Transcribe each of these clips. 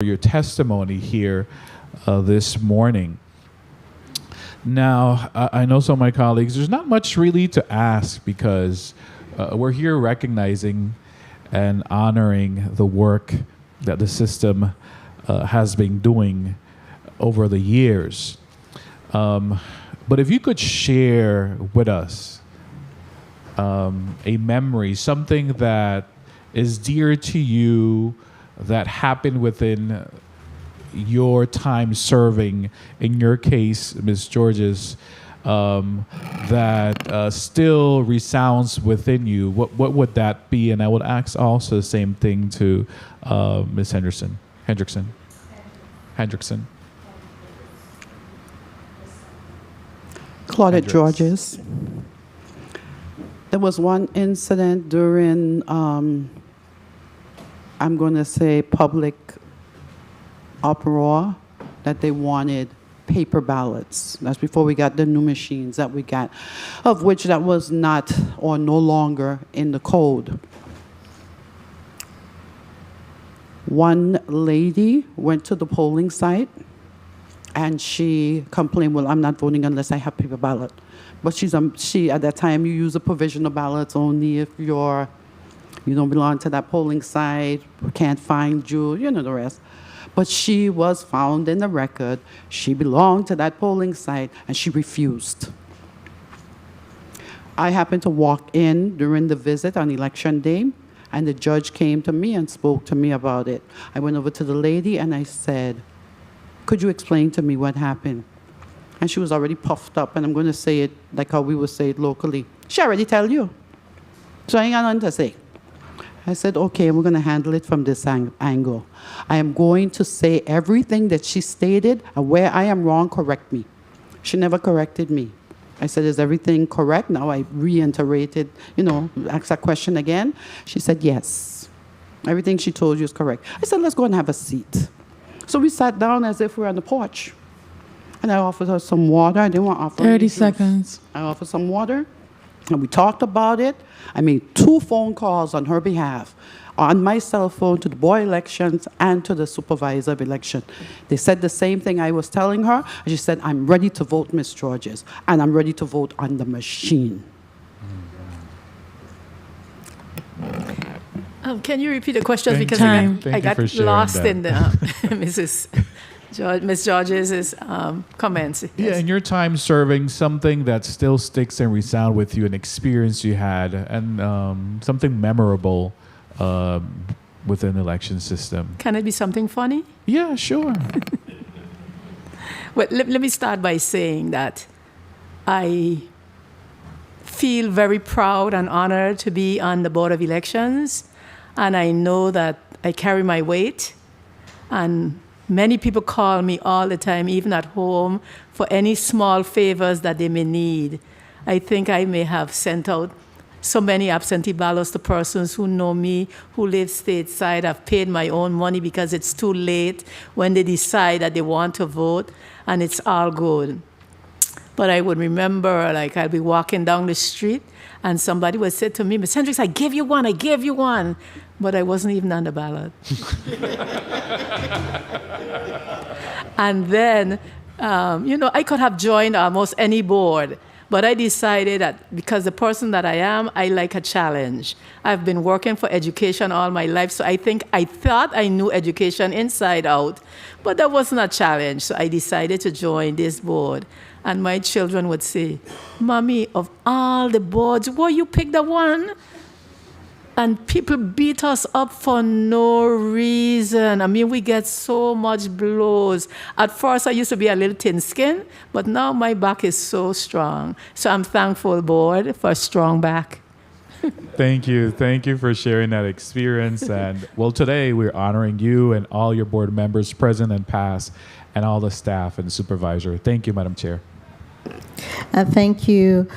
your testimony here this morning. Now, I know some of my colleagues, there's not much really to ask because we're here recognizing and honoring the work that the system has been doing over the years. But if you could share with us a memory, something that is dear to you, that happened within your time serving, in your case, Ms. Georges, that still resounds within you, what would that be? And I would ask also the same thing to Ms. Hendrickson. Claudette Georges. There was one incident during, I'm going to say, public uproar that they wanted paper ballots. That's before we got the new machines that we got, of which that was not or no longer in the code. One lady went to the polling site and she complained, well, I'm not voting unless I have paper ballot. But she at that time, you use a provisional ballots only if you don't belong to that polling site, can't find you, you know the rest. But she was found in the record. She belonged to that polling site, and she refused. I happened to walk in during the visit on election day, and the judge came to me and spoke to me about it. I went over to the lady, and I said, could you explain to me what happened? And she was already puffed up, and I'm going to say it like how we would say it locally. She already tell you. So I ain't got nothing to say. I said, okay, we're going to handle it from this angle. I am going to say everything that she stated, and where I am wrong, correct me. She never corrected me. I said, is everything correct? Now I reiterated, asked that question again. She said, yes. Everything she told you is correct. I said, let's go and have a seat. So we sat down as if we were on the porch. And I offered her some water. I didn't want to offer 30 seconds. I offered some water. And we talked about it. I made 2 phone calls on her behalf, on my cell phone, to the board elections and to the supervisor of election. They said the same thing I was telling her. She said, I'm ready to vote, Ms. Georges, and I'm ready to vote on the machine. Can you repeat the question? Thank Because you. I got for sharing lost that. in Ms. Georges' comments. Yeah, in your time serving, something that still sticks and resound with you, an experience you had, and something memorable within the election system. Can it be something funny? Yeah, sure. Well, let me start by saying that I feel very proud and honored to be on the Board of Elections, and I know that I carry my weight, and many people call me all the time, even at home, for any small favors that they may need. I think I may have sent out so many absentee ballots to persons who know me, who live stateside. I've paid my own money because it's too late when they decide that they want to vote, and it's all good. But I would remember, I'd be walking down the street, and somebody would say to me, Ms. Hendricks, I gave you one. But I wasn't even on the ballot. And then, I could have joined almost any board, but I decided that because the person that I am, I like a challenge. I've been working for education all my life, so I thought I knew education inside out, but that wasn't a challenge, so I decided to join this board. And my children would say, Mommy, of all the boards, why you pick the one? And people beat us up for no reason. I mean, we get so much blows. At first, I used to be a little thin-skinned, but now my back is so strong. So I'm thankful, board, for a strong back. Thank you. Thank you for sharing that experience. And well, today we're honoring you and all your board members, present and past, and all the staff and supervisor. Thank you, Madam Chair. Thank you,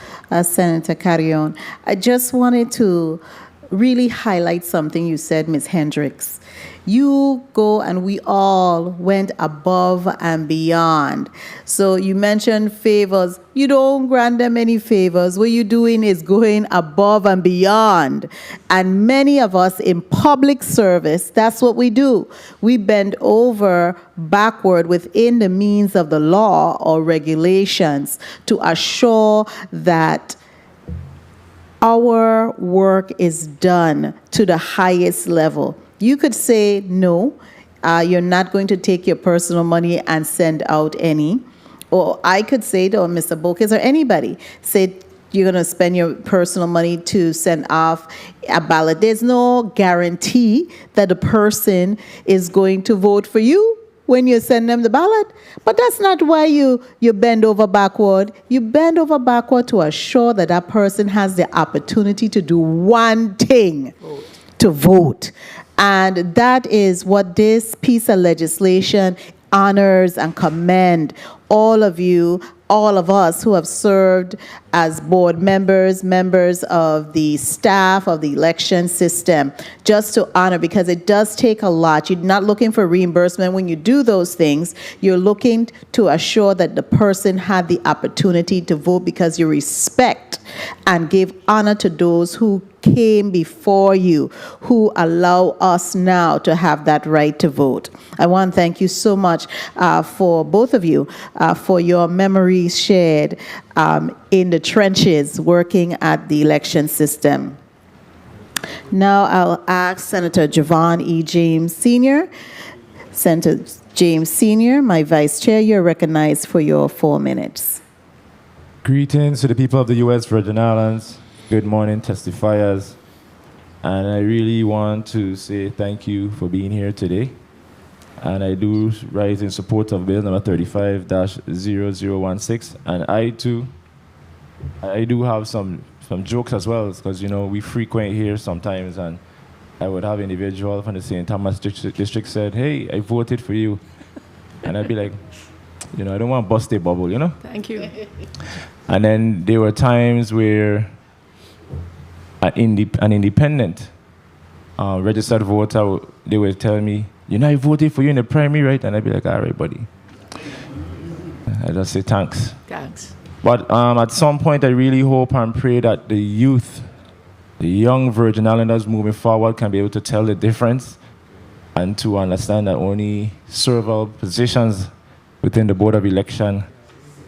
Senator Carrion. I just wanted to really highlight something you said, Ms. Hendricks. You go, and we all went above and beyond. So you mentioned favors. You don't grant them any favors. What you're doing is going above and beyond. And many of us in public service, that's what we do. We bend over backward within the means of the law or regulations to assure that our work is done to the highest level. You could say, no, you're not going to take your personal money and send out any. Or I could say to Mr. Bokes or anybody, say, you're going to spend your personal money to send off a ballot. There's no guarantee that the person is going to vote for you when you send them the ballot. But that's not why you bend over backward. You bend over backward to assure that that person has the opportunity to do one thing, to vote. And that is what this piece of legislation honors and commend all of you, all of us who have served as board members, members of the staff of the election system, just to honor, because it does take a lot. You're not looking for reimbursement when you do those things. You're looking to assure that the person had the opportunity to vote because you respect and give honor to those who came before you, who allow us now to have that right to vote. I want to thank you so much for both of you for your memories shared in the trenches working at the election system. Now I'll ask Senator Javon E. James Sr. Senator James Sr., my vice chair, you're recognized for your 4 minutes. Greetings to the people of the U.S. Virgin Islands. Good morning, testifiers. And I really want to say thank you for being here today. And I do rise in support of Bill number 35-0016. And I do have some jokes as well, because, you know, we frequent here sometimes, and I would have individuals from the St. Thomas district said, hey, I voted for you. And I'd be like, you know, I don't want to bust a bubble, you know? Thank you. And then there were times where an independent registered voter, they would tell me, you know, I voted for you in the primary, right? And I'd be like, all right, buddy. I just say thanks. Thanks. But at some point, I really hope and pray that the youth, the young Virgin Islanders moving forward, can be able to tell the difference and to understand that only several positions within the Board of Election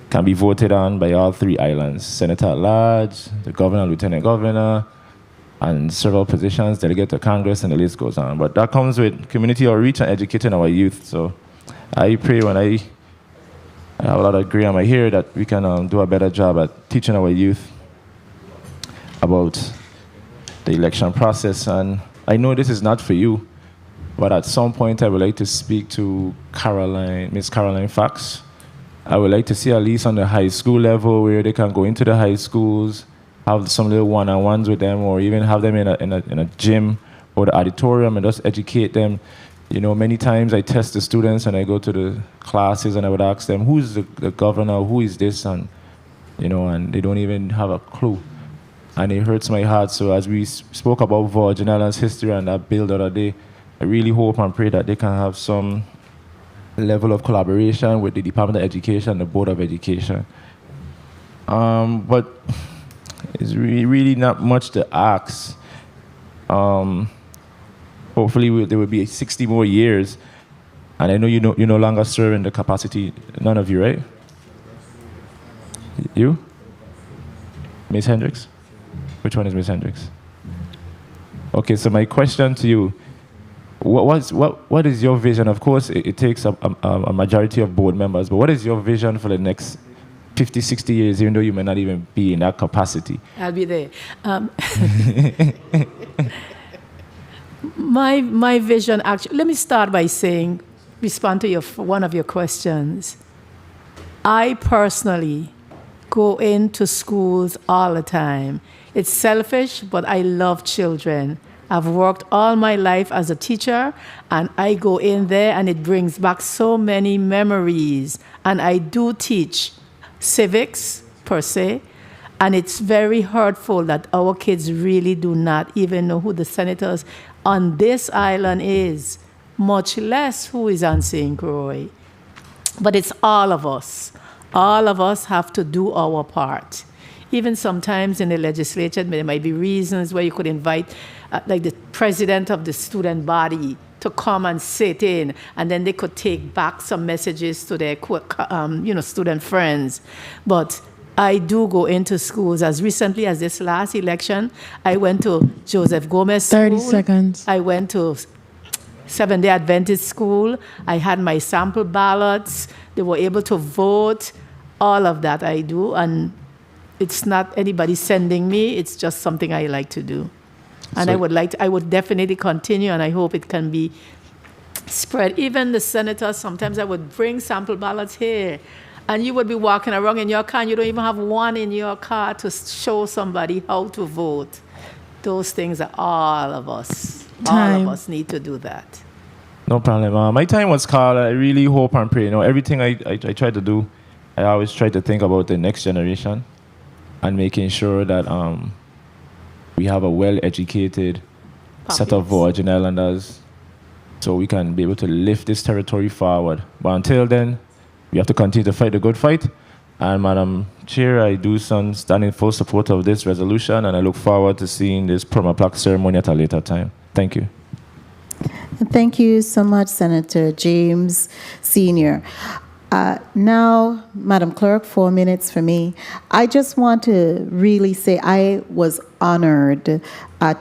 can be voted on by all 3 islands: Senator at Large, the Governor, Lieutenant Governor, and several positions, delegate to Congress, and the list goes on. But that comes with community outreach and educating our youth. So I pray when I have a lot of gray on my hair that we can do a better job at teaching our youth about the election process. And I know this is not for you, but at some point I would like to speak to Miss Caroline Fox. I would like to see, at least on the high school level, where they can go into the high schools, have some little one-on-ones with them, or even have them in a gym or the auditorium and just educate them. You know, many times I test the students and I go to the classes and I would ask them, who's the governor, who is this? And, you know, and they don't even have a clue. And it hurts my heart. So as we spoke about Virgin Islands history and that bill the other day, I really hope and pray that they can have some level of collaboration with the Department of Education and the Board of Education. But it's really not much to ask. Hopefully there will be 60 more years. And I know you no longer serve in the capacity, none of you, right? You? Ms. Hendricks? Which one is Ms. Hendricks? Okay, so my question to you, what is your vision? Of course, it takes a majority of board members, but what is your vision for the next 50, 60 years, even though you may not even be in that capacity? I'll be there. My vision, actually, let me start by saying, respond to one of your questions. I personally go into schools all the time. It's selfish, but I love children. I've worked all my life as a teacher, and I go in there, and it brings back so many memories. And I do teach civics, per se, And it's very hurtful that our kids really do not even know who the senators on this island is, much less who is on St. Croix. But it's all of us. All of us have to do our part. Even sometimes in the legislature, there might be reasons where you could invite, like the president of the student body to come and sit in, and then they could take back some messages to their student friends. But I do go into schools. As recently as this last election, I went to Joseph Gomez School. 30 seconds. I went to Seventh-day Adventist School. I had my sample ballots. They were able to vote. All of that I do, and it's not anybody sending me. It's just something I like to do. And So- I would definitely continue, and I hope it can be spread. Even the senators, sometimes I would bring sample ballots here, and you would be walking around in your car, and you don't even have one in your car to show somebody how to vote. Those things are all of us. All Time. of us need to do that. No problem. My time was called. I really hope and pray. Everything I try to do, I always try to think about the next generation and making sure that we have a well-educated set of Populace. Virgin Islanders so we can be able to lift this territory forward. But until then, we have to continue to fight the good fight. And Madam Chair, I do stand in full support of this resolution, and I look forward to seeing this promo plaque ceremony at a later time. Thank you. Thank you so much, Senator James Sr. Now, Madam Clerk, 4 minutes for me. I just want to really say I was honored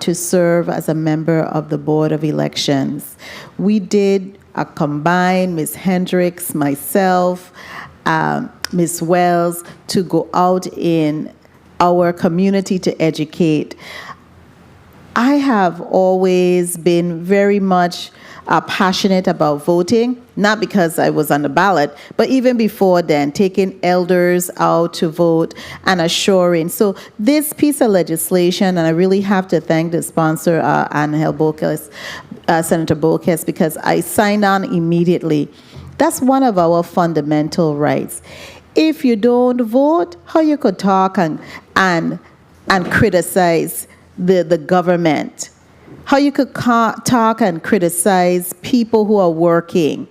to serve as a member of the Board of Elections. We did a combined, Ms. Hendricks, myself, Ms. Wells, to go out in our community to educate. I have always been very much passionate about voting, not because I was on the ballot, but even before then, taking elders out to vote and assuring. So this piece of legislation, and I really have to thank the sponsor, Angel Boques, Senator Boques, because I signed on immediately. That's one of our fundamental rights. If you don't vote, how you could talk and criticize the government? How you could talk and criticize people who are working,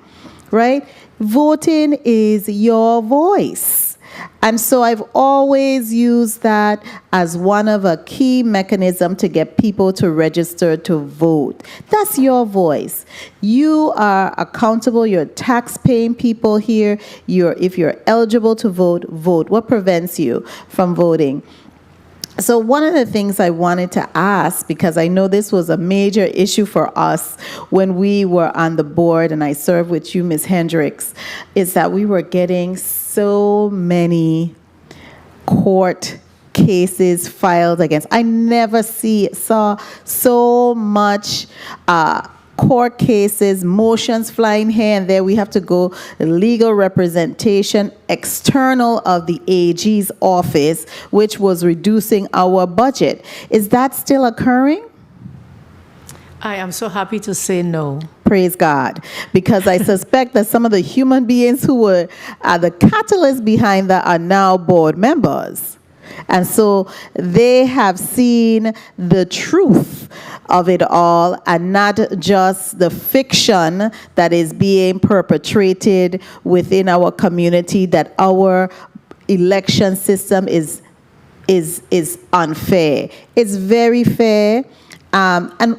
right? Voting is your voice. And so I've always used that as one of a key mechanism to get people to register to vote. That's your voice. You are accountable. You're tax-paying people here. If you're eligible to vote, vote. What prevents you from voting? So one of the things I wanted to ask, because I know this was a major issue for us when we were on the board, and I served with you, Ms. Hendricks, is that we were getting so many court cases filed against. I never saw so much court cases, motions flying here and there. We have to go legal representation external of the AG's office, which was reducing our budget. Is that still occurring? I am so happy to say no. Praise God. Because I suspect that some of the human beings who were the catalyst behind that are now board members. And so they have seen the truth of it all and not just the fiction that is being perpetrated within our community, that our election system is unfair. It's very fair, and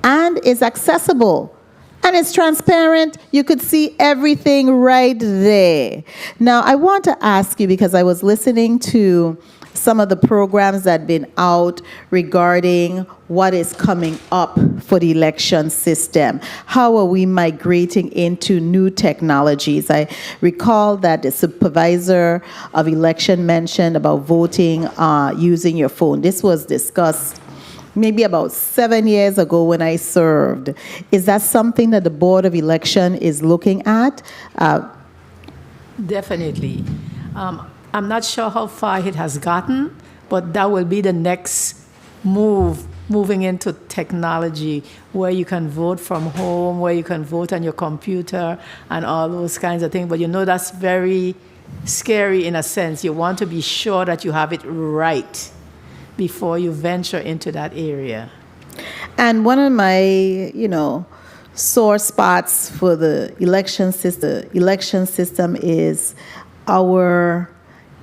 it's accessible. And it's transparent. You could see everything right there. Now, I want to ask you, because I was listening to some of the programs that have been out regarding what is coming up for the election system. How are we migrating into new technologies? I recall that the supervisor of election mentioned about voting using your phone. This was discussed maybe about 7 years ago when I served. Is that something that the Board of Election is looking at? Definitely. I'm not sure how far it has gotten, but that will be the next move, moving into technology, where you can vote from home, where you can vote on your computer and all those kinds of things. But that's very scary in a sense. You want to be sure that you have it right before you venture into that area. And one of my, sore spots for the election system is our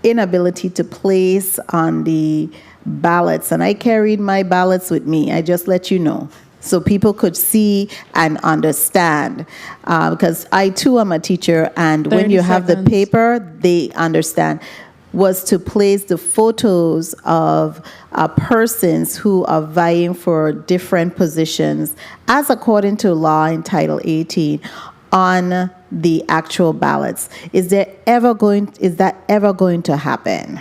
inability to place on the ballots. And I carried my ballots with me. I just let you know, so people could see and understand. Because I too am a teacher, and when 30 you have the seconds. paper, they understand. Was to place the photos of persons who are vying for different positions, as according to law in Title 18, on the actual ballots. Is that ever going to happen?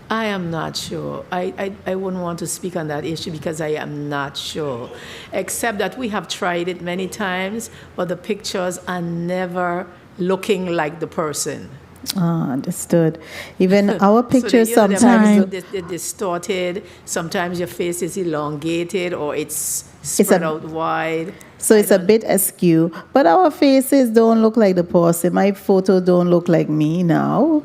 I am not sure. I wouldn't want to speak on that issue because I am not sure. Except that we have tried it many times, but the pictures are never looking like the person. Understood. Even our pictures so sometimes. they're distorted. Sometimes your face is elongated or it's spread out wide. So it's a bit askew, but our faces don't look like the person. My photo don't look like me now.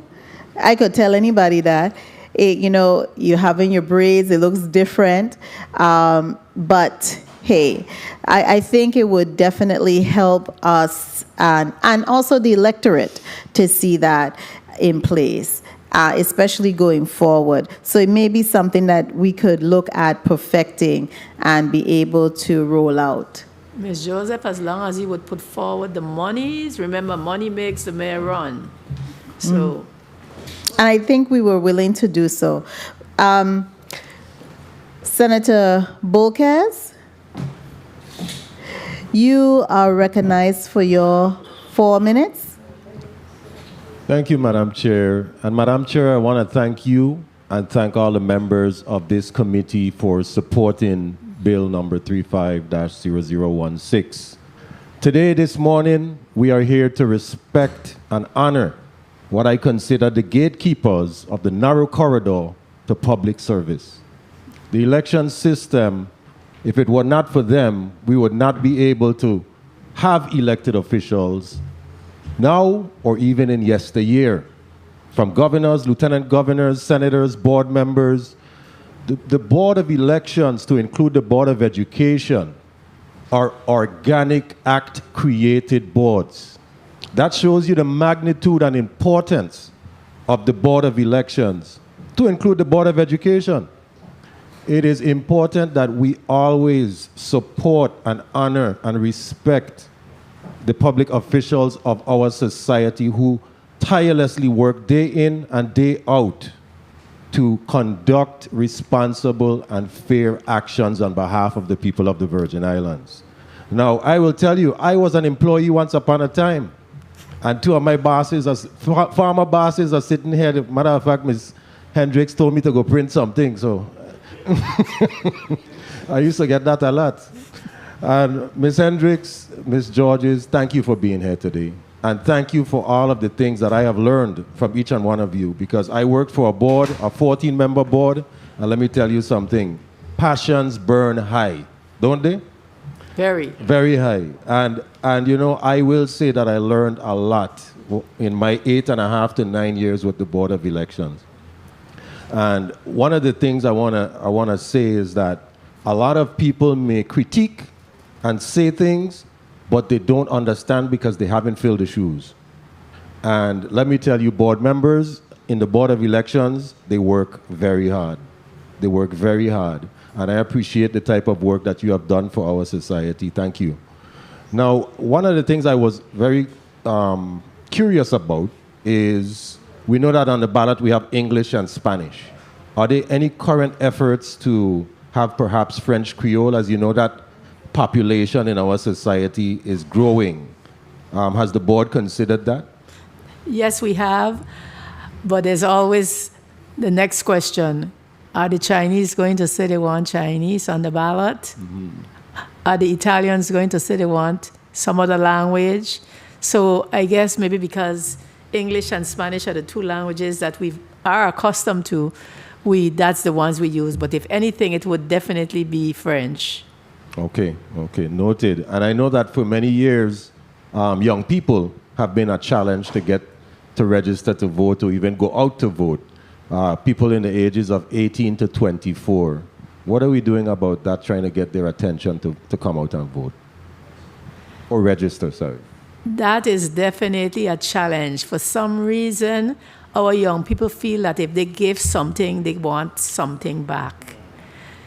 I could tell anybody that. You having your braids, it looks different. But hey, I think it would definitely help us and also the electorate to see that in place. Especially going forward. So it may be something that we could look at perfecting and be able to roll out. Ms. Joseph, as long as you would put forward the monies, remember, money makes the mayor run. So, And I think we were willing to do so. Senator Bolkes, you are recognized for your 4 minutes. Thank you, Madam Chair. And Madam Chair, I want to thank you and thank all the members of this committee for supporting Bill number 35-0016. Today, this morning, we are here to respect and honor what I consider the gatekeepers of the narrow corridor to public service. The election system, if it were not for them, we would not be able to have elected officials now or even in yesteryear, from governors, lieutenant governors, senators, board members. The Board of Elections, to include the Board of Education, are organic act-created boards. That shows you the magnitude and importance of the Board of Elections, to include the Board of Education. It is important that we always support and honor and respect the public officials of our society who tirelessly work day in and day out to conduct responsible and fair actions on behalf of the people of the Virgin Islands. Now, I will tell you, I was an employee once upon a time, and two of my bosses, former bosses, are sitting here. As a matter of fact, Ms. Hendricks told me to go print something, so I used to get that a lot. And Ms. Hendricks, Ms. Georges, thank you for being here today. And thank you for all of the things that I have learned from each and one of you, because I worked for a board, a 14-member board, and let me tell you something. Passions burn high, don't they? very. Very high. And I will say that I learned a lot in my 8.5 to 9 years with the Board of Elections. And one of the things I wanna say is that a lot of people may critique and say things, but they don't understand because they haven't filled the shoes. And let me tell you, board members in the Board of Elections, they work very hard. They work very hard. And I appreciate the type of work that you have done for our society. Thank you. Now, one of the things I was very curious about is, we know that on the ballot we have English and Spanish. Are there any current efforts to have perhaps French Creole? As you know, that population in our society is growing. Has the board considered that? Yes, we have, but there's always the next question. Are the Chinese going to say they want Chinese on the ballot? Mm-hmm. Are the Italians going to say they want some other language? So I guess maybe because English and Spanish are the two languages that we are accustomed to, that's the ones we use. But if anything, it would definitely be French. Okay, noted. And I know that for many years, young people have been a challenge to get to register to vote or even go out to vote, people in the ages of 18 to 24. What are we doing about that, trying to get their attention to come out and vote? Or register, sorry. That is definitely a challenge. For some reason, our young people feel that if they give something, they want something back.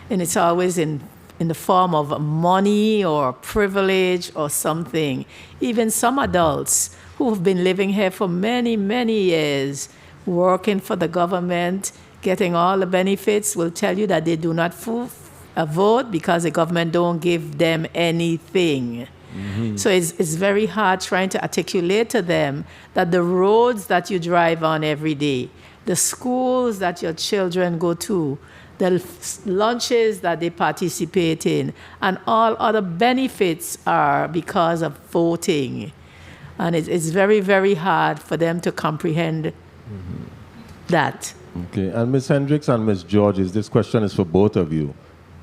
And it's always in the form of money or privilege or something. Even some adults who have been living here for many, many years, working for the government, getting all the benefits, will tell you that they do not vote because the government don't give them anything. So it's very hard trying to articulate to them that the roads that you drive on every day, the schools that your children go to, the lunches that they participate in, and all other benefits are because of voting. And it's very, very hard for them to comprehend that. Okay, and Ms. Hendricks and Ms. Georges, this question is for both of you.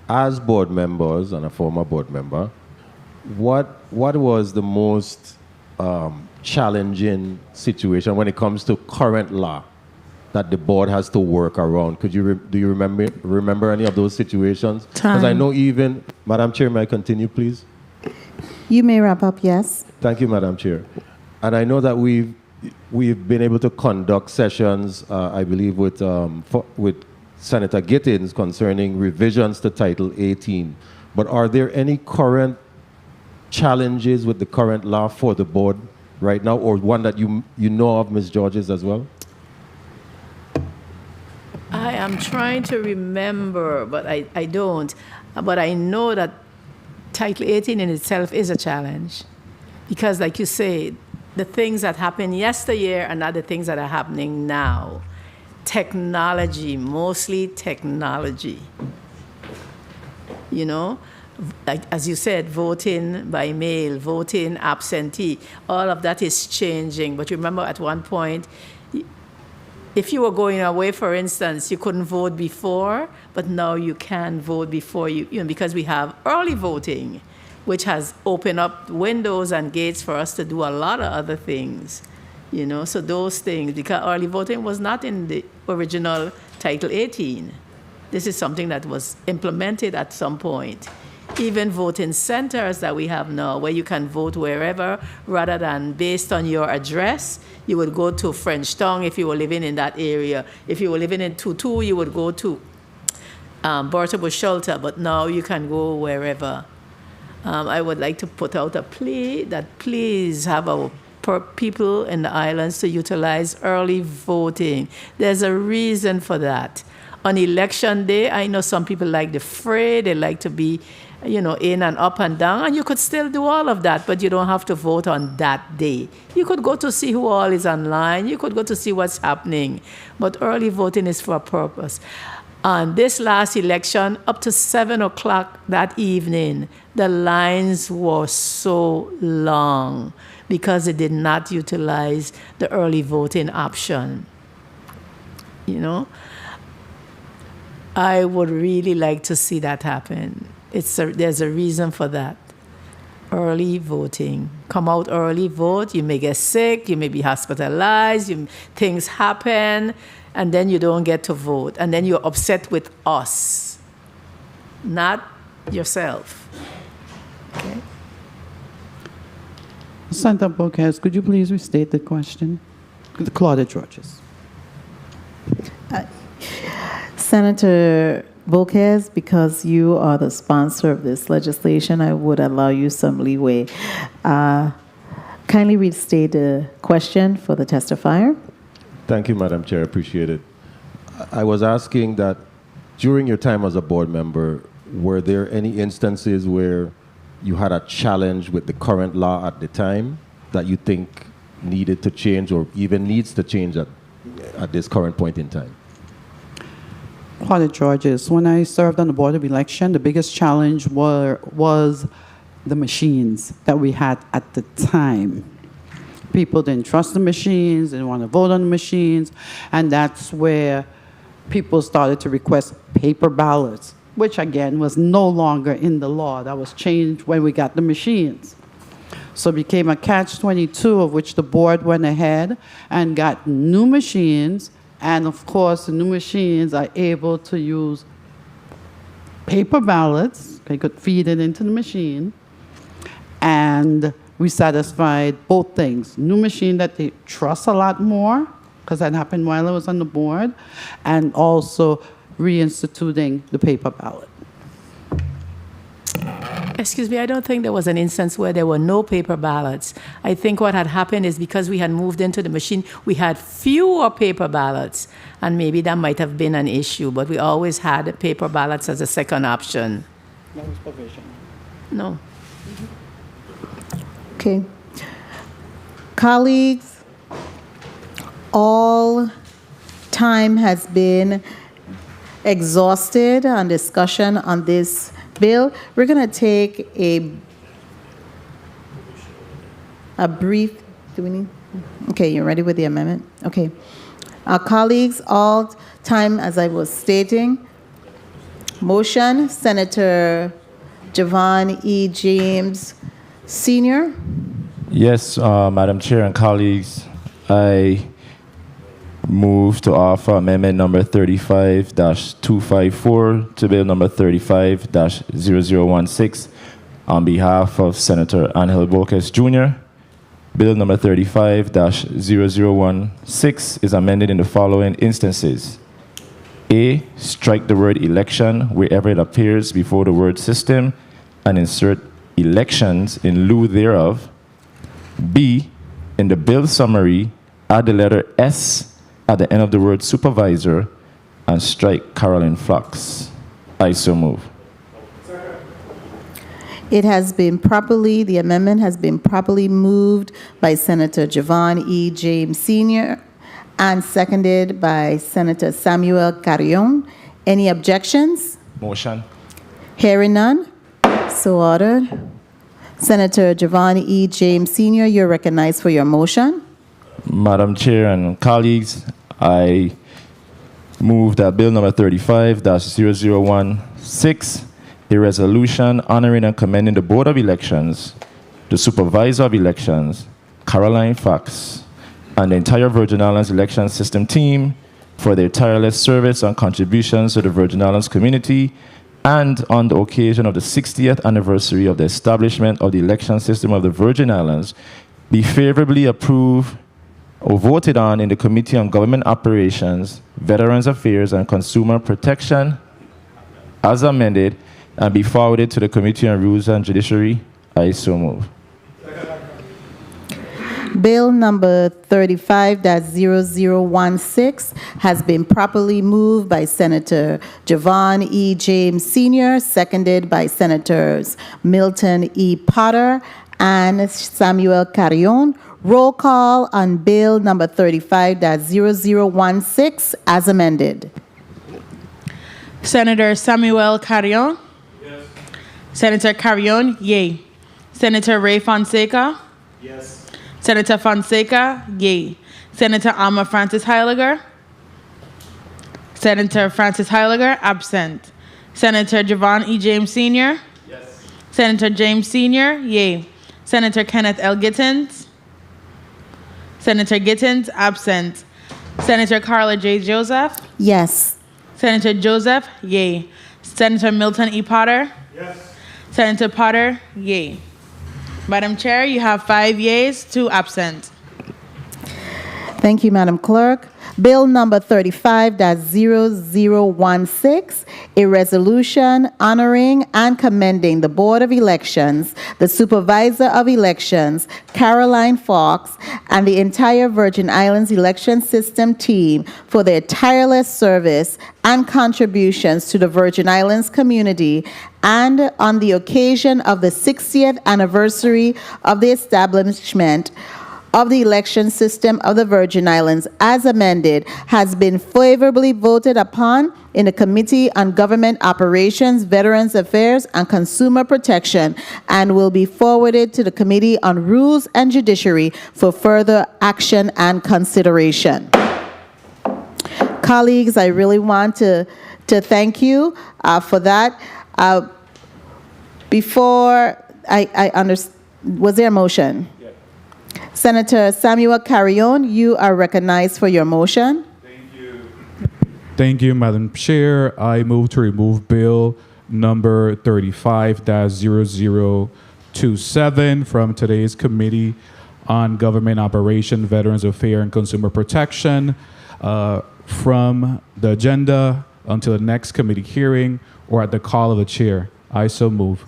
As board members and a former board member, what was the most challenging situation when it comes to current law that the board has to work around? Do you remember any of those situations? Because I know even, Madam Chair, may I continue, please? You may wrap up, yes. Thank you, Madam Chair. And I know that we've been able to conduct sessions, I believe, with Senator Gittins concerning revisions to Title 18. But are there any current challenges with the current law for the board right now, or one that you know of, Ms. Georges, as well? I am trying to remember, but I don't. But I know that Title 18 in itself is a challenge because, like you say, the things that happened yesteryear are not the things that are happening now. Technology, mostly technology. You know, like as you said, voting by mail, voting absentee, all of that is changing. But remember, at one point, if you were going away, for instance, you couldn't vote before, but now you can vote before you know, because we have early voting, which has opened up windows and gates for us to do a lot of other things. You know, so those things, because early voting was not in the original Title 18. This is something that was implemented at some point. Even voting centers that we have now, where you can vote wherever, rather than based on your address, you would go to Frenchtown if you were living in that area. If you were living in Tutu, you would go to Portable Shelter, but now you can go wherever. I would like to put out a plea that please have our people in the islands to utilize early voting. There's a reason for that. On election day, I know some people like the fray, they like to be, you know, in and up and down, and you could still do all of that, but you don't have to vote on that day. You could go to see who all is online, you could go to see what's happening, but early voting is for a purpose. On this last election, up to 7 o'clock that evening, the lines were so long because they did not utilize the early voting option. You know? I would really like to see that happen. There's a reason for that. Early voting. Come out early, vote. You may get sick, you may be hospitalized, things happen, and then you don't get to vote. And then you're upset with us, not yourself. Okay? Senator Bocas, could you please restate the question? Claudia Georges. Senator Bocas, because you are the sponsor of this legislation, I would allow you some leeway. Kindly restate the question for the testifier. Thank you, Madam Chair. Appreciate it. I was asking that during your time as a board member, were there any instances where you had a challenge with the current law at the time that you think needed to change or even needs to change at this current point in time? Claudia Georges, when I served on the Board of Election, the biggest challenge was the machines that we had at the time. People didn't trust the machines, didn't want to vote on the machines, and that's where people started to request paper ballots, which again was no longer in the law. That was changed when we got the machines. So it became a catch-22, of which the board went ahead and got new machines. And of course, the new machines are able to use paper ballots. They could feed it into the machine. And we satisfied both things. New machine that they trust a lot more, because that happened while I was on the board, and also reinstituting the paper ballot. Excuse me, I don't think there was an instance where there were no paper ballots. I think what had happened is because we had moved into the machine, we had fewer paper ballots, and maybe that might have been an issue, but we always had paper ballots as a second option. That was provision. No. Okay. Colleagues, all time has been exhausted on discussion on this bill. We're going to take a brief, do we need? Okay, you're ready with the amendment? Okay. Colleagues, all time, as I was stating, motion, Senator Javon E. James Sr. Yes, Madam Chair and colleagues, I move to offer amendment number 35-254 to bill number 35-0016 on behalf of Senator Angel Borges Jr. Bill number 35-0016 is amended in the following instances. A, strike the word election wherever it appears before the word system and insert elections in lieu thereof. B, in the bill summary, add the letter S at the end of the word supervisor and strike Carolyn Fox. I so move. The amendment has been properly moved by Senator Javon E. James Sr. and seconded by Senator Samuel Carrion. Any objections? Motion. Hearing none, so ordered. Senator Javon E. James Sr., you're recognized for your motion. Madam Chair and colleagues, I move that bill number 35-0016, a resolution honoring and commending the Board of Elections, the Supervisor of Elections, Caroline Fox, and the entire Virgin Islands election system team for their tireless service and contributions to the Virgin Islands community, and on the occasion of the 60th anniversary of the establishment of the election system of the Virgin Islands, be favorably approved or voted on in the Committee on Government Operations, Veterans Affairs, and Consumer Protection as amended, and be forwarded to the Committee on Rules and Judiciary. I so move. Bill number 35-0016 has been properly moved by Senator Javon E. James Sr., seconded by Senators Milton E. Potter and Samuel Carrion. Roll call on bill number 35-0016 as amended. Senator Samuel Carrion? Yes. Senator Carrion, yay. Senator Ray Fonseca? Yes. Senator Fonseca, yay. Senator Alma Francis Heiliger? Senator Francis Heiliger, absent. Senator Javon E. James Sr.? Yes. Senator James Sr., yay. Senator Kenneth L. Gittins? Senator Gittins, absent. Senator Carla J. Joseph? Yes. Senator Joseph, yay. Senator Milton E. Potter? Yes. Senator Potter, yay. Madam Chair, you have 5 yeas, 2 absent. Thank you, Madam Clerk. Bill number 35-0016, a resolution honoring and commending the Board of Elections, the Supervisor of Elections, Caroline Fox, and the entire Virgin Islands election system team for their tireless service and contributions to the Virgin Islands community, and on the occasion of the 60th anniversary of the establishment of the election system of the Virgin Islands as amended has been favorably voted upon in the Committee on Government Operations, Veterans Affairs, and Consumer Protection, and will be forwarded to the Committee on Rules and Judiciary for further action and consideration. Colleagues, I really want to thank you for that. Before I understand, Was there a motion? Yes. Senator Samuel Carrion, you are recognized for your motion. Thank you, Madam Chair. I move to remove Bill number 35-0027 from today's Committee on Government Operation, Veterans Affairs, and Consumer Protection from the agenda until the next committee hearing or at the call of the chair. I so move.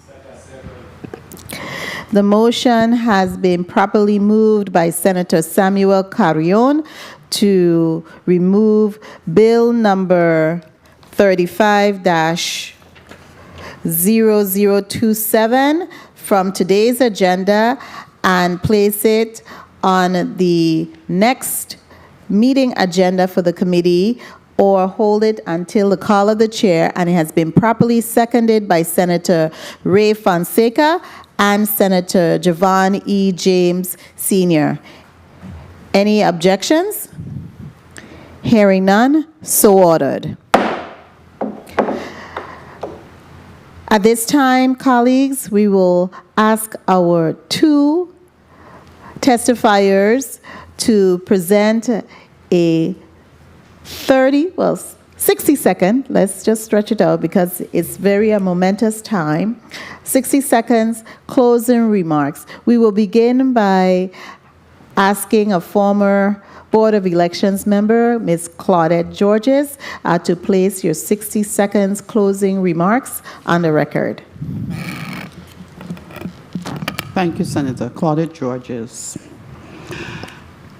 The motion has been properly moved by Senator Samuel Carrion to remove Bill number 35-0027 from today's agenda and place it on the next meeting agenda for the committee or hold it until the call of the chair, and it has been properly seconded by Senator Ray Fonseca and Senator Javon E. James Sr. Any objections? Hearing none, so ordered. At this time, colleagues, we will ask our two testifiers to present a 60-second, let's just stretch it out because it's very a momentous time, 60 seconds closing remarks. We will begin by asking a former Board of Elections member, Ms. Claudette Georges, to place your 60 seconds closing remarks on the record. Thank you, Senator Claudette Georges.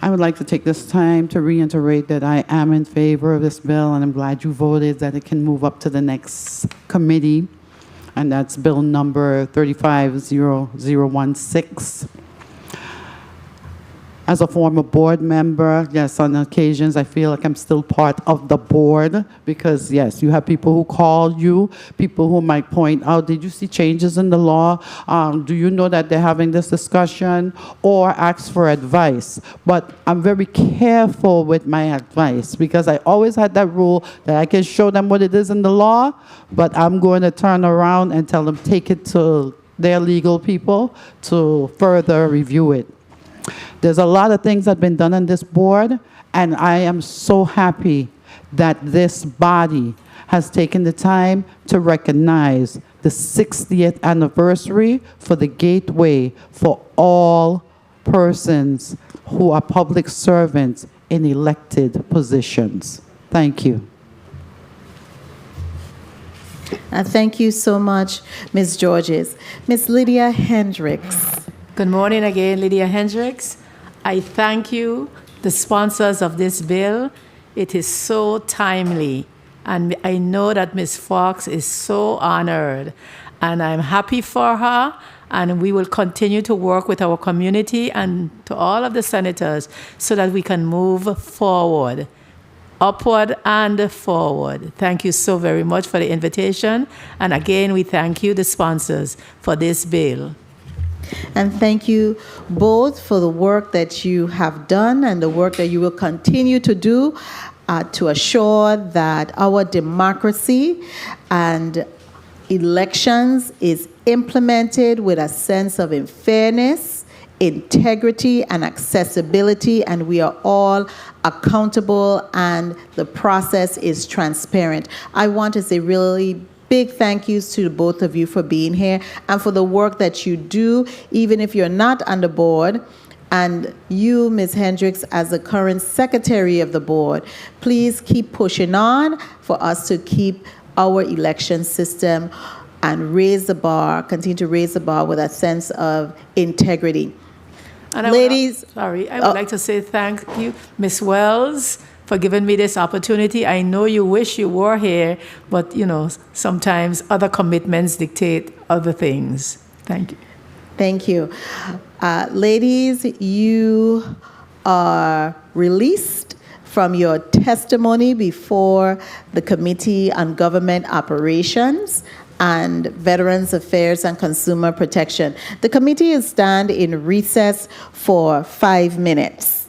I would like to take this time to reiterate that I am in favor of this bill, and I'm glad you voted that it can move up to the next committee, and that's bill number 35-0016. As a former board member, yes, on occasions I feel like I'm still part of the board because, yes, you have people who call you, people who might point out, did you see changes in the law? Do you know that they're having this discussion? Or ask for advice. But I'm very careful with my advice because I always had that rule that I can show them what it is in the law, but I'm going to turn around and tell them take it to their legal people to further review it. There's a lot of things that have been done on this board, and I am so happy that this body has taken the time to recognize the 60th anniversary for the Gateway for all persons who are public servants in elected positions. Thank you. Thank you so much, Ms. Georges. Ms. Lydia Hendricks. Good morning again, Lydia Hendricks. I thank you, the sponsors of this bill. It is so timely, and I know that Ms. Fox is so honored, and I'm happy for her, and we will continue to work with our community and to all of the senators so that we can move forward, upward and forward. Thank you so very much for the invitation, and again, we thank you, the sponsors, for this bill. And thank you both for the work that you have done and the work that you will continue to do to assure that our democracy and elections is implemented with a sense of fairness, integrity, and accessibility, and we are all accountable and the process is transparent. I want to say really big thank yous to both of you for being here and for the work that you do, even if you're not on the board. And you, Ms. Hendricks, as the current secretary of the board, please keep pushing on for us to keep our election system and raise the bar, continue to raise the bar with a sense of integrity. And Ladies, I would like to say thank you, Ms. Wells, for giving me this opportunity. I know you wish you were here, but you know, sometimes other commitments dictate other things. Thank you. Thank you. Ladies, you are released from your testimony before the Committee on Government Operations and Veterans Affairs and Consumer Protection. The committee will stand in recess for 5 minutes.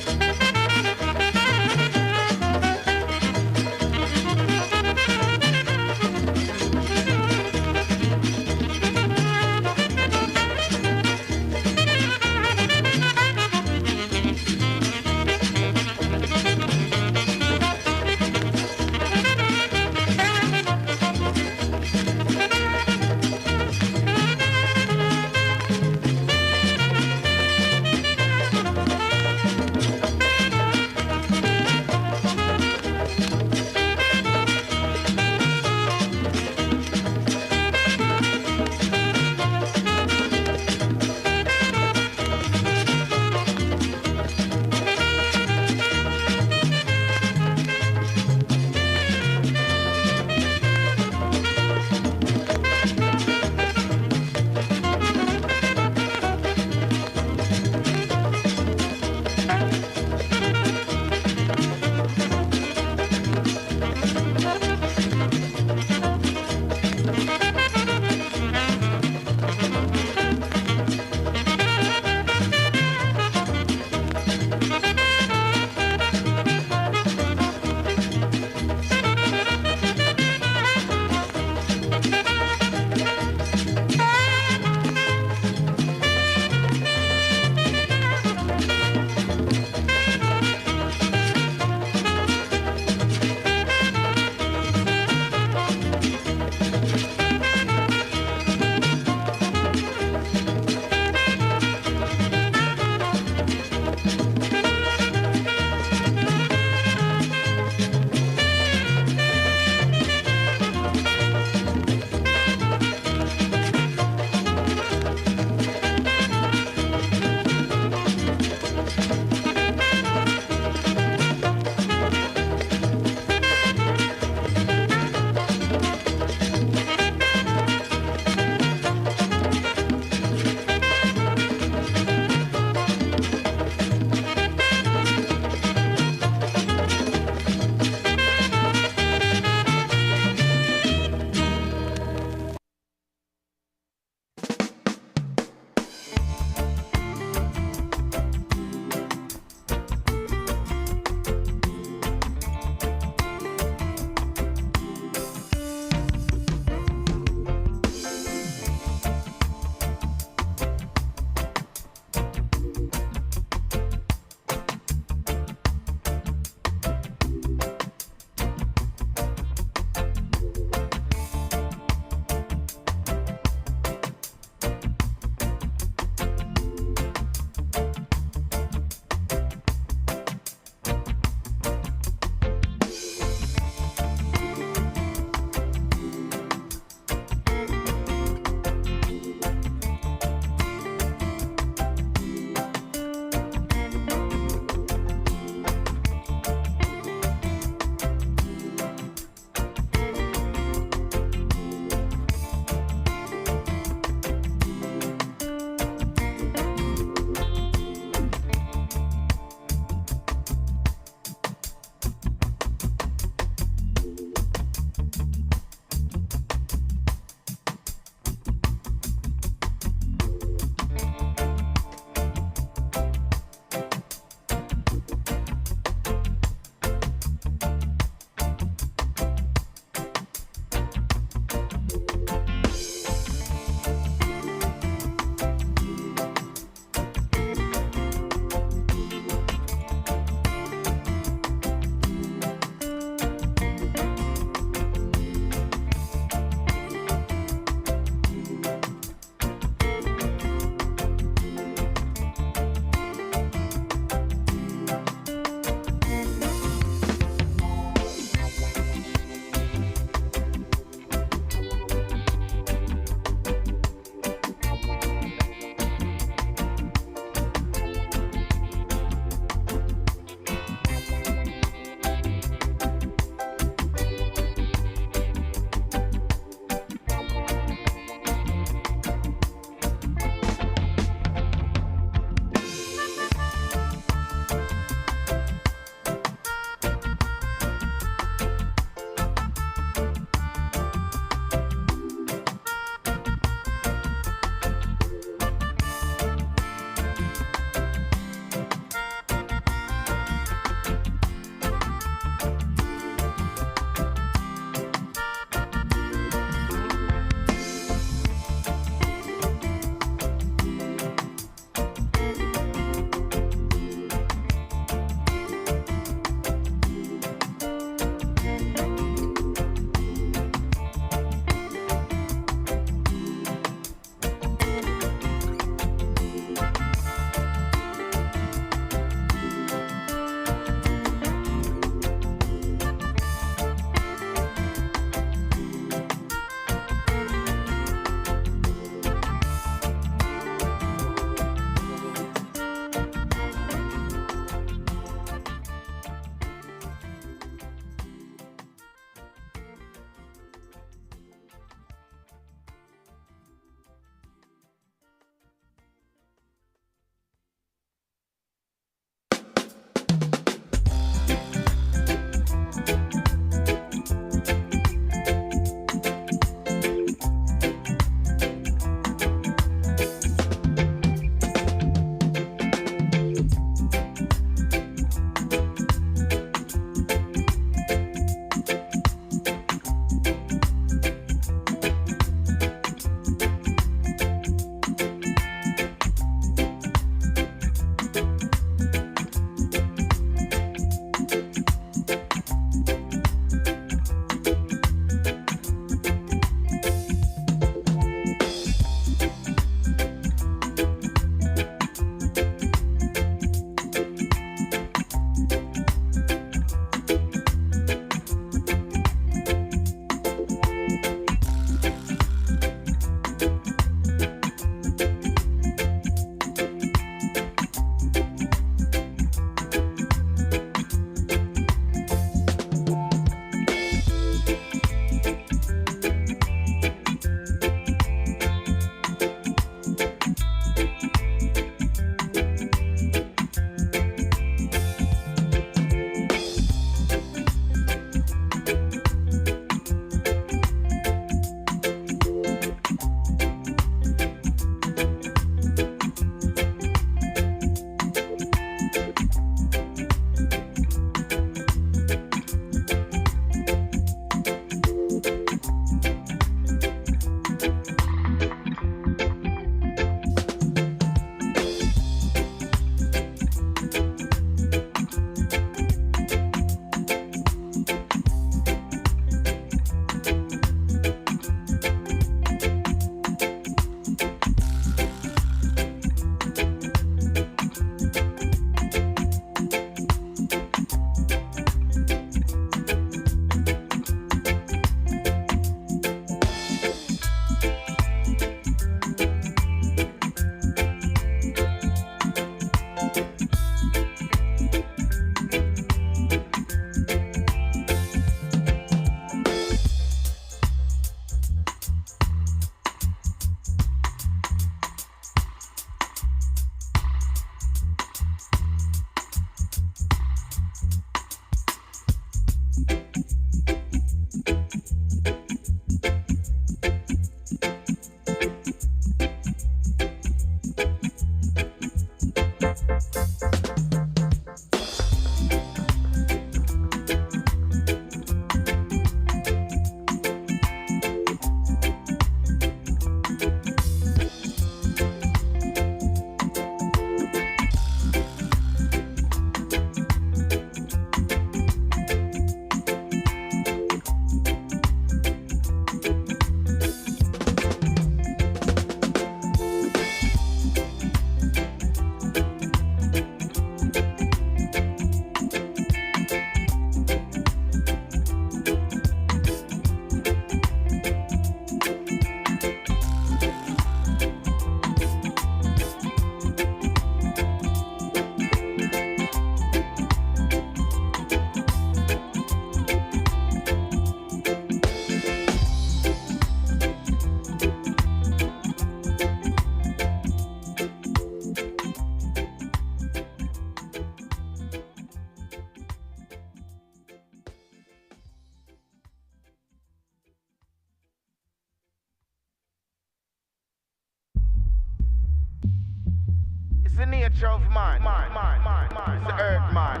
It's the nature of man. It's the earth man.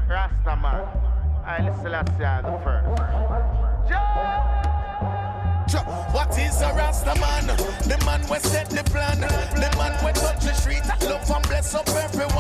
Rasta man. I listen to the first. What is a Rasta man? The man we set the plan. The man we touch the street. Love and bless up everyone.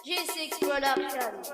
G6 Productions.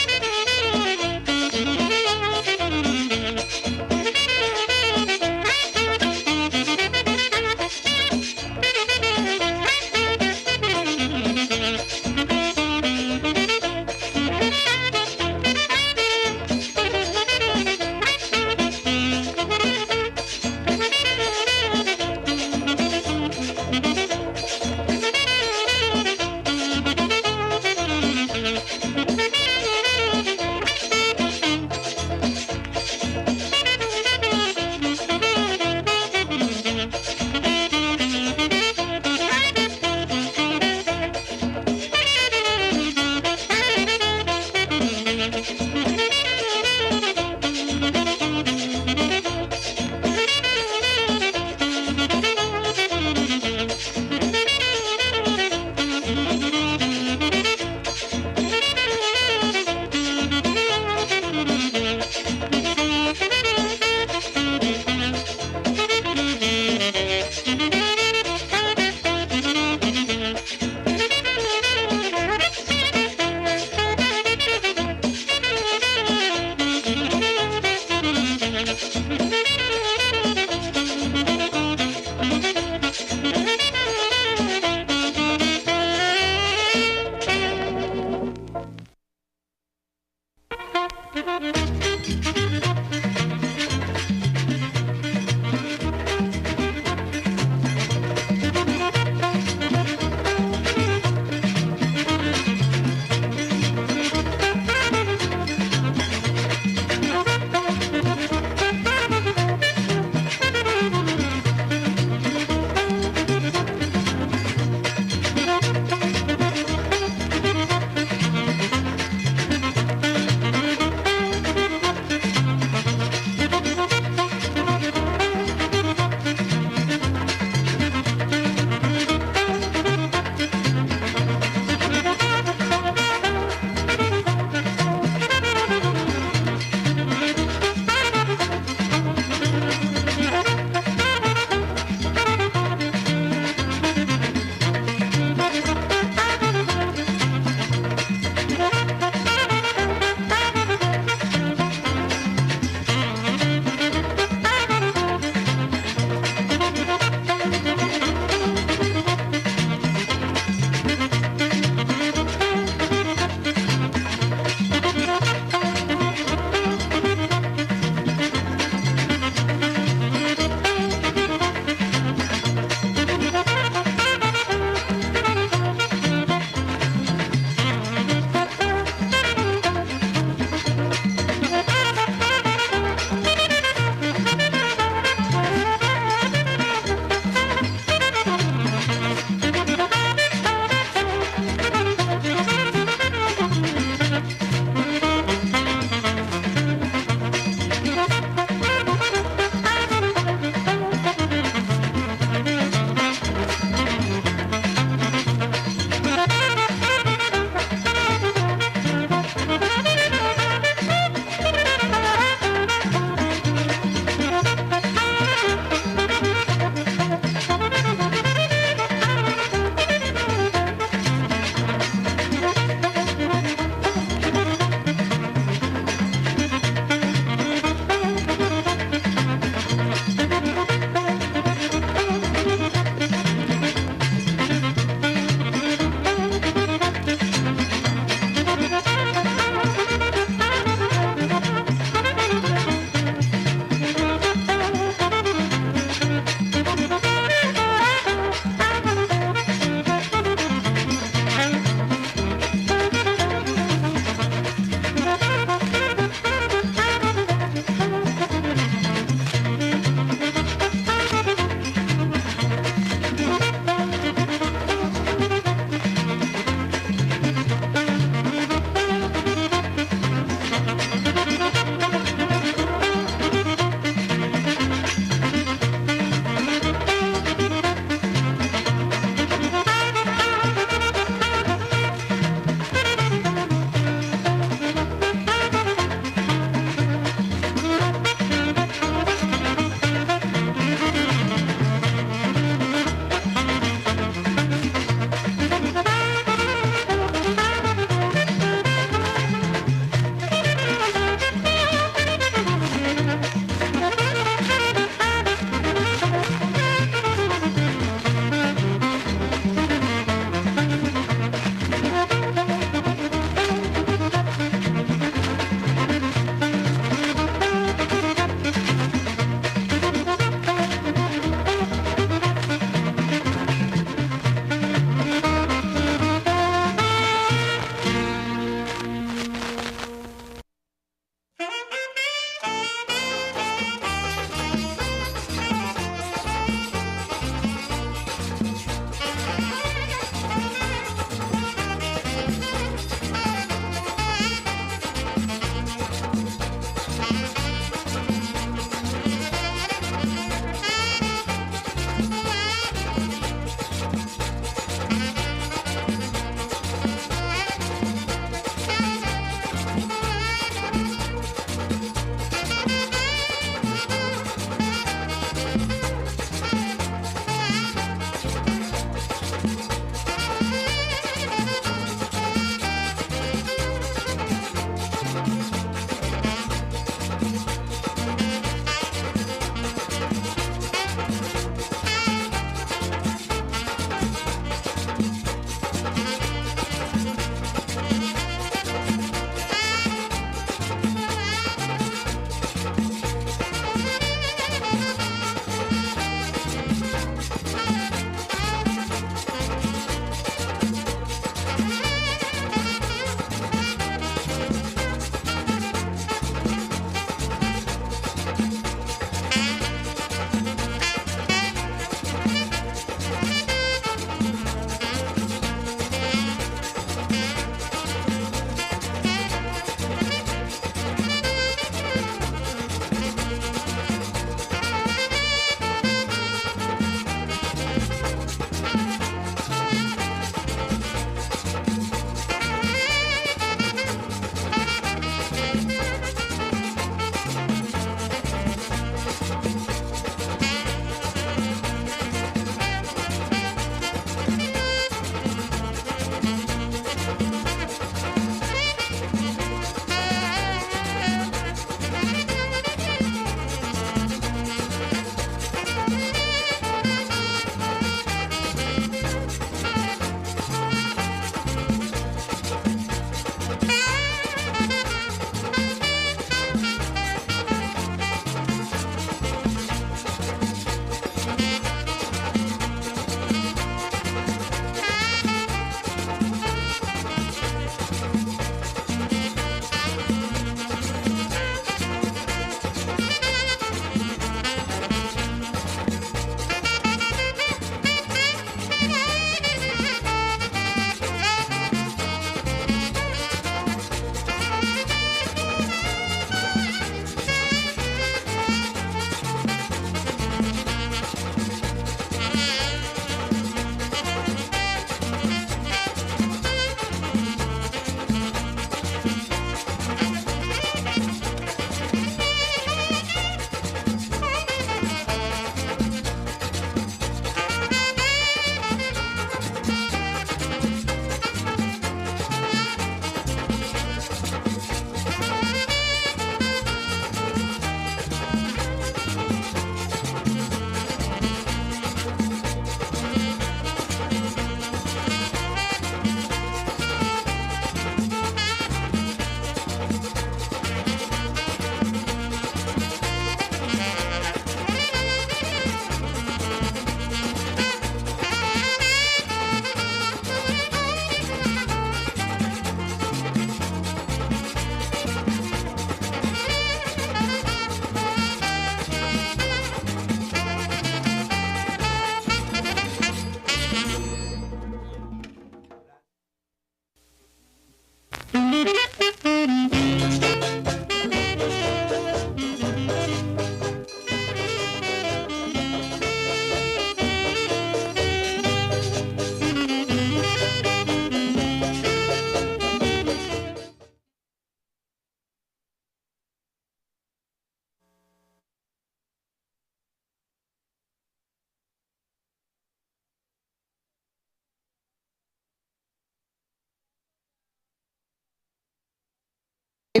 The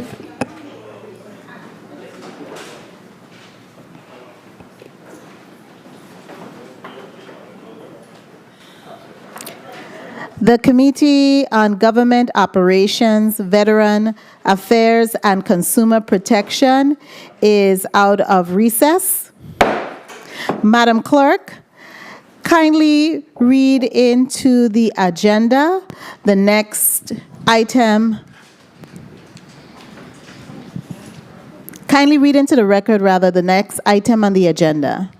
Committee on Government Operations, Veteran Affairs, and Consumer Protection is out of recess. Madam Clerk, kindly read into the agenda the next item. Kindly read into the record, rather, the next item on the agenda.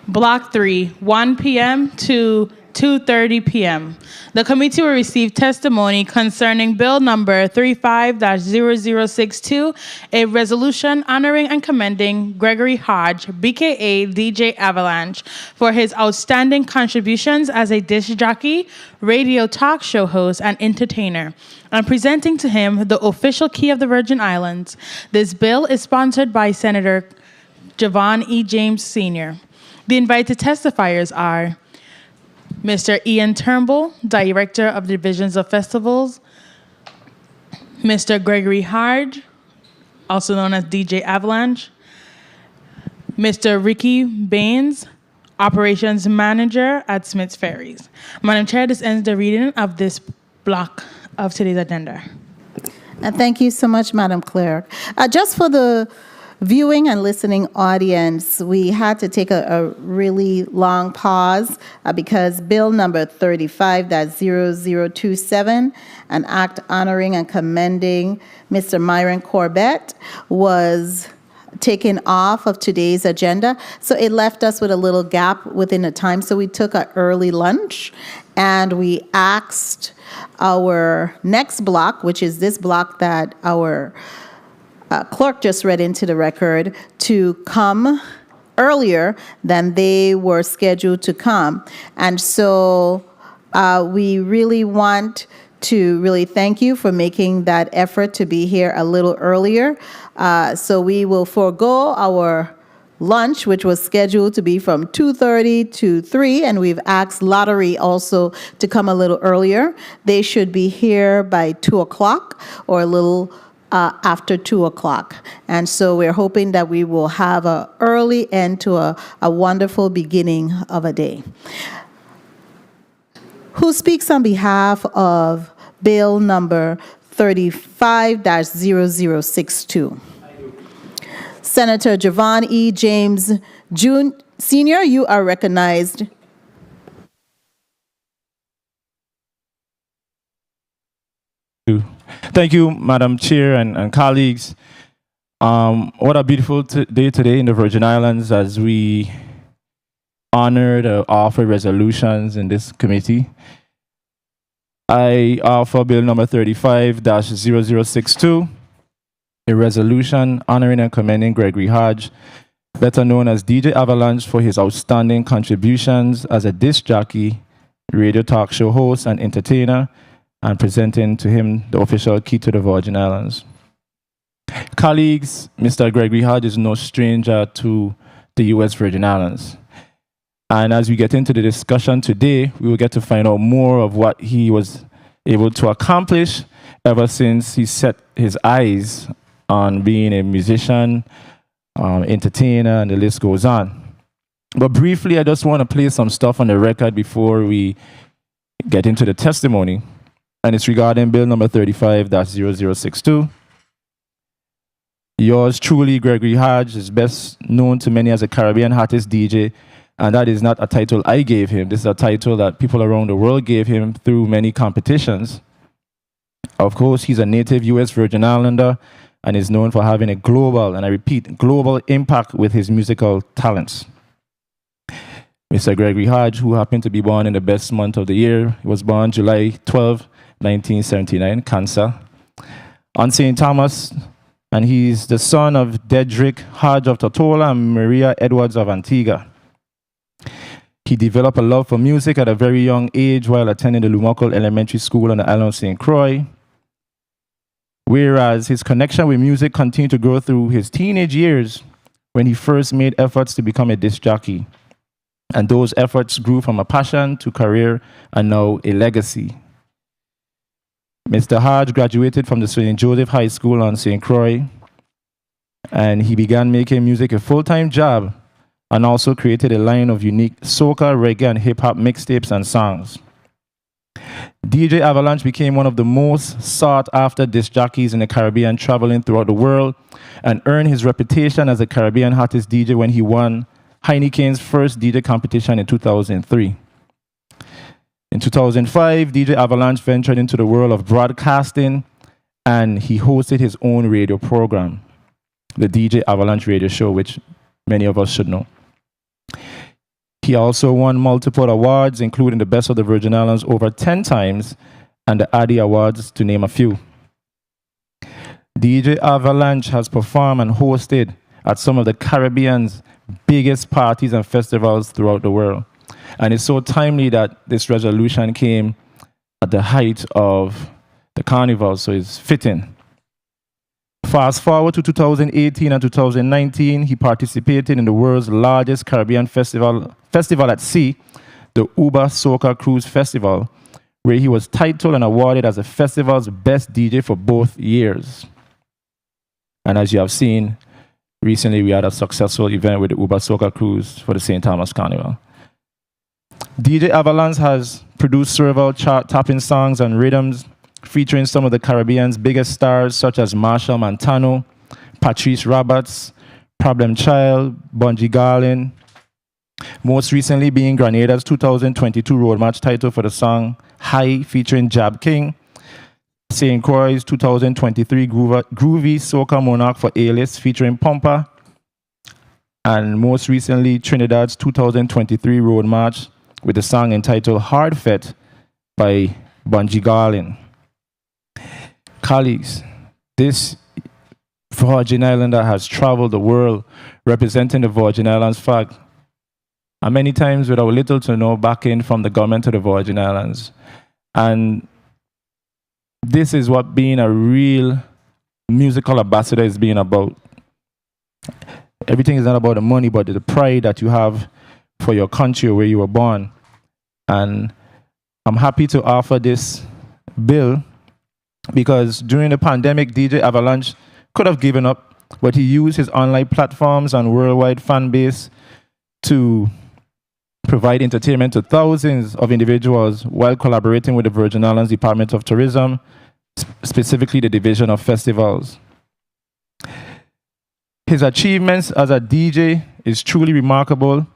Block 3, 1 p.m. to 2:30 p.m. The committee will receive testimony concerning Bill number 35-0062, a resolution honoring and commending Gregory Hodge, BKA DJ Avalanche, for his outstanding contributions as a disc jockey, radio talk show host, and entertainer, and presenting to him the official key of the Virgin Islands. This bill is sponsored by Senator Javon E. James Sr. The invited testifiers are Mr. Ian Turnbull, Director of the Divisions of Festivals, Mr. Gregory Hodge, also known as DJ Avalanche, Mr. Ricky Baines, Operations Manager at Smith's Ferries. Madam Chair, this ends the reading of this block of today's agenda. And thank you so much, Madam Clerk. Just for the viewing and listening audience, we had to take a really long pause because Bill number 35-0027, an act honoring and commending Mr. Myron Corbett, was taken off of today's agenda. So it left us with a little gap within the time. So we took an early lunch and we asked our next block, which is this block that our clerk just read into the record, to come earlier than they were scheduled to come. And so we really want to really thank you for making that effort to be here a little earlier. So we will forego our lunch, which was scheduled to be from 2:30 to 3, and we've asked Lottery also to come a little earlier. They should be here by 2 o'clock or a little after 2 o'clock. And so we're hoping that we will have an early end to a wonderful beginning of a day. Who speaks on behalf of Bill number 35-0062? Senator Javon E. James Jr., Sr., you are recognized. Thank you, Madam Chair and colleagues. What a beautiful day today in the Virgin Islands as we honor the offer resolutions in this committee. I offer Bill number 35-0062, a resolution honoring and commending Gregory Hodge, better known as DJ Avalanche, for his outstanding contributions as a disc jockey, radio talk show host, and entertainer, and presenting to him the official key to the Virgin Islands. Colleagues, Mr. Gregory Hodge is no stranger to the U.S. Virgin Islands. And as we get into the discussion today, we will get to find out more of what he was able to accomplish ever since he set his eyes on being a musician, entertainer, and the list goes on. But briefly, I just want to play some stuff on the record before we get into the testimony. And it's regarding Bill number 35-0062. Yours truly, Gregory Hodge, is best known to many as a Caribbean hottest DJ, and that is not a title I gave him. This is a title that people around the world gave him through many competitions. Of course, he's a native U.S. Virgin Islander and is known for having a global, and I repeat, global impact with his musical talents. Mr. Gregory Hodge, who happened to be born in the best month of the year, he was born July 12, 1979, Cancer, on St. Thomas, and he's the son of Dedrick Hodge of Tortola and Maria Edwards of Antigua. He developed a love for music at a very young age while attending the Lumokol Elementary School on the island of St. Croix, whereas his connection with music continued to grow through his teenage years when he first made efforts to become a disc jockey. And those efforts grew from a passion to career and now a legacy. Mr. Hodge graduated from the St. Joseph High School on St. Croix, and he began making music a full-time job and also created a line of unique soca, reggae, and hip-hop mixtapes and songs. DJ Avalanche became one of the most sought-after disc jockeys in the Caribbean, traveling throughout the world, and earned his reputation as a Caribbean hottest DJ when he won Heineken's first DJ competition in 2003. In 2005, DJ Avalanche ventured into the world of broadcasting, and he hosted his own radio program, the DJ Avalanche Radio Show, which many of us should know. He also won multiple awards, including the Best of the Virgin Islands over 10 times, and the Addy Awards, to name a few. DJ Avalanche has performed and hosted at some of the Caribbean's biggest parties and festivals throughout the world. And it's so timely that this resolution came at the height of the carnival, so it's fitting. Fast forward to 2018 and 2019, he participated in the world's largest Caribbean festival at sea, the Uber Soca Cruise Festival, where he was titled and awarded as the festival's best DJ for both years. And as you have seen, recently we had a successful event with the Uber Soca Cruise for the St. Thomas Carnival. DJ Avalanche has produced several chart-topping songs and rhythms featuring some of the Caribbean's biggest stars such as Marshall Montano, Patrice Roberts, Problem Child, Bungie Garlin, most recently being Grenada's 2022 Road March title for the song High featuring Jab King, St. Croix's 2023 Groovy Soca Monarch for A-List featuring Pompa, and most recently Trinidad's 2023 Road March with the song entitled Hard Fet by Bungie Garlin. Colleagues, this Virgin Islander has traveled the world representing the Virgin Islands flag, and many times without little to no backing from the government of the Virgin Islands. And this is what being a real musical ambassador is being about. Everything is not about the money, but the pride that you have for your country where you were born. And I'm happy to offer this bill because during the pandemic, DJ Avalanche could have given up, but he used his online platforms and worldwide fan base to provide entertainment to thousands of individuals while collaborating with the Virgin Islands Department of Tourism, specifically the Division of Festivals. His achievements as a DJ is truly remarkable,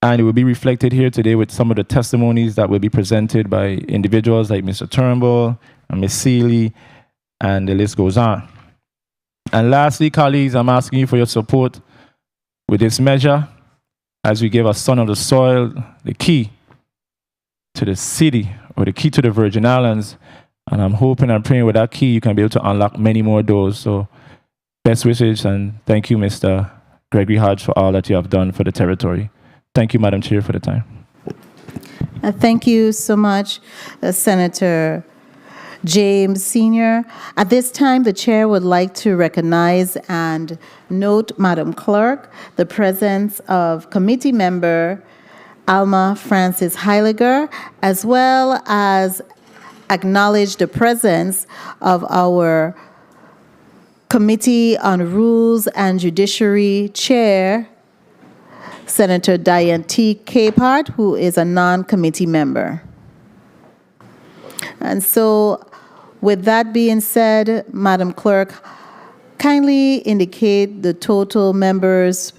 and it will be reflected here today with some of the testimonies that will be presented by individuals like Mr. Turnbull and Ms. Seeley, and the list goes on. And lastly, colleagues, I'm asking you for your support with this measure as we give our son of the soil the key to the city or the key to the Virgin Islands. And I'm hoping and praying with that key you can be able to unlock many more doors. So best wishes, and thank you, Mr. Gregory Hodge, for all that you have done for the territory. Thank you, Madam Chair, for the time. Thank you so much, Senator James Sr. At this time, the chair would like to recognize and note, Madam Clerk, the presence of committee member Alma Francis Heiliger, as well as acknowledge the presence of our Committee on Rules and Judiciary Chair, Senator Diane T. Capehart, who is a non-committee member. And so, with that being said, Madam Clerk, kindly indicate the total members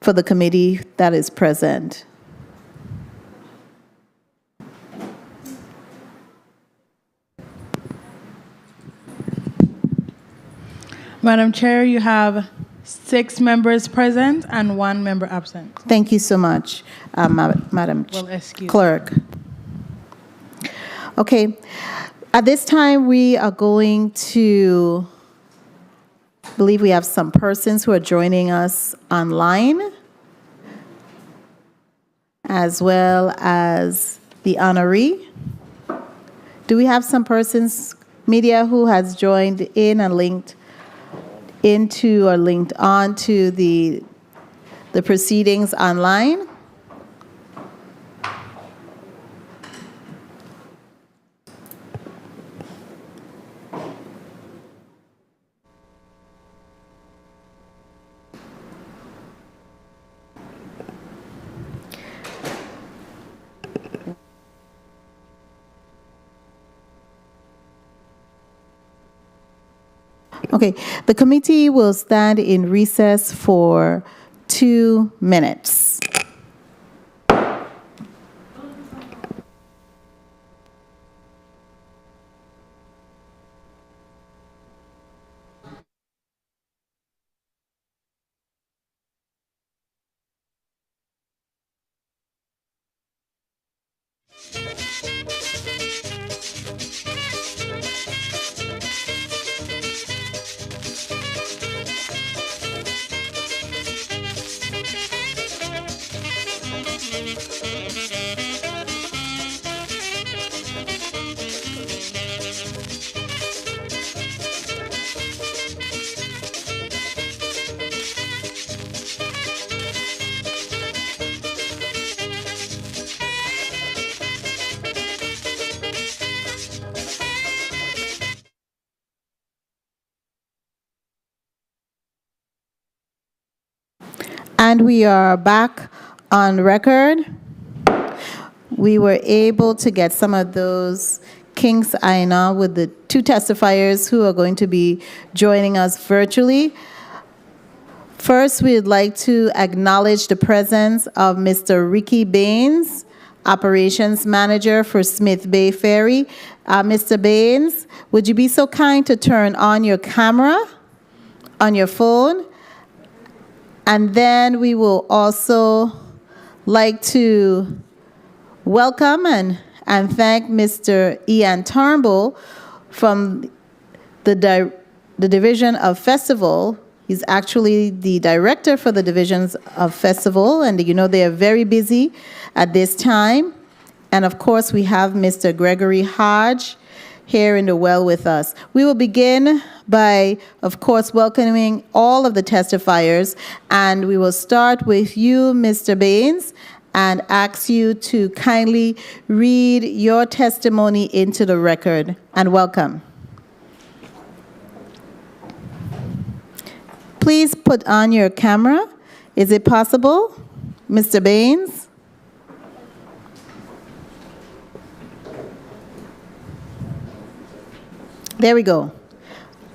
for the committee that is present. Madam Chair, you have 6 members present and 1 member absent. Thank you so much, Madam Clerk. Okay, at this time we are going to, I believe we have some persons who are joining us online, as well as the honoree. Do we have some persons, media, who has joined in and linked into or linked on to the proceedings online? Okay, the committee will stand in recess for 2 minutes. And we are back on record. We were able to get some of those kinks ironed out with the two testifiers who are going to be joining us virtually. First, we'd like to acknowledge the presence of Mr. Ricky Baines, Operations Manager for Smith Bay Ferry. Mr. Baines, would you be so kind to turn on your camera on your phone? And then we will also like to welcome and thank Mr. Ian Turnbull from the Division of Festival. He's actually the director for the Divisions of Festival, and you know they are very busy at this time. And of course, we have Mr. Gregory Hodge here in the well with us. We will begin by, of course, welcoming all of the testifiers, and we will start with you, Mr. Baines, and ask you to kindly read your testimony into the record, and welcome. Please put on your camera. Is it possible, Mr. Baines? There we go.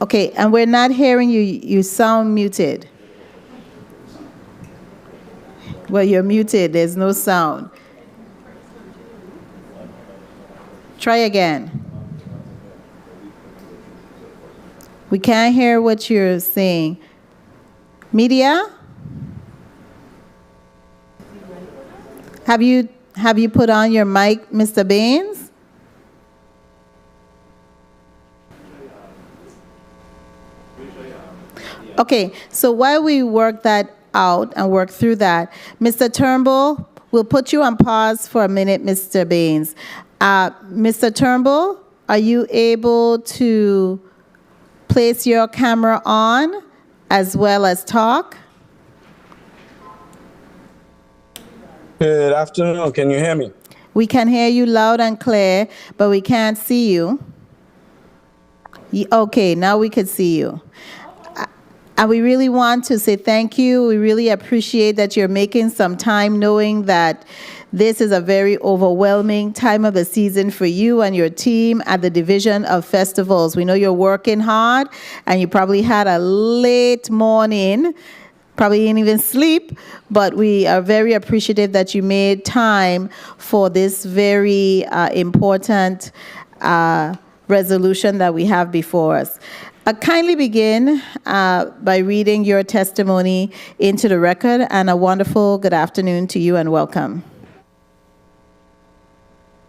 Okay, and we're not hearing you. You sound muted. Well, you're muted. There's no sound. Try again. We can't hear what you're saying. Media? Have you put on your mic, Mr. Baines? Okay, so while we work that out and work through that, Mr. Turnbull, we'll put you on pause for a minute, Mr. Baines. Mr. Turnbull, are you able to place your camera on as well as talk? Good afternoon. Can you hear me? We can hear you loud and clear, but we can't see you. Okay, now we can see you. And we really want to say thank you. We really appreciate that you're making some time, knowing that this is a very overwhelming time of the season for you and your team at the Division of Festivals. We know you're working hard, and you probably had a late morning, probably didn't even sleep, but we are very appreciative that you made time for this very important resolution that we have before us. Kindly begin by reading your testimony into the record, and a wonderful good afternoon to you and welcome.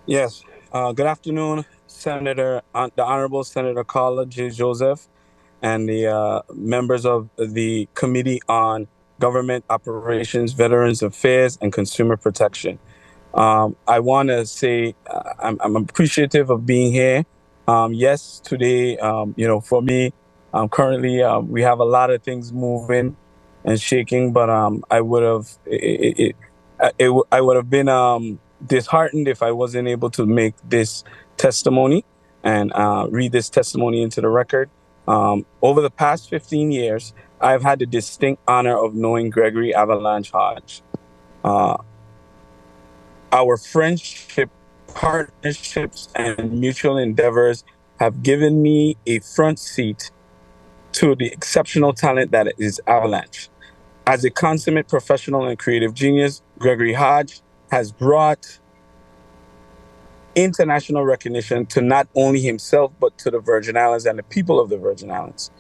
Yes. Good afternoon, Senator, the Honorable Senator Carla J. Joseph, and the members of the Committee on Government Operations, Veterans Affairs, and Consumer Protection. I want to say I'm appreciative of being here. Yes, today, for me, currently we have a lot of things moving and shaking, but I would have been disheartened if I wasn't able to make this testimony and read this testimony into the record. Over the past 15 years, I've had the distinct honor of knowing Gregory Avalanche Hodge. Our friendship, partnerships, and mutual endeavors have given me a front seat to the exceptional talent that is Avalanche. As a consummate professional and creative genius, Gregory Hodge has brought international recognition to not only himself, but to the Virgin Islands and the people of the Virgin Islands.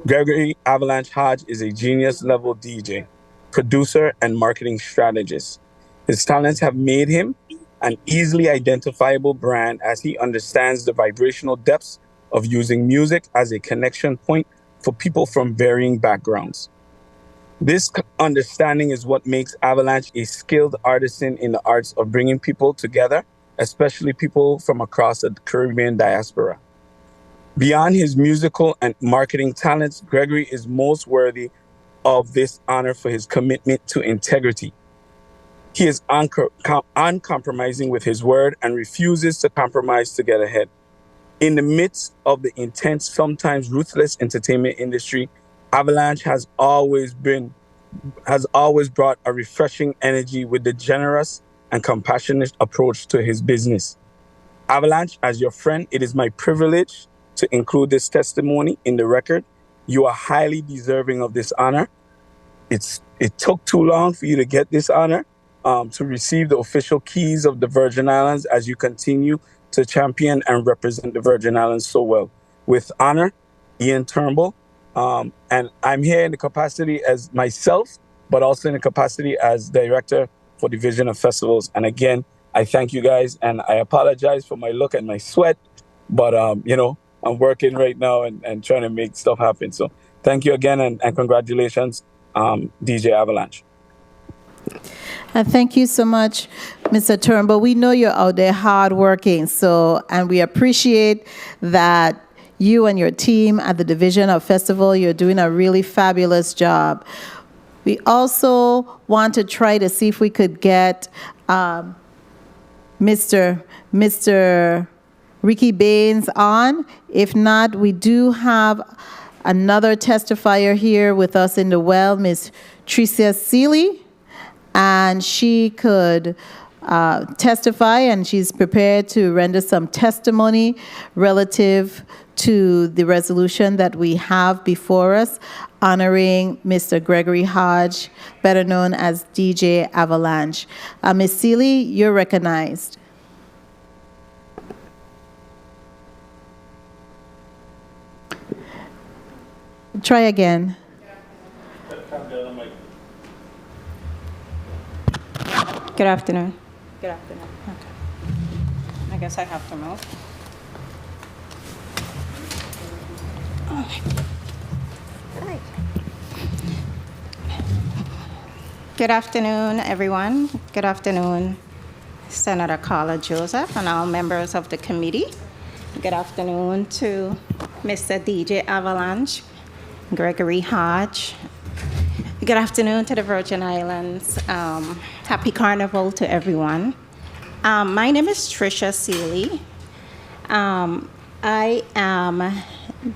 Gregory Avalanche Hodge is a genius-level DJ, producer, and marketing strategist. His talents have made him an easily identifiable brand as he understands the vibrational depths of using music as a connection point for people from varying backgrounds. This understanding is what makes Avalanche a skilled artisan in the arts of bringing people together, especially people from across the Caribbean diaspora. Beyond his musical and marketing talents, Gregory is most worthy of this honor for his commitment to integrity. He is uncompromising with his word and refuses to compromise to get ahead. In the midst of the intense, sometimes ruthless entertainment industry, Avalanche has always brought a refreshing energy with the generous and compassionate approach to his business. Avalanche, as your friend, it is my privilege to include this testimony in the record. You are highly deserving of this honor. It took too long for you to get this honor, to receive the official keys of the Virgin Islands as you continue to champion and represent the Virgin Islands so well. With honor, Ian Turnbull, and I'm here in the capacity as myself, but also in the capacity as director for Division of Festivals. And again, I thank you guys, and I apologize for my look and my sweat, but I'm working right now and trying to make stuff happen. So thank you again, and congratulations, DJ Avalanche. Thank you so much, Mr. Turnbull. We know you're out there hardworking, and we appreciate that you and your team at the Division of Festival, you're doing a really fabulous job. We also want to try to see if we could get Mr. Ricky Baines on. If not, we do have another testifier here with us in the well, Ms. Tricia Seeley, and she could testify, and she's prepared to render some testimony relative to the resolution that we have before us, honoring Mr. Gregory Hodge, better known as DJ Avalanche. Ms. Seeley, you're recognized. Try again. Good afternoon. Good afternoon. Okay. I guess I have to move. Okay. Hi. Good afternoon, everyone. Good afternoon, Senator Carla Joseph and all members of the committee. Good afternoon to Mr. DJ Avalanche, Gregory Hodge. Good afternoon to the Virgin Islands. Happy Carnival to everyone. My name is Tricia Seeley. I am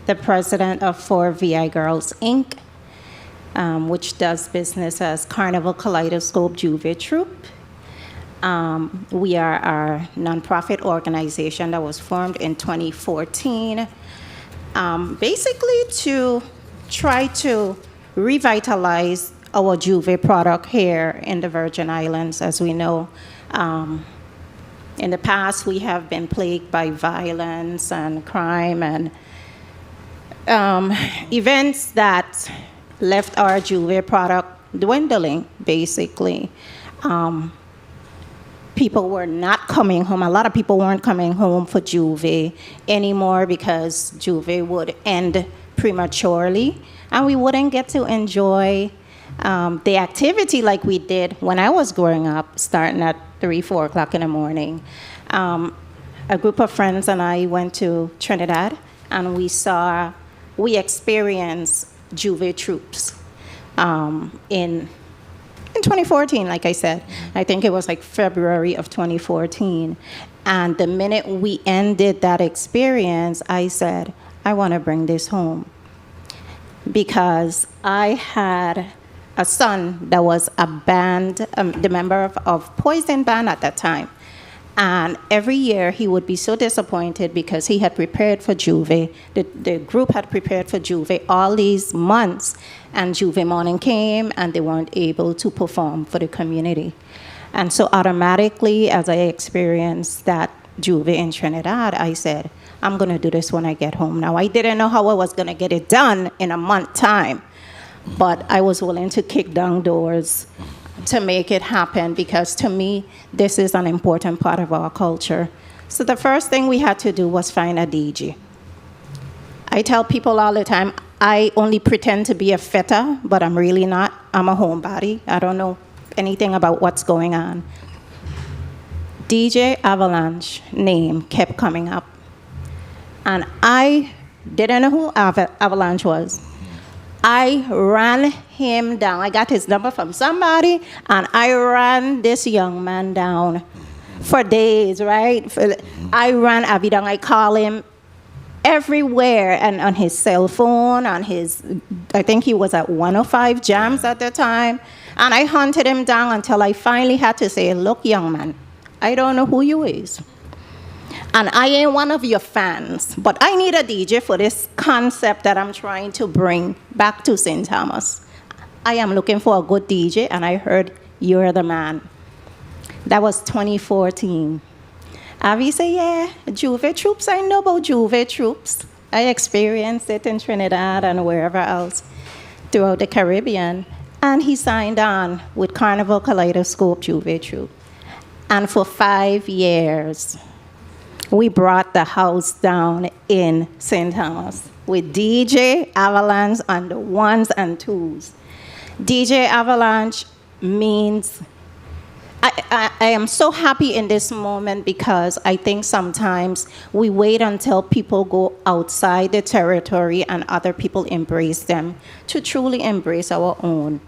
the president of 4VI Girls, Inc., which does business as Carnival Kaleidoscope Juve Troupe. We are a nonprofit organization that was formed in 2014, basically to try to revitalize our Juve product here in the Virgin Islands. As we know, in the past we have been plagued by violence and crime and events that left our Juve product dwindling, basically. People were not coming home. A lot of people weren't coming home for Juve anymore because Juve would end prematurely, and we wouldn't get to enjoy the activity like we did when I was growing up, starting at 3, 4 o'clock in the morning. A group of friends and I went to Trinidad, and we experienced Juve troops in 2014, like I said. I think it was like February of 2014. And the minute we ended that experience, I said, I want to bring this home. Because I had a son that was a band, the member of Poison Band at that time. And every year he would be so disappointed because he had prepared for Juve. The group had prepared for Juve all these months, and Juve morning came and they weren't able to perform for the community. And so automatically, as I experienced that Juve in Trinidad, I said, I'm going to do this when I get home. Now, I didn't know how I was going to get it done in a month time, but I was willing to kick down doors to make it happen, because to me, this is an important part of our culture. So the first thing we had to do was find a DJ. I tell people all the time, I only pretend to be a fitter, but I'm really not. I'm a homebody. I don't know anything about what's going on. DJ Avalanche name kept coming up. And I didn't know who Avalanche was. I ran him down. I got his number from somebody, and I ran this young man down for days, right? I ran Avi down. I call him everywhere, and on his cell phone, on his, I think he was at 105 Jams at the time, and I hunted him down until I finally had to say, look, young man, I don't know who you is. And I ain't one of your fans, but I need a DJ for this concept that I'm trying to bring back to St. Thomas. I am looking for a good DJ, and I heard you're the man. That was 2014. Avi said, yeah, Juve Troops, I know about Juve Troops. I experienced it in Trinidad and wherever else throughout the Caribbean. And he signed on with Carnival Kaleidoscope Juve Troop. And for 5 years, we brought the house down in St. Thomas with DJ Avalanche on the ones and twos. DJ Avalanche means, I am so happy in this moment, because I think sometimes we wait until people go outside the territory and other people embrace them to truly embrace our own.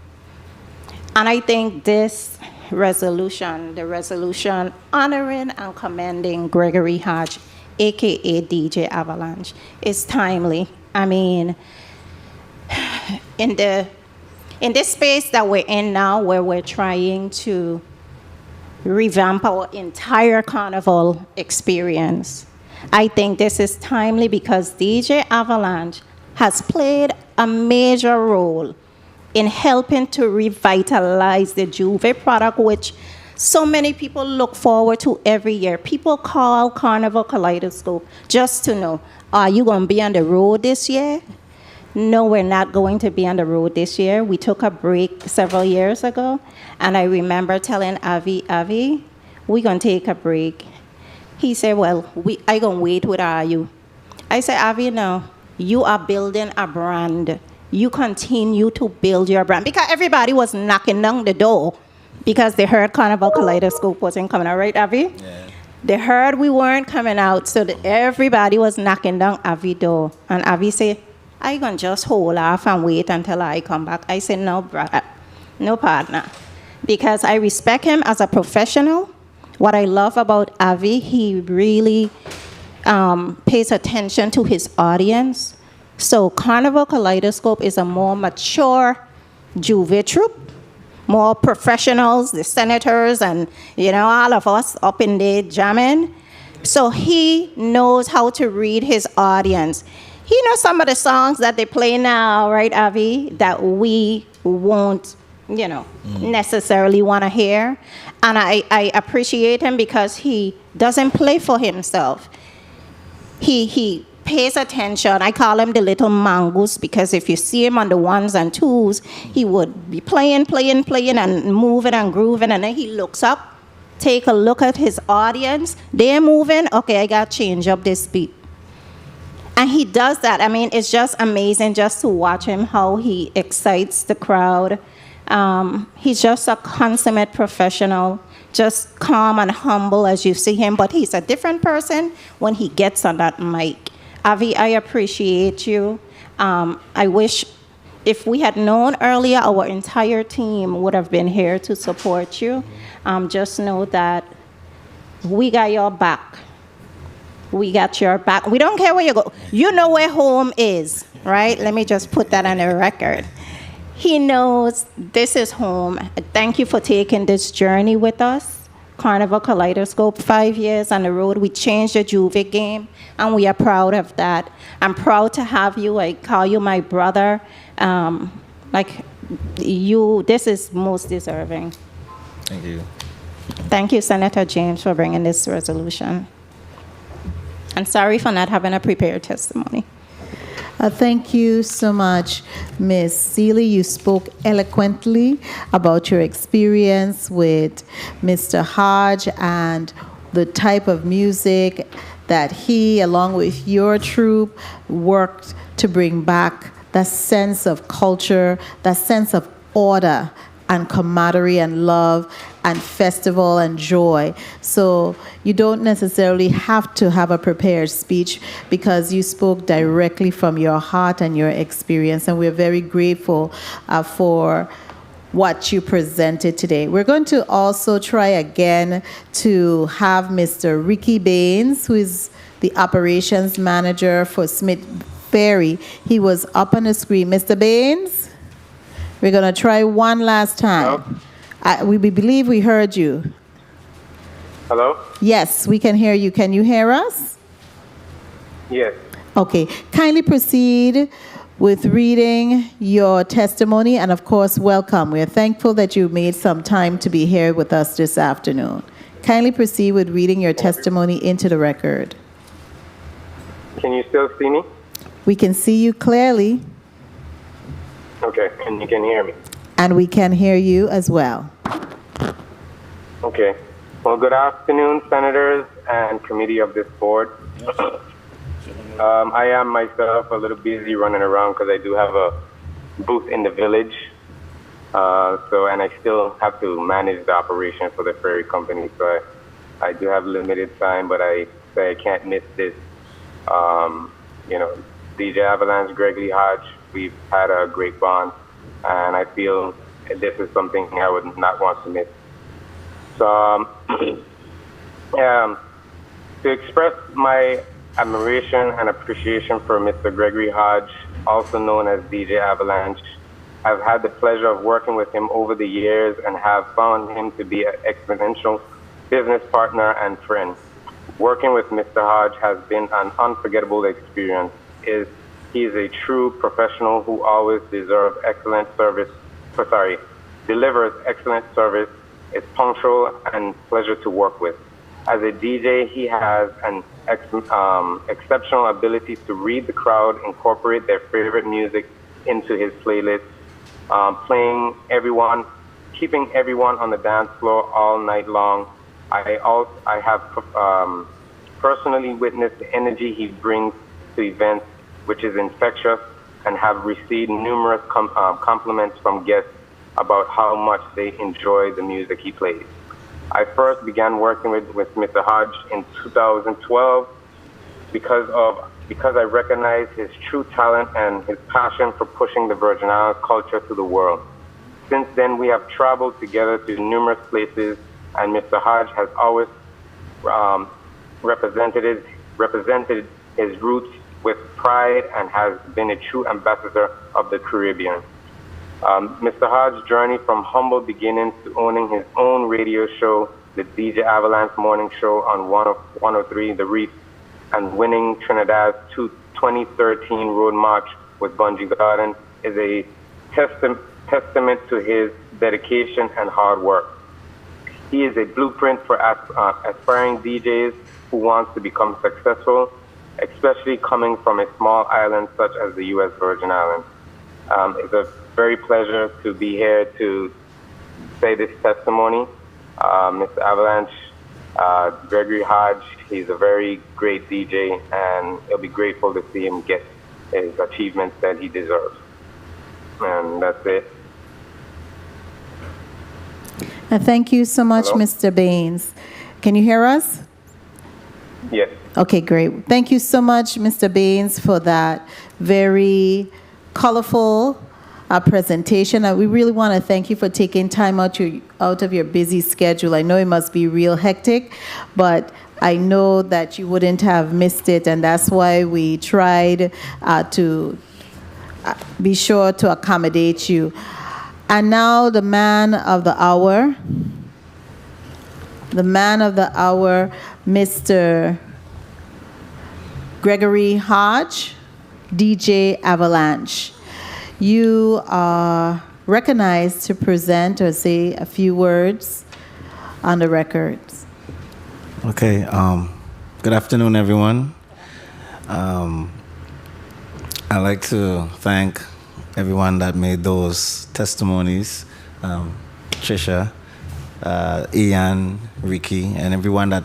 And I think this resolution, the resolution honoring and commending Gregory Hodge, aka DJ Avalanche, is timely. I mean, in this space that we're in now, where we're trying to revamp our entire carnival experience, I think this is timely because DJ Avalanche has played a major role in helping to revitalize the Juve product, which so many people look forward to every year. People call Carnival Kaleidoscope just to know, are you going to be on the road this year? No, we're not going to be on the road this year. We took a break several years ago, and I remember telling Avi, we're going to take a break. He said, well, I going to wait, what are you? I said, Avi, no, you are building a brand. You continue to build your brand, because everybody was knocking down the door because they heard Carnival Kaleidoscope wasn't coming out, right, Avi? Yeah. They heard we weren't coming out, so everybody was knocking down Avi's door. And Avi said, I gonna just hold off and wait until I come back. I said, no, brother, no partner, because I respect him as a professional. What I love about Avi, he really pays attention to his audience. So Carnival Kaleidoscope is a more mature Juve troupe, more professionals, the senators and, all of us up in there jamming. So he knows how to read his audience. He knows some of the songs that they play now, right, Avi, that we won't, necessarily want to hear. And I appreciate him because he doesn't play for himself. He pays attention. I call him the little mongoose because if you see him on the ones and twos, he would be playing and moving and grooving, and then he looks up, take a look at his audience. They're moving. Okay, I got to change up this beat. And he does that. I mean, it's just amazing just to watch him, how he excites the crowd. He's just a consummate professional, just calm and humble as you see him, but he's a different person when he gets on that mic. Avi, I appreciate you. I wish if we had known earlier, our entire team would have been here to support you. Just know that we got your back. We got your back. We don't care where you go. You know where home is, right? Let me just put that on the record. He knows this is home. Thank you for taking this journey with us. Carnival Kaleidoscope 5 years on the road. We changed the Juve game, and we are proud of that. I'm proud to have you. I call you my brother. This is most deserving. Thank you. Thank you, Senator James, for bringing this resolution. And sorry for not having a prepared testimony. Thank you so much, Ms. Seeley. You spoke eloquently about your experience with Mr. Hodge and the type of music that he, along with your troupe, worked to bring back that sense of culture, that sense of order and camaraderie and love and festival and joy. So you don't necessarily have to have a prepared speech because you spoke directly from your heart and your experience, and we're very grateful for what you presented today. We're going to also try again to have Mr. Ricky Baines, who is the operations manager for Smith Ferry. He was up on the screen. Mr. Baines? We're going to try one last time. We believe we heard you. Hello? Yes, we can hear you. Can you hear us? Yes. Okay. Kindly proceed with reading your testimony, and of course, welcome. We're thankful that you made some time to be here with us this afternoon. Kindly proceed with reading your testimony into the record. Can you still see me? We can see you clearly. Okay, and you can hear me. And we can hear you as well. Okay. Well, good afternoon, senators and committee of this board. I am myself a little busy running around because I do have a booth in the village. And I still have to manage the operation for the ferry company. So I do have limited time, but I say I can't miss this. DJ Avalanche, Gregory Hodge, we've had a great bond, and I feel this is something I would not want to miss. So, to express my admiration and appreciation for Mr. Gregory Hodge, also known as DJ Avalanche, I've had the pleasure of working with him over the years and have found him to be an exponential business partner and friend. Working with Mr. Hodge has been an unforgettable experience. He is a true professional who always delivers excellent service, is punctual and pleasure to work with. As a DJ, he has an exceptional ability to read the crowd, incorporate their favorite music into his playlist, keeping everyone on the dance floor all night long. I have personally witnessed the energy he brings to events, which is infectious, and have received numerous compliments from guests about how much they enjoy the music he plays. I first began working with Mr. Hodge in 2012 because I recognized his true talent and his passion for pushing the Virgin Islands culture to the world. Since then, we have traveled together to numerous places, and Mr. Hodge has always represented his roots with pride and has been a true ambassador of the Caribbean. Mr. Hodge's journey from humble beginnings to owning his own radio show, the DJ Avalanche Morning Show on 103 The Reef, and winning Trinidad's 2013 Road March with Bungie Garden is a testament to his dedication and hard work. He is a blueprint for aspiring DJs who want to become successful, especially coming from a small island such as the U.S. Virgin Islands. It's a very pleasure to be here to say this testimony. Mr. Avalanche, Gregory Hodge, he's a very great DJ, and it'll be grateful to see him get his achievements that he deserves. And that's it. Thank you so much, Hello? Mr. Baines. Can you hear us? Yes. Okay, great. Thank you so much, Mr. Baines, for that very colorful presentation. We really want to thank you for taking time out of your busy schedule. I know it must be real hectic, but I know that you wouldn't have missed it, and that's why we tried to be sure to accommodate you. And now the man of the hour, the man of the hour, Mr. Gregory Hodge, DJ Avalanche. You are recognized to present or say a few words on the records. Okay, good afternoon, everyone. I'd like to thank everyone that made those testimonies, Trisha, Ian, Ricky, and everyone that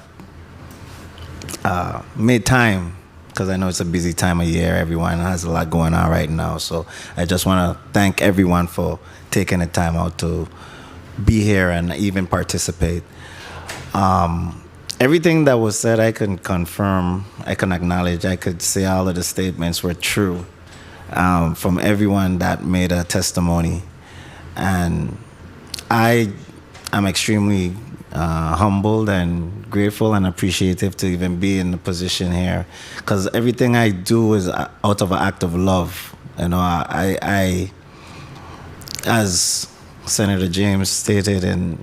made time, because I know it's a busy time of year. Everyone has a lot going on right now. So I just want to thank everyone for taking the time out to be here and even participate. Everything that was said, I can confirm, I can acknowledge, I could say all of the statements were true from everyone that made a testimony. And I am extremely humbled and grateful and appreciative to even be in the position here, because everything I do is out of an act of love. You know, I as Senator James stated in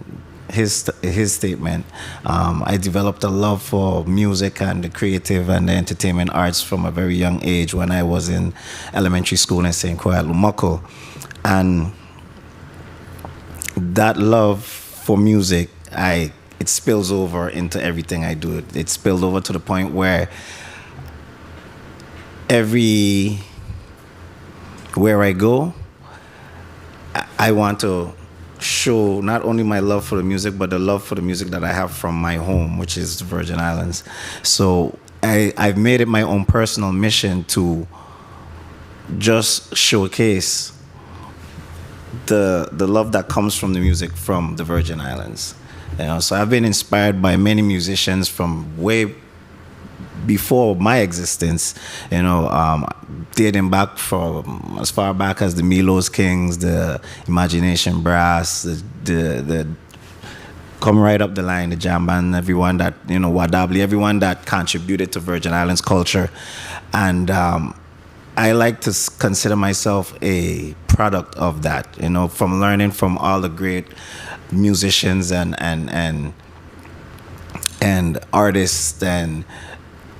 his statement, I developed a love for music and the creative and the entertainment arts from a very young age when I was in elementary school in St. Croix at Lumoko. And that love for music, it spills over into everything I do. It spilled over to the point where where I go, I want to show not only my love for the music, but the love for the music that I have from my home, which is the Virgin Islands. So I've made it my own personal mission to just showcase the love that comes from the music from the Virgin Islands. You know, so I've been inspired by many musicians from way before my existence, you know, dating back from as far back as the Milos Kings, the Imagination Brass, the come right up the line, the Jam Band, everyone that, you know, Wadabli, everyone that contributed to Virgin Islands culture. And I like to consider myself a product of that, you know, from learning from all the great musicians and artists and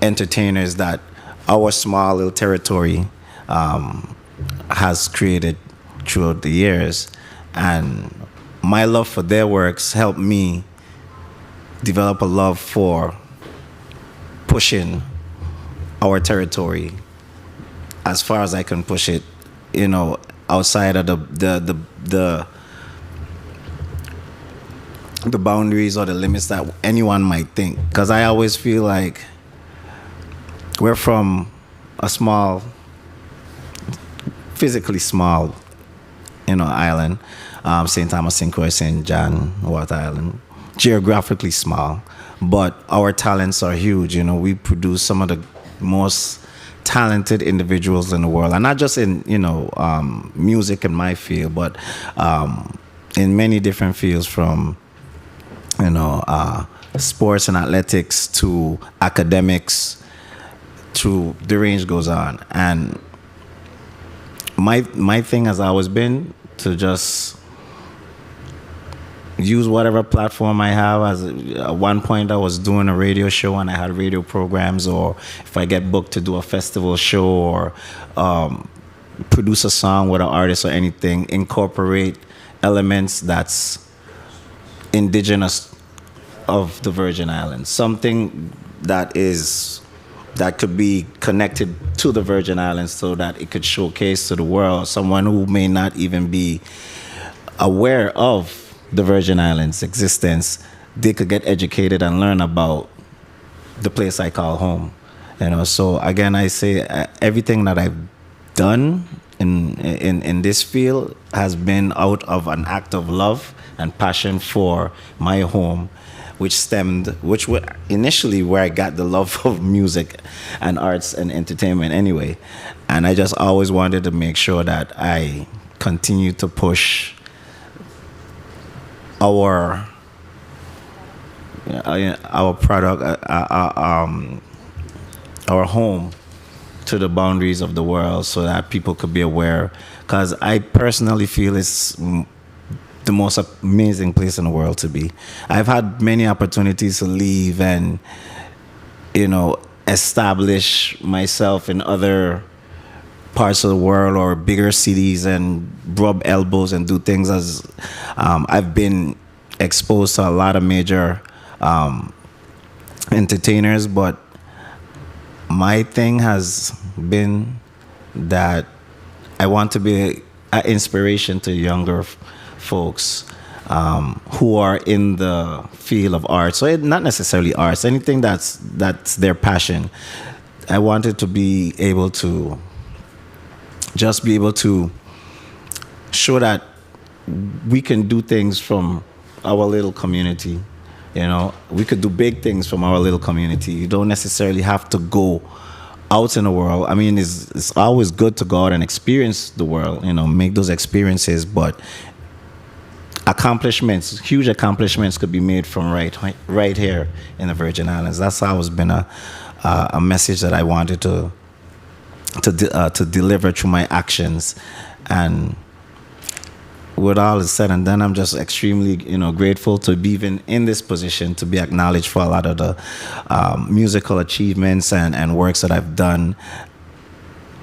entertainers that our small little territory has created throughout the years. And my love for their works helped me develop a love for pushing our territory as far as I can push it, you know, outside of the boundaries or the limits that anyone might think. Because I always feel like we're from a small, physically small, you know, island, St. Thomas, St. Croix, St. John, Watt Island, geographically small, but our talents are huge. You know, we produce some of the most talented individuals in the world, and not just in, you know, music in my field, but in many different fields, from, you know, sports and athletics to academics, to the range goes on. And my thing has always been to just use whatever platform I have. At one point I was doing a radio show and I had radio programs, or if I get booked to do a festival show or produce a song with an artist or anything, incorporate elements that's indigenous of the Virgin Islands, something that could be connected to the Virgin Islands, so that it could showcase to the world someone who may not even be aware of the Virgin Islands existence. They could get educated and learn about the place I call home. You know, so again, I say everything that I've done in this field has been out of an act of love and passion for my home, which were initially where I got the love of music and arts and entertainment anyway. And I just always wanted to make sure that I continue to push our product, our home, to the boundaries of the world, so that people could be aware. Because I personally feel it's the most amazing place in the world to be. I've had many opportunities to leave and, establish myself in other parts of the world or bigger cities and rub elbows and do things as I've been exposed to a lot of major entertainers, but my thing has been that I want to be an inspiration to younger folks who are in the field of art. So not necessarily arts, anything that's their passion. I wanted to be able to just be able to show that we can do things from our little community. We could do big things from our little community. You don't necessarily have to go out in the world. I mean, it's always good to go out and experience the world, make those experiences, but huge accomplishments could be made from right here in the Virgin Islands. That's always been a message that I wanted to deliver through my actions. And with all is said and done, I'm just extremely, grateful to be even in this position, to be acknowledged for a lot of the musical achievements and works that I've done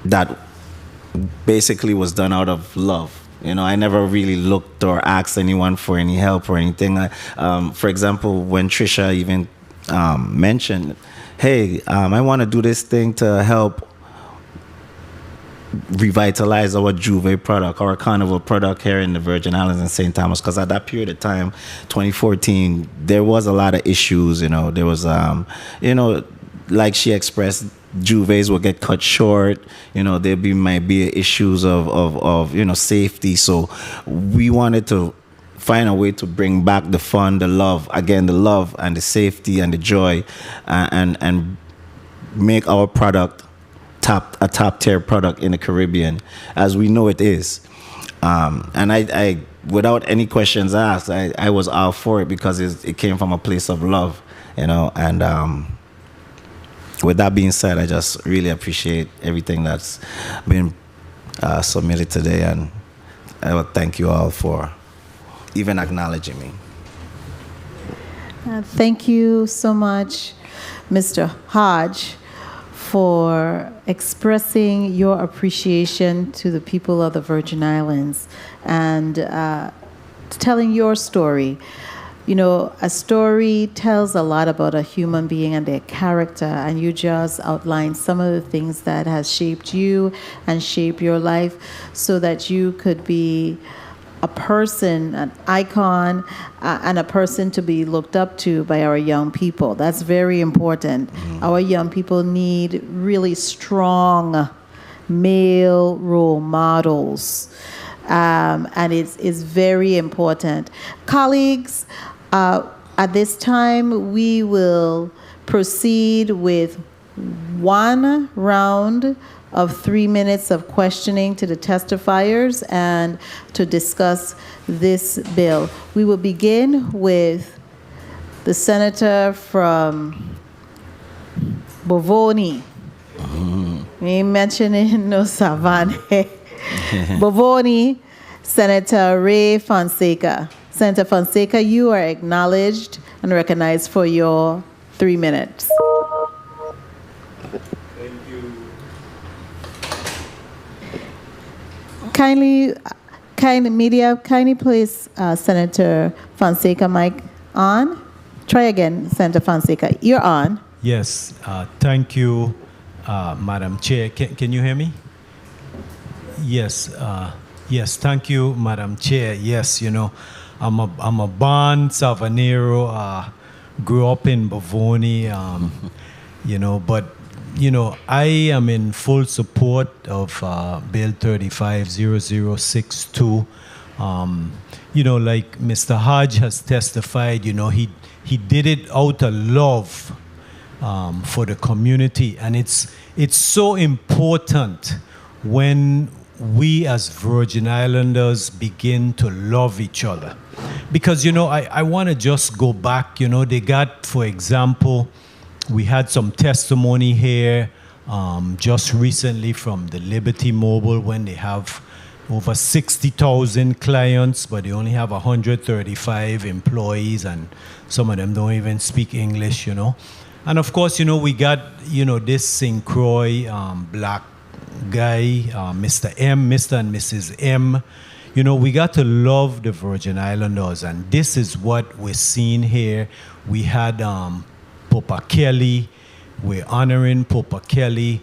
that basically was done out of love. I never really looked or asked anyone for any help or anything. For example, when Trisha even mentioned, hey, I want to do this thing to help revitalize our Juve product, our carnival product here in the Virgin Islands and St. Thomas, because at that period of time, 2014, there was a lot of issues. There was, like she expressed, Juves will get cut short. There might be issues of safety. So we wanted to find a way to bring back the fun, the love, again, the love and the safety and the joy, and make our product a top tier product in the Caribbean, as we know it is. And I without any questions asked, I was all for it because it came from a place of love, and with that being said, I just really appreciate everything that's been submitted today, and I would thank you all for even acknowledging me. Thank you so much, Mr. Hodge, for expressing your appreciation to the people of the Virgin Islands and telling your story. A story tells a lot about a human being and their character, and you just outlined some of the things that has shaped you and shaped your life so that you could be a person, an icon, and a person to be looked up to by our young people. That's very important. Our young people need really strong male role models, and it's very important. Colleagues, at this time, we will proceed with one round of 3 minutes of questioning to the testifiers and to discuss this bill. We will begin with the senator from Bovoni. We ain't mentioning no Savannah. Bovoni, Senator Ray Fonseca. Senator Fonseca, you are acknowledged and recognized for your 3 minutes. Kindly, media, kindly place Senator Fonseca mic on. Try again, Senator Fonseca. You're on. Yes, thank you, Madam Chair. Can you hear me? Yes, yes, thank you, Madam Chair. Yes, I'm a born Savanero, grew up in Bovoni, but I am in full support of Bill 350062. Like Mr. Hodge has testified, he did it out of love for the community, and it's so important when we as Virgin Islanders begin to love each other. Because, I want to just go back, they got, for example, we had some testimony here just recently from the Liberty Mobile when they have over 60,000 clients, but they only have 135 employees, and some of them don't even speak English, you know. And of course, you know, we got, you know, this St. Croix black guy, Mr. M, Mr. and Mrs. M. You know, we got to love the Virgin Islanders, and this is what we're seeing here. We had Papa Kelly. We're honoring Papa Kelly.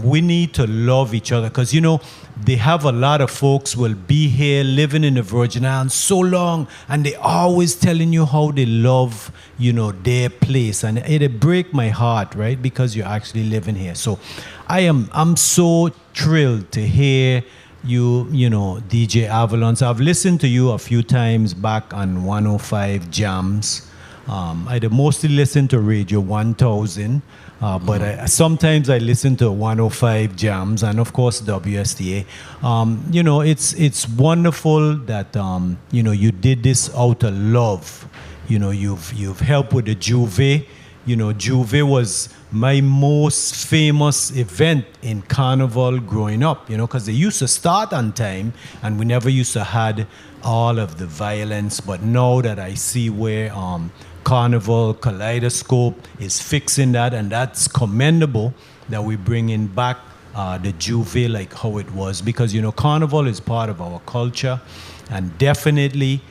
We need to love each other because, you know, they have a lot of folks will be here living in the Virgin Islands so long, and they always telling you how they love, you know, their place. And it break my heart, right? Because you're actually living here. So I'm so thrilled to hear you know, DJ Avalon. So I've listened to you a few times back on 105 Jams. I mostly listen to Radio 1000. But sometimes I listen to 105 Jams and of course WSTA. You know, it's wonderful that you know, you did this out of love. You know, you've helped with the Juve. You know, Juve was my most famous event in Carnival growing up. You know, because they used to start on time and we never used to had all of the violence. But now that I see where Carnival, Kaleidoscope is fixing that, and that's commendable that we bringing back the Juve like how it was, because, you know, Carnival is part of our culture, and definitely,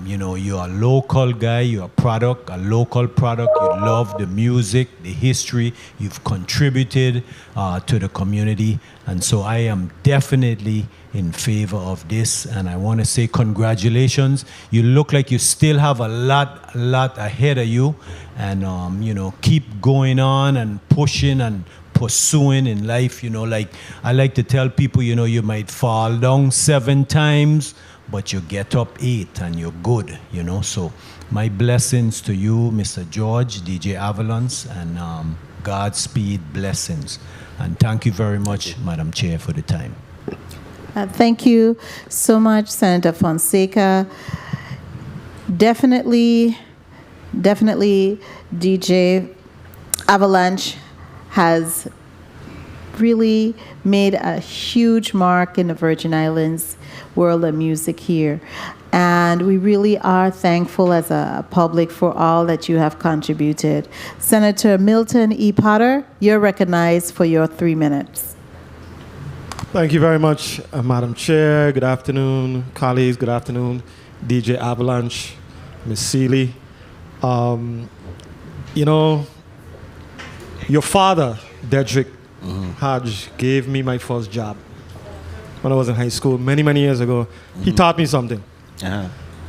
you know, you're a local guy, you're a local product, you love the music, the history, you've contributed to the community, and so I am definitely in favor of this, and I want to say congratulations. You look like you still have a lot ahead of you, and you know, keep going on and pushing and pursuing in life. You know, like I like to tell people, you know, you might fall down 7 times, but you get up 8 and you're good, you know. So my blessings to you, Mr. George, DJ Avalons, and Godspeed blessings. And thank you very much, Madam Chair, for the time. Thank you so much, Senator Fonseca. Definitely, DJ Avalanche has really made a huge mark in the Virgin Islands world of music here. And we really are thankful as a public for all that you have contributed. Senator Milton E. Potter, you're recognized for your 3 minutes. Thank you very much, Madam Chair. Good afternoon, colleagues. Good afternoon, DJ Avalanche, Ms. Seeley. You know, your father, Dedrick Hodge, gave me my first job when I was in high school many years ago. He taught me something.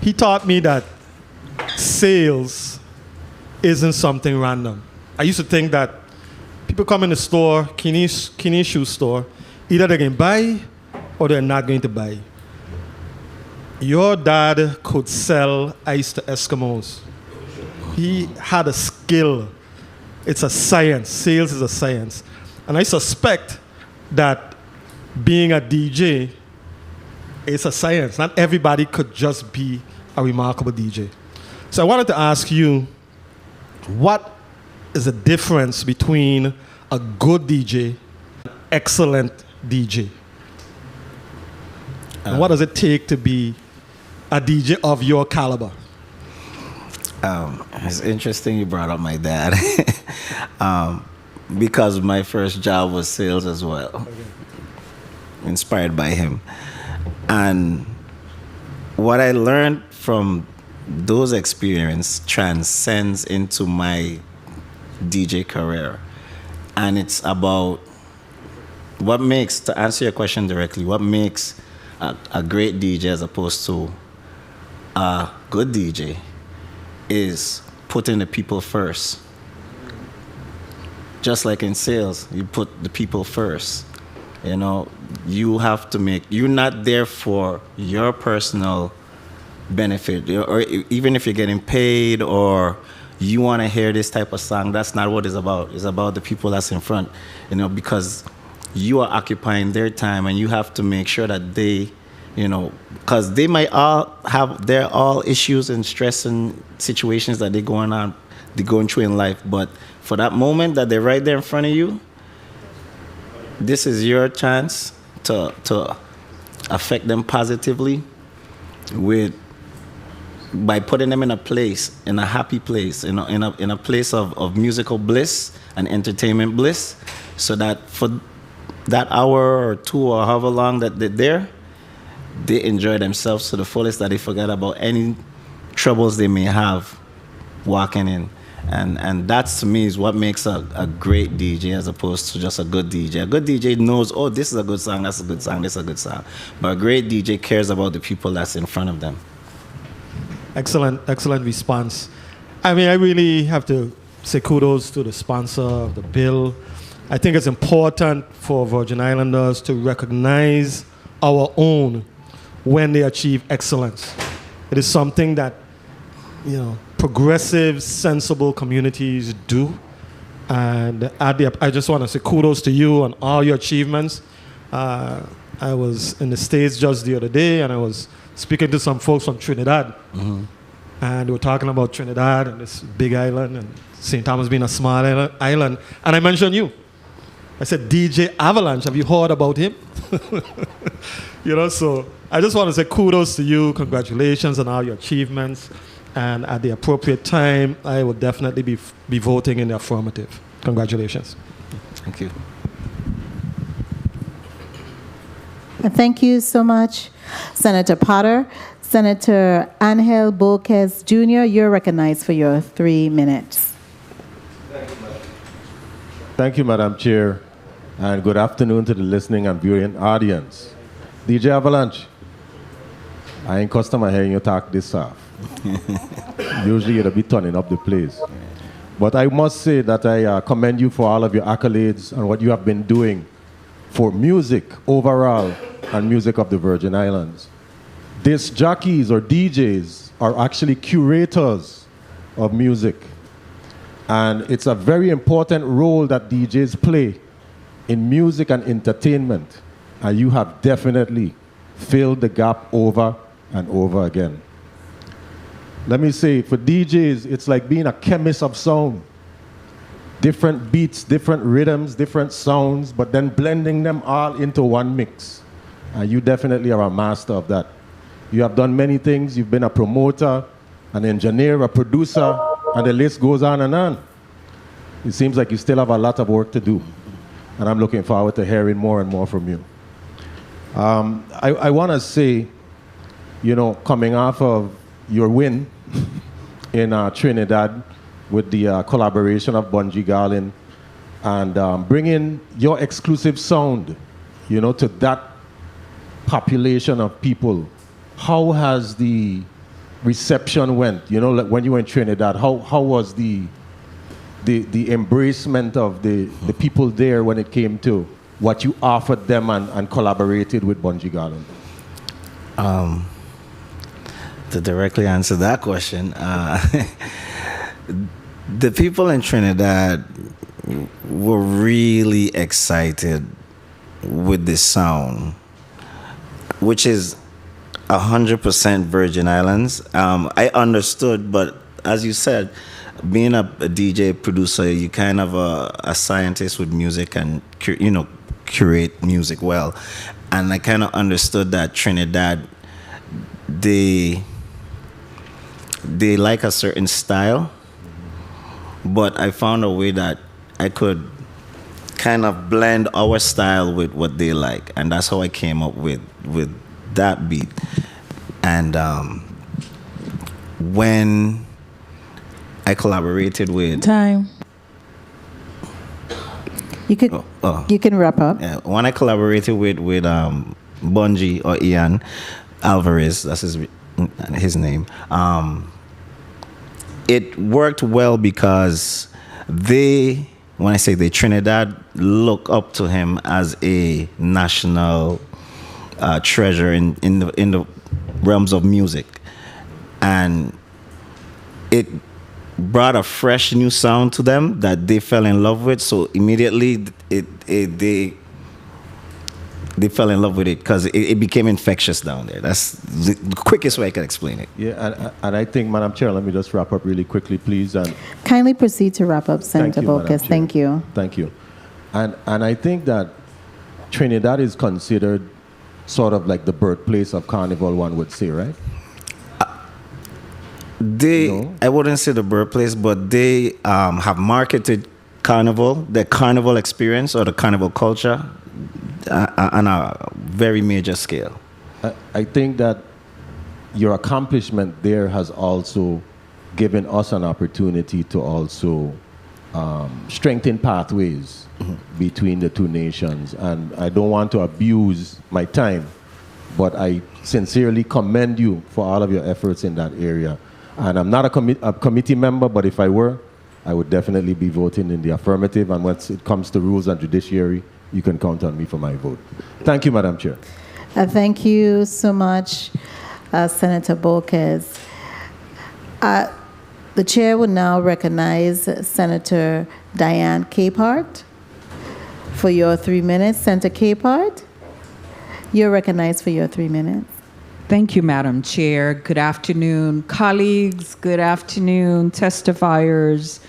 He taught me that sales isn't something random. I used to think that people come in the store, Kinney shoe store, either they're going to buy or they're not going to buy. Your dad could sell ice to Eskimos. He had a skill. It's a science. Sales is a science. And I suspect that being a DJ is a science. Not everybody could just be a remarkable DJ. So I wanted to ask you, what is the difference between a good DJ and an excellent DJ? And what does it take to be a DJ of your caliber? It's interesting you brought up my dad. Because my first job was sales as well. Inspired by him. And what I learned from those experiences transcends into my DJ career. And it's about what makes, to answer your question directly, what makes a great DJ as opposed to a good DJ is putting the people first. Just like in sales, you put the people first. You know, you have to make, you're not there for your personal benefit, or even if you're getting paid or you want to hear this type of song, that's not what it's about. It's about the people that's in front, you know, because you are occupying their time and you have to make sure that they, you know, because they might all have their all issues and stress and situations that they're going through in life, but for that moment that they're right there in front of you, this is your chance to affect them positively by putting them in a place, in a happy place, in a place of musical bliss and entertainment bliss, so that for that hour or two or however long that they're there, they enjoy themselves to the fullest, that they forget about any troubles they may have walking in. And that's, to me, is what makes a great DJ as opposed to just a good DJ. A good DJ knows, oh, this is a good song, that's a good song, this is a good song. But a great DJ cares about the people that's in front of them. Excellent response. I mean, I really have to say kudos to the sponsor of the bill. I think it's important for Virgin Islanders to recognize our own when they achieve excellence. It is something that, progressive, sensible communities do. And I just want to say kudos to you on all your achievements. I was in the States just the other day, and I was speaking to some folks from Trinidad. Mm-hmm. And they were talking about Trinidad and this big island, and St. Thomas being a small island. And I mentioned you. I said, DJ Avalanche, have you heard about him? So I just want to say kudos to you. Congratulations on all your achievements. And at the appropriate time, I will definitely be voting in the affirmative. Congratulations. Thank you. Thank you so much, Senator Potter. Senator Angel Boquez Jr., you're recognized for your 3 minutes. Thank you, Madam Chair, and good afternoon to the listening and viewing audience. DJ Avalanche, I ain't customer hearing you talk this soft. Usually you'd be turning up the place. But I must say that I commend you for all of your accolades and what you have been doing for music overall and music of the Virgin Islands. Disc jockeys or DJs are actually curators of music. And it's a very important role that DJs play in music and entertainment. And you have definitely filled the gap over and over again. Let me say, for DJs, it's like being a chemist of sound. Different beats, different rhythms, different sounds, but then blending them all into one mix. And you definitely are a master of that. You have done many things. You've been a promoter, an engineer, a producer, and the list goes on and on. It seems like you still have a lot of work to do. And I'm looking forward to hearing more and more from you. I want to say, coming off of your win in Trinidad with the collaboration of Bunji Garlin and bringing your exclusive sound, to that population of people. How has the reception went? Like when you were in Trinidad, how was the embracement of the people there when it came to what you offered them and collaborated with Bunji Garlin? To directly answer that question, the people in Trinidad were really excited with this sound, which is 100% Virgin Islands. I understood, but as you said, being a DJ producer, you kind of a scientist with music and curate music well. And I kind of understood that Trinidad, they like a certain style, but I found a way that I could kind of blend our style with what they like, and that's how I came up with that beat. And when I collaborated with time, you can wrap up. Yeah, when I collaborated with Bunji or Ian Alvarez, that's his name. It worked well because when I say Trinidad look up to him as a national treasure in the realms of music, and it brought a fresh new sound to them that they fell in love with. So immediately they fell in love with it because it became infectious down there. That's the quickest way I can explain it. Yeah, and I think, Madam Chair, let me just wrap up really quickly, please. And kindly proceed to wrap up, Senator Boquez. Thank you. Thank you. And I think that Trinidad is considered sort of like the birthplace of Carnival, one would say, right? I wouldn't say the birthplace, but they have marketed Carnival, the Carnival experience or the Carnival culture on a very major scale. I think that your accomplishment there has also given us an opportunity to also strengthen pathways between the two nations. And I don't want to abuse my time, but I sincerely commend you for all of your efforts in that area. And I'm not a committee member, but if I were, I would definitely be voting in the affirmative. And once it comes to rules and judiciary, you can count on me for my vote. Thank you, Madam Chair. Thank you so much, Senator Borges. The chair will now recognize Senator Diane Capehart for your 3 minutes. Senator Capehart, you're recognized for your 3 minutes. Thank you, Madam Chair. Good afternoon, colleagues. Good afternoon, testifiers,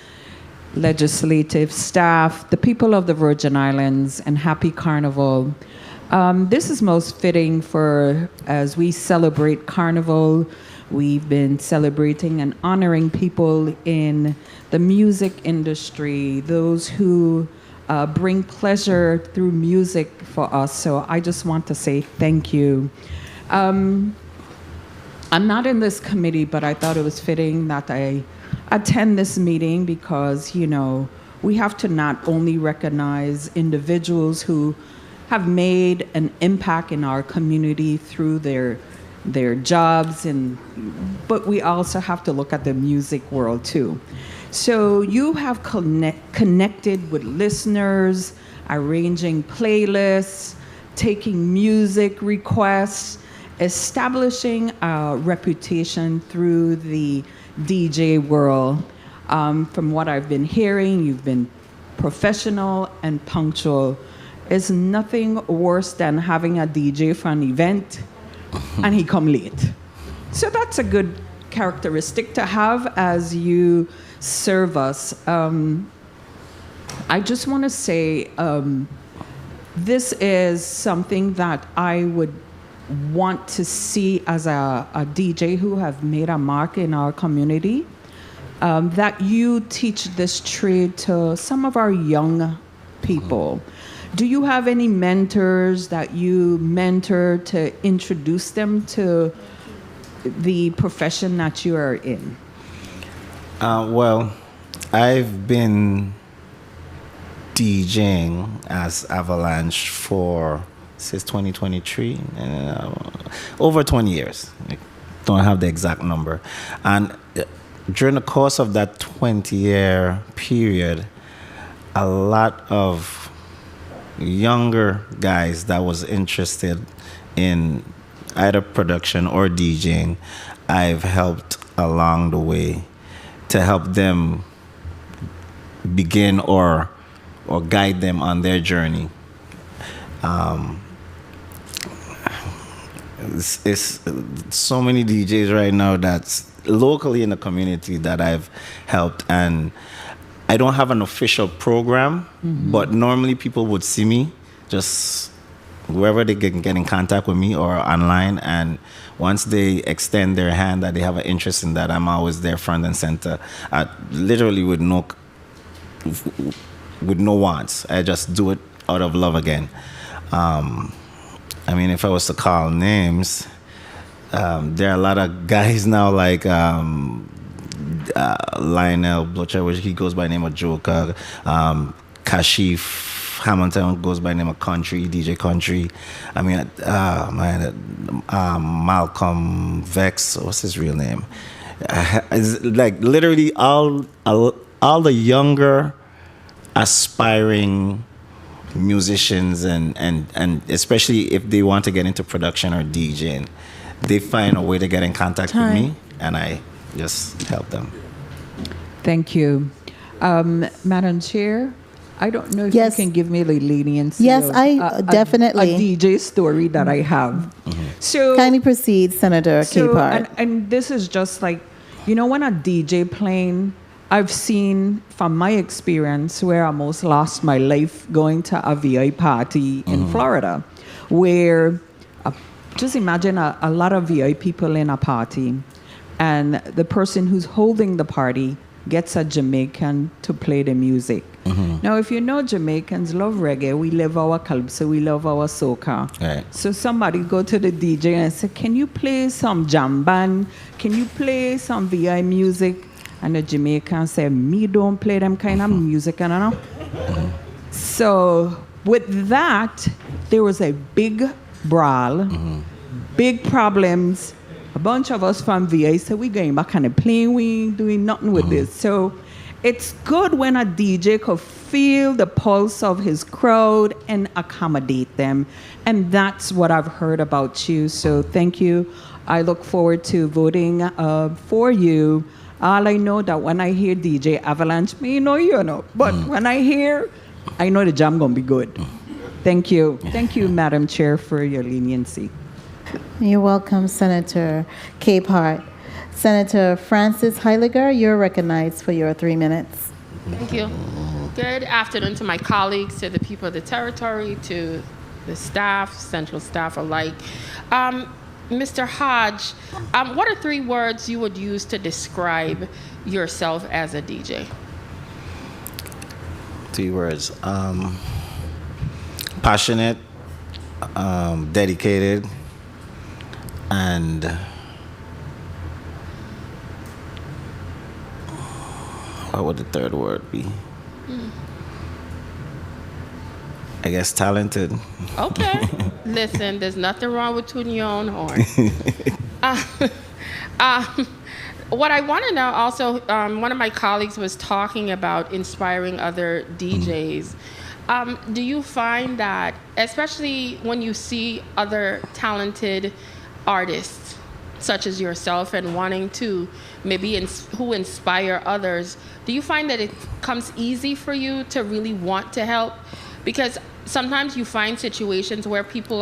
legislative staff, the people of the Virgin Islands, and happy Carnival. This is most fitting for, as we celebrate Carnival, we've been celebrating and honoring people in the music industry, those who bring pleasure through music for us. So I just want to say thank you. I'm not in this committee, but I thought it was fitting that I attend this meeting because, you know, we have to not only recognize individuals who have made an impact in our community through their jobs, but we also have to look at the music world too. So you have connected with listeners, arranging playlists, taking music requests, establishing a reputation through the DJ world. From what I've been hearing, you've been professional and punctual. It's nothing worse than having a DJ for an event and he come late. So that's a good characteristic to have as you serve us. I just want to say this is something that I would want to see as a DJ who have made a mark in our community, that you teach this trade to some of our young people. Do you have any mentors that you mentor to introduce them to the profession that you are in? Well, I've been DJing as Avalanche since 2023, over 20 years. I don't have the exact number. And during the course of that 20-year period, a lot of younger guys that was interested in either production or DJing, I've helped along the way to help them begin or guide them on their journey. It's so many DJs right now that's locally in the community that I've helped, and I don't have an official program, but normally people would see me just wherever they can get in contact with me or online, and once they extend their hand that they have an interest in that, I'm always there front and center, literally with no wants. I just do it out of love again. I mean, if I was to call names, there are a lot of guys now like Lionel Blucher, which he goes by the name of Joker. Kashif Hamilton goes by the name of Country, DJ Country. I mean, Malcolm Vex, what's his real name? It's like literally all the younger aspiring musicians and especially if they want to get into production or DJing, they find a way to get in contact with me, and I just help them. Thank you. Madam Chair, I don't know if you can give me the leniency. Yes, definitely. A DJ story that I have. So kindly proceed, Senator Capehart. And this is just like, you know, when a DJ playing, I've seen from my experience where I almost lost my life going to a VI party in Florida, where just imagine a lot of VI people in a party, and the person who's holding the party gets a Jamaican to play the music. Now, if you know, Jamaicans love reggae, we love our calypso, we love our soca. Right. So somebody go to the DJ and say, can you play some jam band? Can you play some VI music? And the Jamaican say, me don't play them kind of music, you know? So with that, there was a big brawl, big problems. A bunch of us from VA said, we going back and playing, we ain't doing nothing with this. So it's good when a DJ could feel the pulse of his crowd and accommodate them. And that's what I've heard about you. So thank you. I look forward to voting for you. All I know that when I hear DJ Avalanche, me know you know. But when I hear, I know the jam gonna be good. Thank you. Thank you, Madam Chair, for your leniency. You're welcome, Senator Capehart. Senator Francis Heiliger, you're recognized for your 3 minutes. Thank you. Good afternoon to my colleagues, to the people of the territory, to the staff, central staff alike. Mr. Hodge, what are 3 words you would use to describe yourself as a DJ? 3 words. Passionate, dedicated, and what would the 3rd word be? I guess talented. Okay. Listen, there's nothing wrong with tuning your own horn. What I want to know also, one of my colleagues was talking about inspiring other DJs. Do you find that, especially when you see other talented artists, such as yourself, and wanting to maybe who inspire others, do you find that it comes easy for you to really want to help? Because sometimes you find situations where people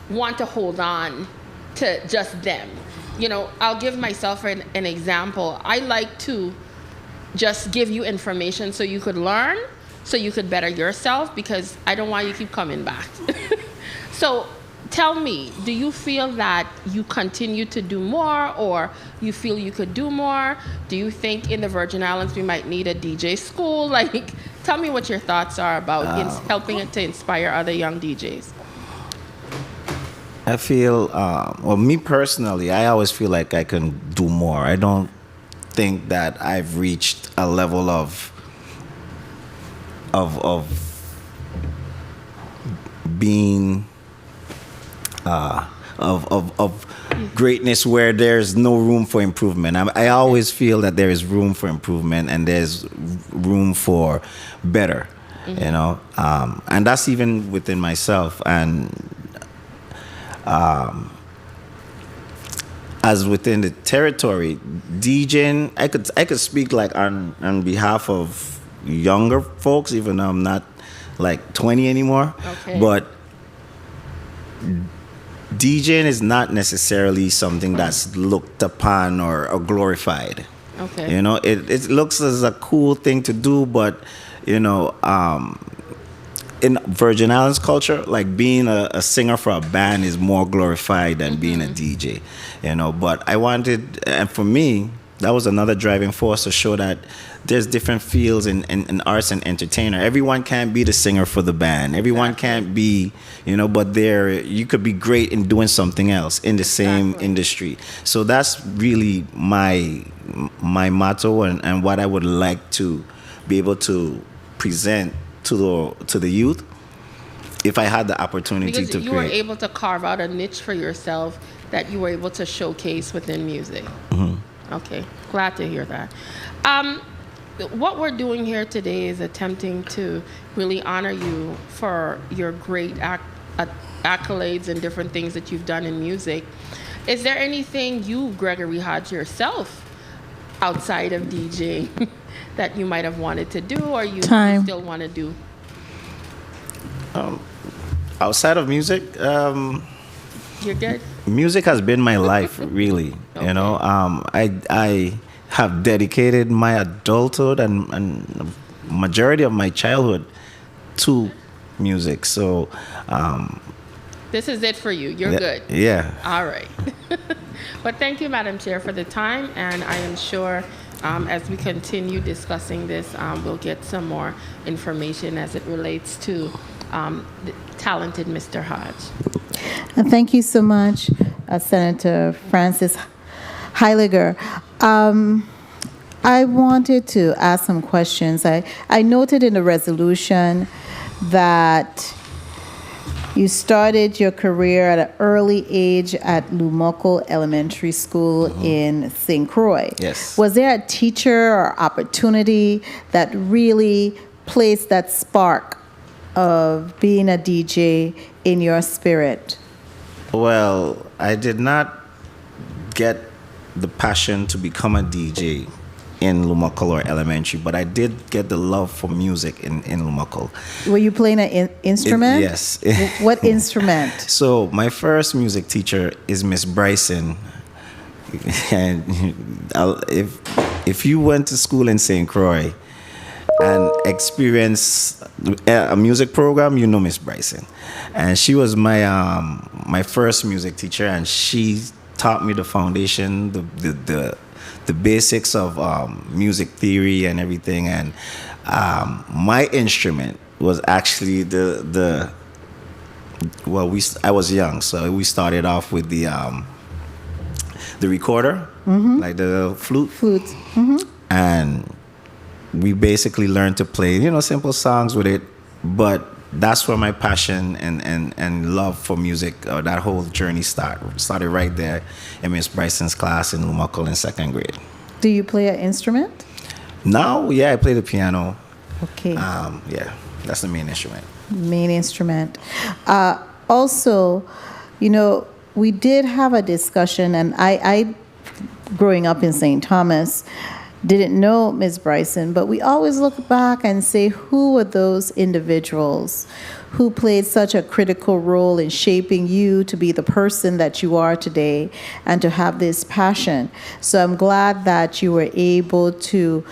want to hold on to just them. You know, I'll give myself an example. I like to just give you information so you could learn, so you could better yourself, because I don't want you to keep coming back. So tell me, do you feel that you continue to do more, or you feel you could do more? Do you think in the Virgin Islands we might need a DJ school? Like, tell me what your thoughts are about helping it to inspire other young DJs. I feel, well, me personally, I always feel like I can do more. I don't think that I've reached a level of being of greatness where there's no room for improvement. I always feel that there is room for improvement and there's room for better, you know, and that's even within myself. And as within the territory, DJing, I could speak like on behalf of younger folks, even though I'm not like 20 anymore. Okay. But DJing is not necessarily something that's looked upon or glorified. Okay. You know, it looks as a cool thing to do, but you know, in Virgin Islands culture, like being a singer for a band is more glorified than being a DJ, you know. But I wanted, and for me, that was another driving force to show that there's different fields in arts and entertainer. Everyone can't be the singer for the band. Everyone can't be, you know, but you could be great in doing something else in the same industry. So that's really my motto and what I would like to be able to present to the youth if I had the opportunity because to you were able to carve out a niche for yourself that you were able to showcase within music. Okay, glad to hear that. What we're doing here today is attempting to really honor you for your great accolades and different things that you've done in music. Is there anything you, Gregory Hodge, yourself, outside of DJing, that you might have wanted to do, or you still want to do? Outside of music, you're good. Music has been my life, really. Okay. You know, I have dedicated my adulthood and majority of my childhood to music. So This is it for you. You're Yeah, good. yeah. All right. But thank you, Madam Chair, for the time, and I am sure as we continue discussing this, we'll get some more information as it relates to the talented Mr. Hodge. And thank you so much, Senator Francis Heiliger. I wanted to ask some questions. I noted in the resolution that you started your career at an early age at Lumoko Elementary School in St. Croix. Yes. Was there a teacher or opportunity that really placed that spark of being a DJ in your spirit? Well, I did not get the passion to become a DJ in Lumacolor Elementary, but I did get the love for music in Lumacal. Were you playing an instrument? Yes. What instrument? So my first music teacher is Miss Bryson. And if you went to school in St. Croix and experienced a music program, you know Miss Bryson. And she was my first music teacher, and she taught me the foundation, the basics of music theory and everything. And my instrument was actually I was young, so we started off with the recorder, like the flute. And we basically learned to play, simple songs with it. But that's where my passion and love for music, that whole journey started right there in Miss Bryson's class in Lumacal in 2nd grade. Do you play an instrument? Now, yeah, I play the piano. Okay. Yeah, that's the main instrument. Main instrument. Also, we did have a discussion, and I growing up in St. Thomas, didn't know Ms. Bryson, but we always look back and say, who were those individuals who played such a critical role in shaping you to be the person that you are today and to have this passion? So I'm glad that you were able to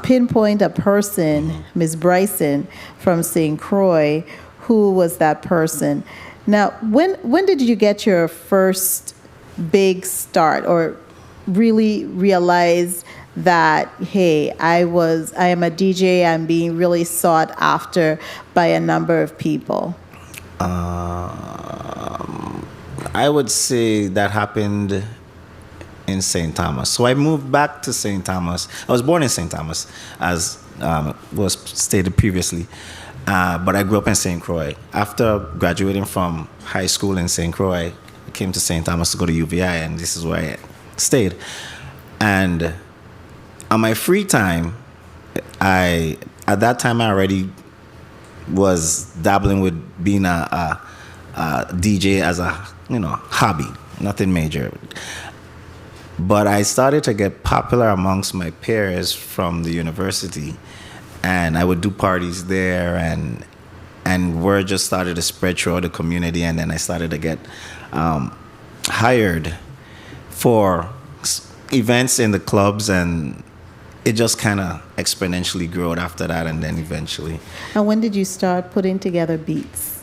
pinpoint a person, Ms. Bryson from St. Croix, who was that person. Now, when did you get your first big start, or really realize that, hey, I am a DJ, I'm being really sought after by a number of people? I would say that happened in St. Thomas. So I moved back to St. Thomas. I was born in St. Thomas, as was stated previously, but I grew up in St. Croix. After graduating from high school in St. Croix, I came to St. Thomas to go to UVI, and this is where I stayed. And on my free time, at that time I already was dabbling with being a DJ as a hobby, nothing major. But I started to get popular amongst my peers from the university, and I would do parties there, and word just started to spread throughout the community, and then I started to get hired for events in the clubs, and it just kind of exponentially grew after that, and then eventually. And when did you start putting together beats?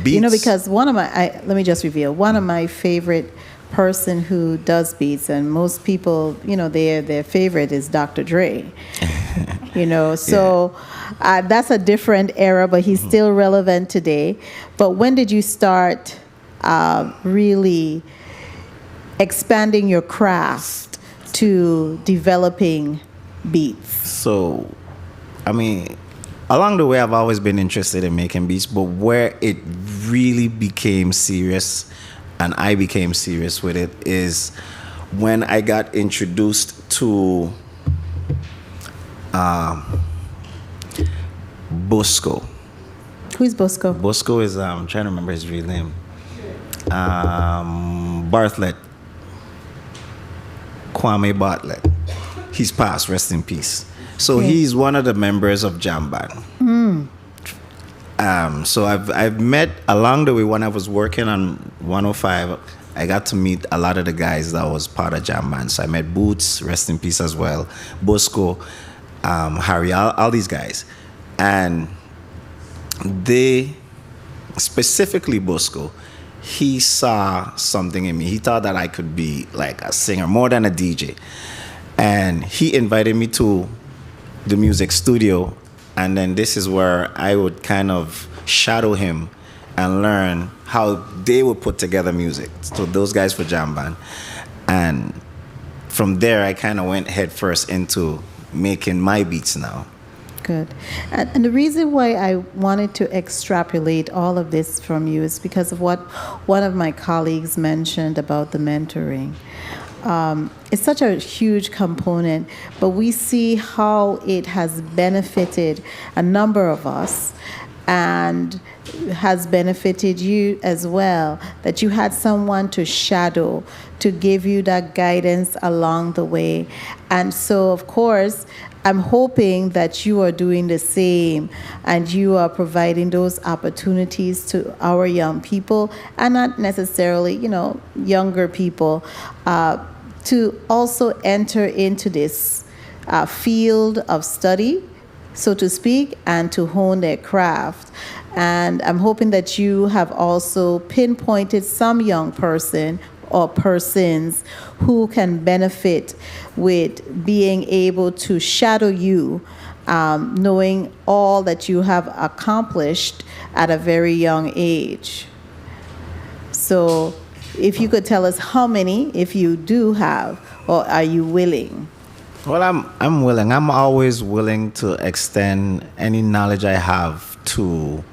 Beats? Because let me just reveal, one of my favorite person who does beats, and most people, their favorite is Dr. Dre. So that's a different era, but he's still relevant today. But when did you start really expanding your craft to developing beats? So, along the way, I've always been interested in making beats, but where it really became serious, and I became serious with it, is when I got introduced to Bosco. Who's Bosco? Bosco is, I'm trying to remember his real name. Bartlett. Kwame Bartlett. He's passed, rest in peace. So he's one of the members of Jam Band. So I've met along the way when I was working on 105. I got to meet a lot of the guys that was part of Jam Band. So I met Boots, rest in peace as well, Bosco, Harry, all these guys, and they specifically Bosco, he saw something in me. He thought that I could be like a singer more than a DJ. And he invited me to the music studio. And then this is where I would kind of shadow him and learn how they would put together music. So those guys for Jam Band. And from there, I kind of went headfirst into making my beats now. Good. And the reason why I wanted to extrapolate all of this from you is because of what one of my colleagues mentioned about the mentoring. It's such a huge component, but we see how it has benefited a number of us and has benefited you as well, that you had someone to shadow, to give you that guidance along the way. And so, of course, I'm hoping that you are doing the same and you are providing those opportunities to our young people, and not necessarily, younger people, to also enter into this field of study, so to speak, and to hone their craft. And I'm hoping that you have also pinpointed some young person or persons who can benefit with being able to shadow you, knowing all that you have accomplished at a very young age. So if you could tell us how many, if you do have, or are you willing? Well, I'm willing. I'm always willing to extend any knowledge I have to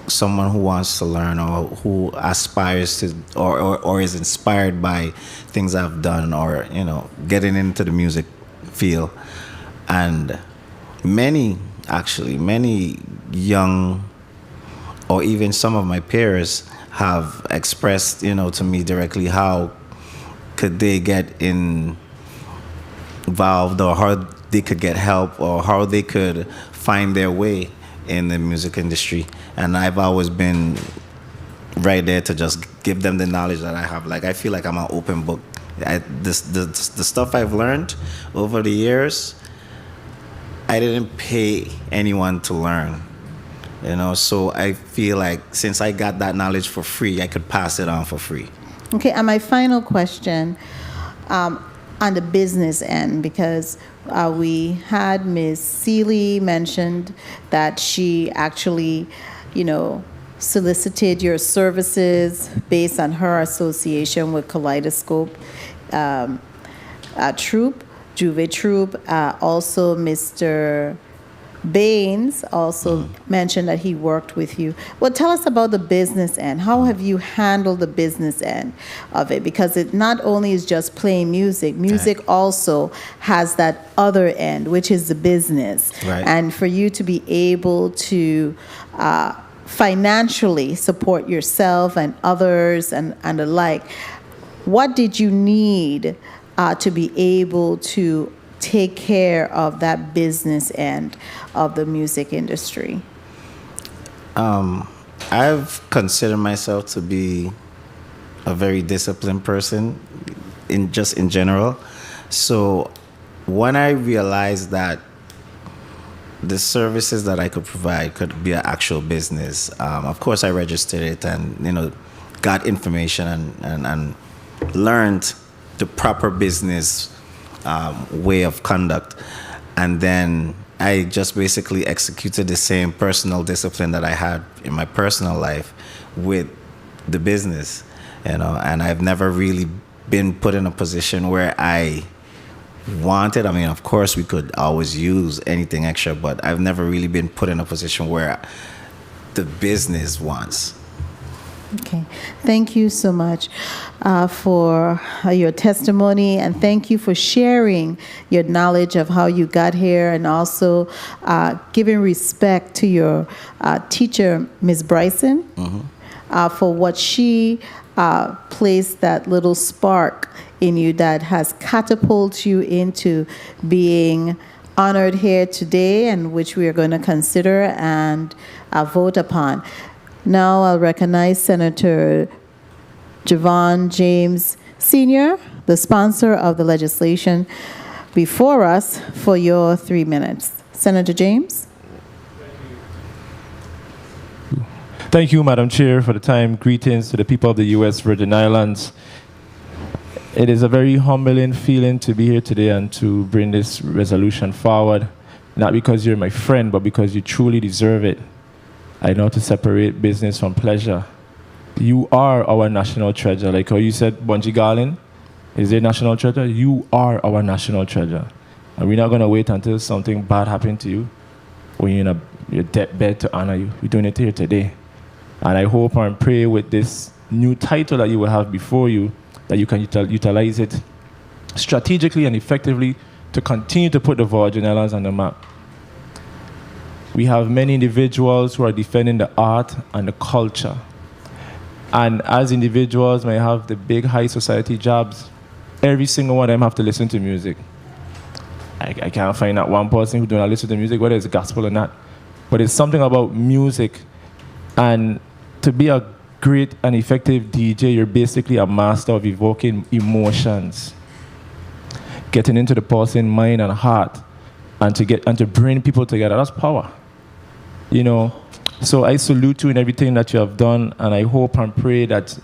someone who wants to learn or who aspires to or is inspired by things I've done, or getting into the music field. And many young or even some of my peers have expressed to me directly how could they get involved, or how they could get help, or how they could find their way in the music industry. And I've always been right there to just give them the knowledge that I have. Like, I feel like I'm an open book. The stuff I've learned over the years, I didn't pay anyone to learn. So I feel like since I got that knowledge for free, I could pass it on for free. Okay, and my final question, on the business end, because we had Ms. Seeley mentioned that she actually, solicited your services based on her association with Kaleidoscope Troupe, Juve Troupe. Also, Mr. Baines also mentioned that he worked with you. Well, tell us about the business end. How have you handled the business end of it? Because it not only is just playing music, music also has that other end, which is the business. Right. And for you to be able to financially support yourself and others and the like, what did you need to be able to take care of that business end of the music industry? I've considered myself to be a very disciplined person in general. So when I realized that the services that I could provide could be an actual business, of course I registered it and got information and learned the proper business way of conduct. And then I just basically executed the same personal discipline that I had in my personal life with the business, and I've never really been put in a position where I wanted. I mean, of course, we could always use anything extra, but I've never really been put in a position where the business wants. Okay. Thank you so much for your testimony, and thank you for sharing your knowledge of how you got here, and also giving respect to your teacher, Ms. Bryson, for what she placed that little spark in you that has catapulted you into being honored here today, and which we are going to consider and vote upon. Now I'll recognize Senator Javon James Sr., the sponsor of the legislation before us, for your 3 minutes. Senator James? Thank you, Madam Chair, for the time. Greetings to the people of the U.S. Virgin Islands. It is a very humbling feeling to be here today and to bring this resolution forward, not because you're my friend, but because you truly deserve it. I know how to separate business from pleasure. You are our national treasure. Like how you said, Bunji Garlin is a national treasure. You are our national treasure. And we're not going to wait until something bad happens to you when you're in your deathbed to honor you. We're doing it here today. And I hope and pray with this new title that you will have before you, that you can utilize it strategically and effectively to continue to put the Virgin Islands on the map. We have many individuals who are defending the art and the culture. And as individuals may have the big high society jobs, every single one of them have to listen to music. I can't find that one person who do not listen to music, whether it's gospel or not. But it's something about music. And to be a great and effective DJ, you're basically a master of evoking emotions, getting into the person's mind and heart, and to bring people together. That's power, you know. So I salute you in everything that you have done, and I hope and pray that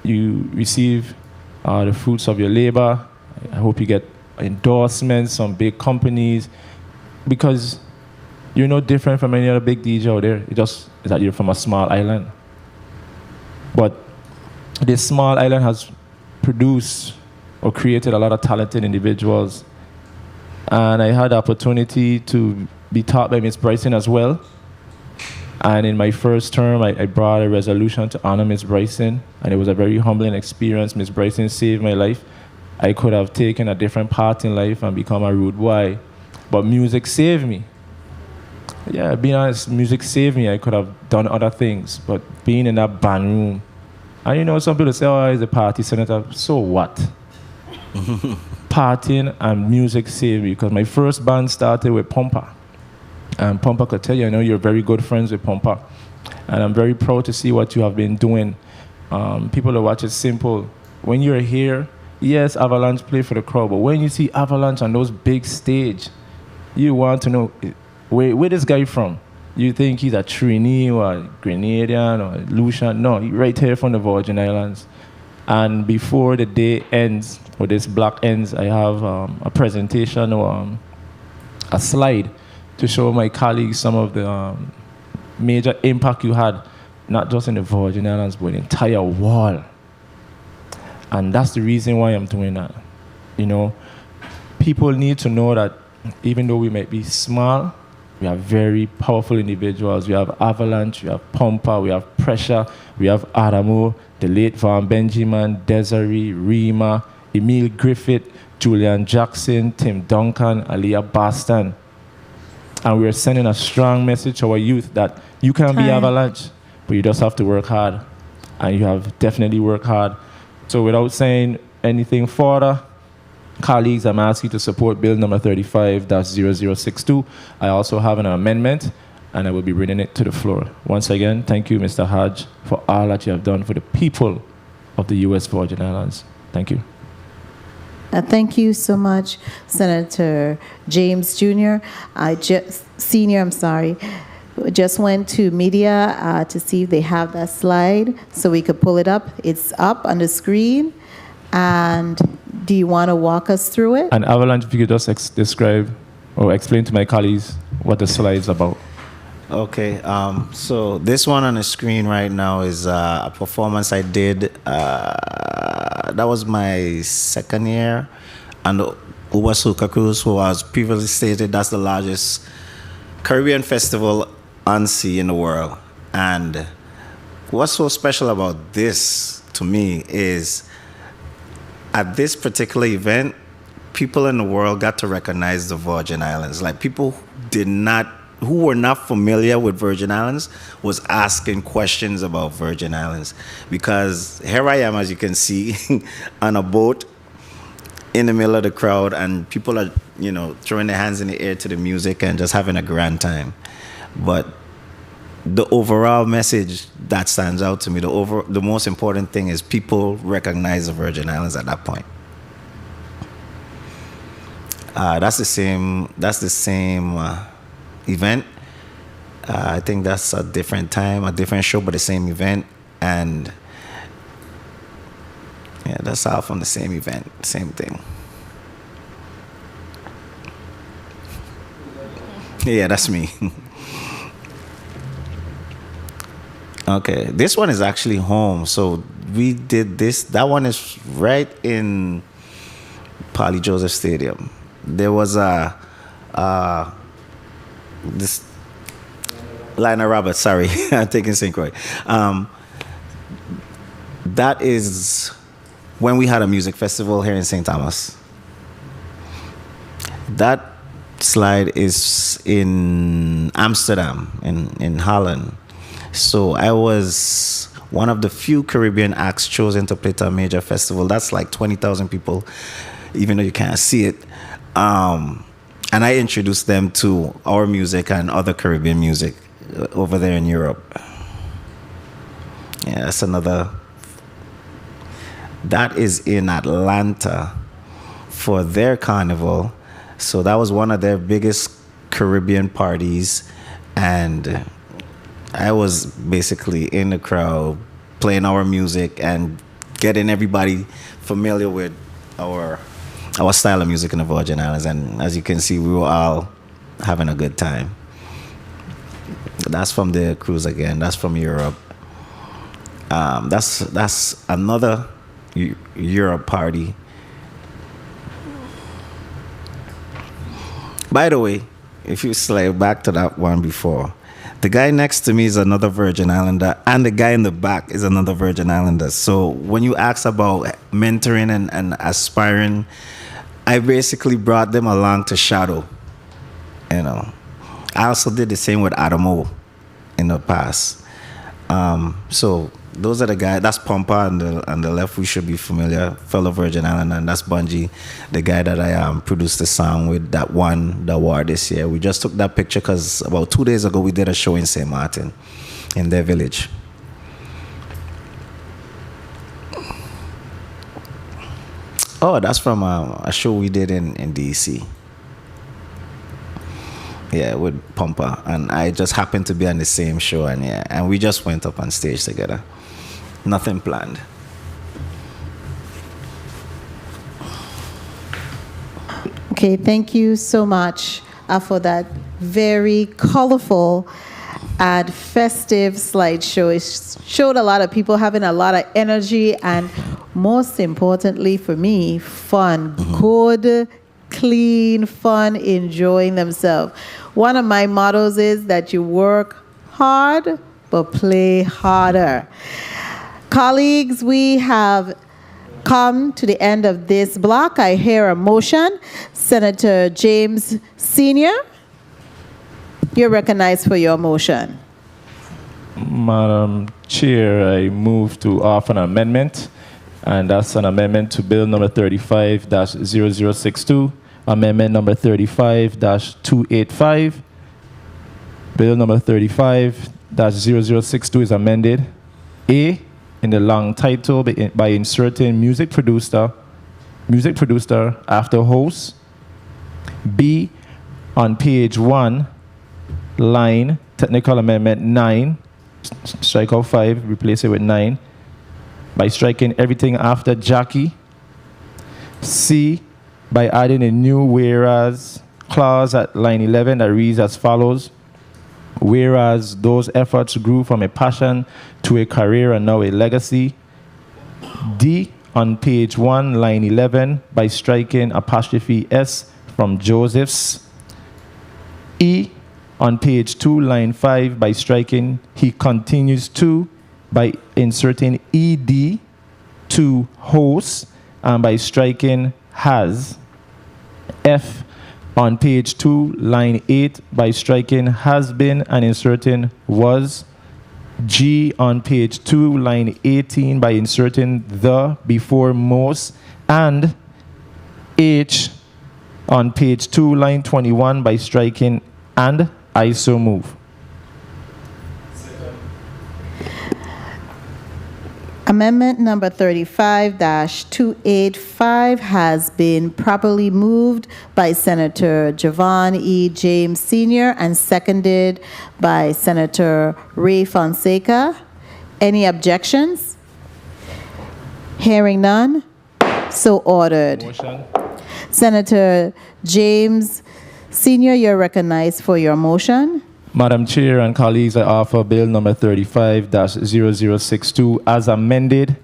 you receive the fruits of your labor. I hope you get endorsements from big companies, because you're no different from any other big DJ out there. It just is that you're from a small island. But this small island has produced or created a lot of talented individuals. And I had the opportunity to be taught by Miss Bryson as well. And in my first term, I brought a resolution to honor Miss Bryson. And it was a very humbling experience. Miss Bryson saved my life. I could have taken a different path in life and become a rude boy. But music saved me. Yeah, being honest, music saved me. I could have done other things, but being in that band room, and you know, some people say, oh, he's a party senator. So what? Partying and music saved me, because my first band started with Pompa. And Pompa could tell you, I know you're very good friends with Pompa. And I'm very proud to see what you have been doing. People that watch it simple. When you're here, yes, Avalanche play for the crowd, but when you see Avalanche on those big stage, you want to know, where this guy from? You think he's a Trini or a Grenadian or a Lucian? No, he's right here from the Virgin Islands. And before the day ends, or this block ends, I have a presentation or a slide to show my colleagues some of the major impact you had, not just in the Virgin Islands, but the entire world. And that's the reason why I'm doing that. You know, people need to know that even though we might be small, we are very powerful individuals. We have Avalanche, we have Pompa, we have Pressure, we have Adamo, the late Van Benjamin, Desiree, Rima, Emil Griffith, Julian Jackson, Tim Duncan, Aliyah Baston. And we're sending a strong message to our youth that you can be Avalanche, but you just have to work hard. And you have definitely worked hard. So without saying anything further, colleagues, I'm asking you to support Bill number 35-0062. I also have an amendment, and I will be bringing it to the floor. Once again, thank you, Mr. Hodge, for all that you have done for the people of the U.S. Virgin Islands. Thank you. Thank you so much, Senator James Jr. Senior, I'm sorry. Just went to media to see if they have that slide so we could pull it up. It's up on the screen. And do you want to walk us through it? And Avalanche, if you could just describe or explain to my colleagues what the slide is about. Okay, so this one on the screen right now is a performance I did. That was my second year on the Ubasuka Cruise, who was previously stated that's the largest Caribbean festival on sea in the world. And what's so special about this to me is at this particular event, people in the world got to recognize the Virgin Islands. Like people who were not familiar with Virgin Islands was asking questions about Virgin Islands. Because here I am, as you can see, on a boat in the middle of the crowd, and people are, you know, throwing their hands in the air to the music and just having a grand time. But the overall message that stands out to me, the most important thing is people recognize the Virgin Islands at that point. That's the same event. I think that's a different time, a different show, but the same event. And yeah, that's all from the same event, same thing. Yeah, that's me. Okay, this one is actually home. So we did this. That one is right in Polly Joseph Stadium. There was this Lionel Roberts. Sorry, I'm taking St. Croix. That is when we had a music festival here in St. Thomas. That slide is in Amsterdam, in Holland. So I was one of the few Caribbean acts chosen to play to a major festival. That's like 20,000 people, even though you can't see it. And I introduced them to our music and other Caribbean music over there in Europe. Yeah, that's another. That is in Atlanta for their carnival. So that was one of their biggest Caribbean parties. And I was basically in the crowd playing our music and getting everybody familiar with our style of music in the Virgin Islands. And as you can see, we were all having a good time. That's from the cruise again. That's from Europe. That's another Europe party. By the way, if you slide back to that one before, the guy next to me is another Virgin Islander, and the guy in the back is another Virgin Islander. So when you ask about mentoring and aspiring, I basically brought them along to shadow. You know, I also did the same with Adamo in the past. So those are the guys. That's Pumpa on the left. We should be familiar, fellow Virgin Islander, and that's Bungie, the guy that I produced the song with that won the award this year. We just took that picture because about 2 days ago we did a show in St. Martin, in their village. Oh, that's from a show we did in DC. Yeah, with Pumpa, and I just happened to be on the same show, and we just went up on stage together. Nothing planned. Okay, thank you so much for that very colorful and festive slideshow. It showed a lot of people having a lot of energy and, most importantly for me, fun. Good, clean, fun, enjoying themselves. One of my mottos is that you work hard, but play harder. Colleagues, we have come to the end of this block. I hear a motion. Senator James Sr., you're recognized for your motion. Madam Chair, I move to offer an amendment, and that's an amendment to Bill number 35-0062, amendment number 35-285. Bill number 35-0062 is amended. A, in the long title by inserting music producer after host. B, on page 1, line, technical amendment 9, strike out 5, replace it with 9, by striking everything after Jackie. C, by adding a new whereas clause at line 11 that reads as follows: whereas those efforts grew from a passion to a career and now a legacy. D, on page 1, line 11, by striking apostrophe S from Joseph's. E, on page 2, line 5, by striking he continues to, by inserting ED to host, and by striking has. F, on page 2, line 8, by striking has been and inserting was. G, on page 2, line 18, by inserting the before most. And H, on page 2, line 21, by striking and. I so move. Amendment number 35-285 has been properly moved by Senator Javon E. James Sr. and seconded by Senator Ray Fonseca. Any objections? Hearing none, so ordered. Motion. Senator James Sr., you're recognized for your motion. Madam Chair and colleagues, I offer Bill number 35-0062 as amended,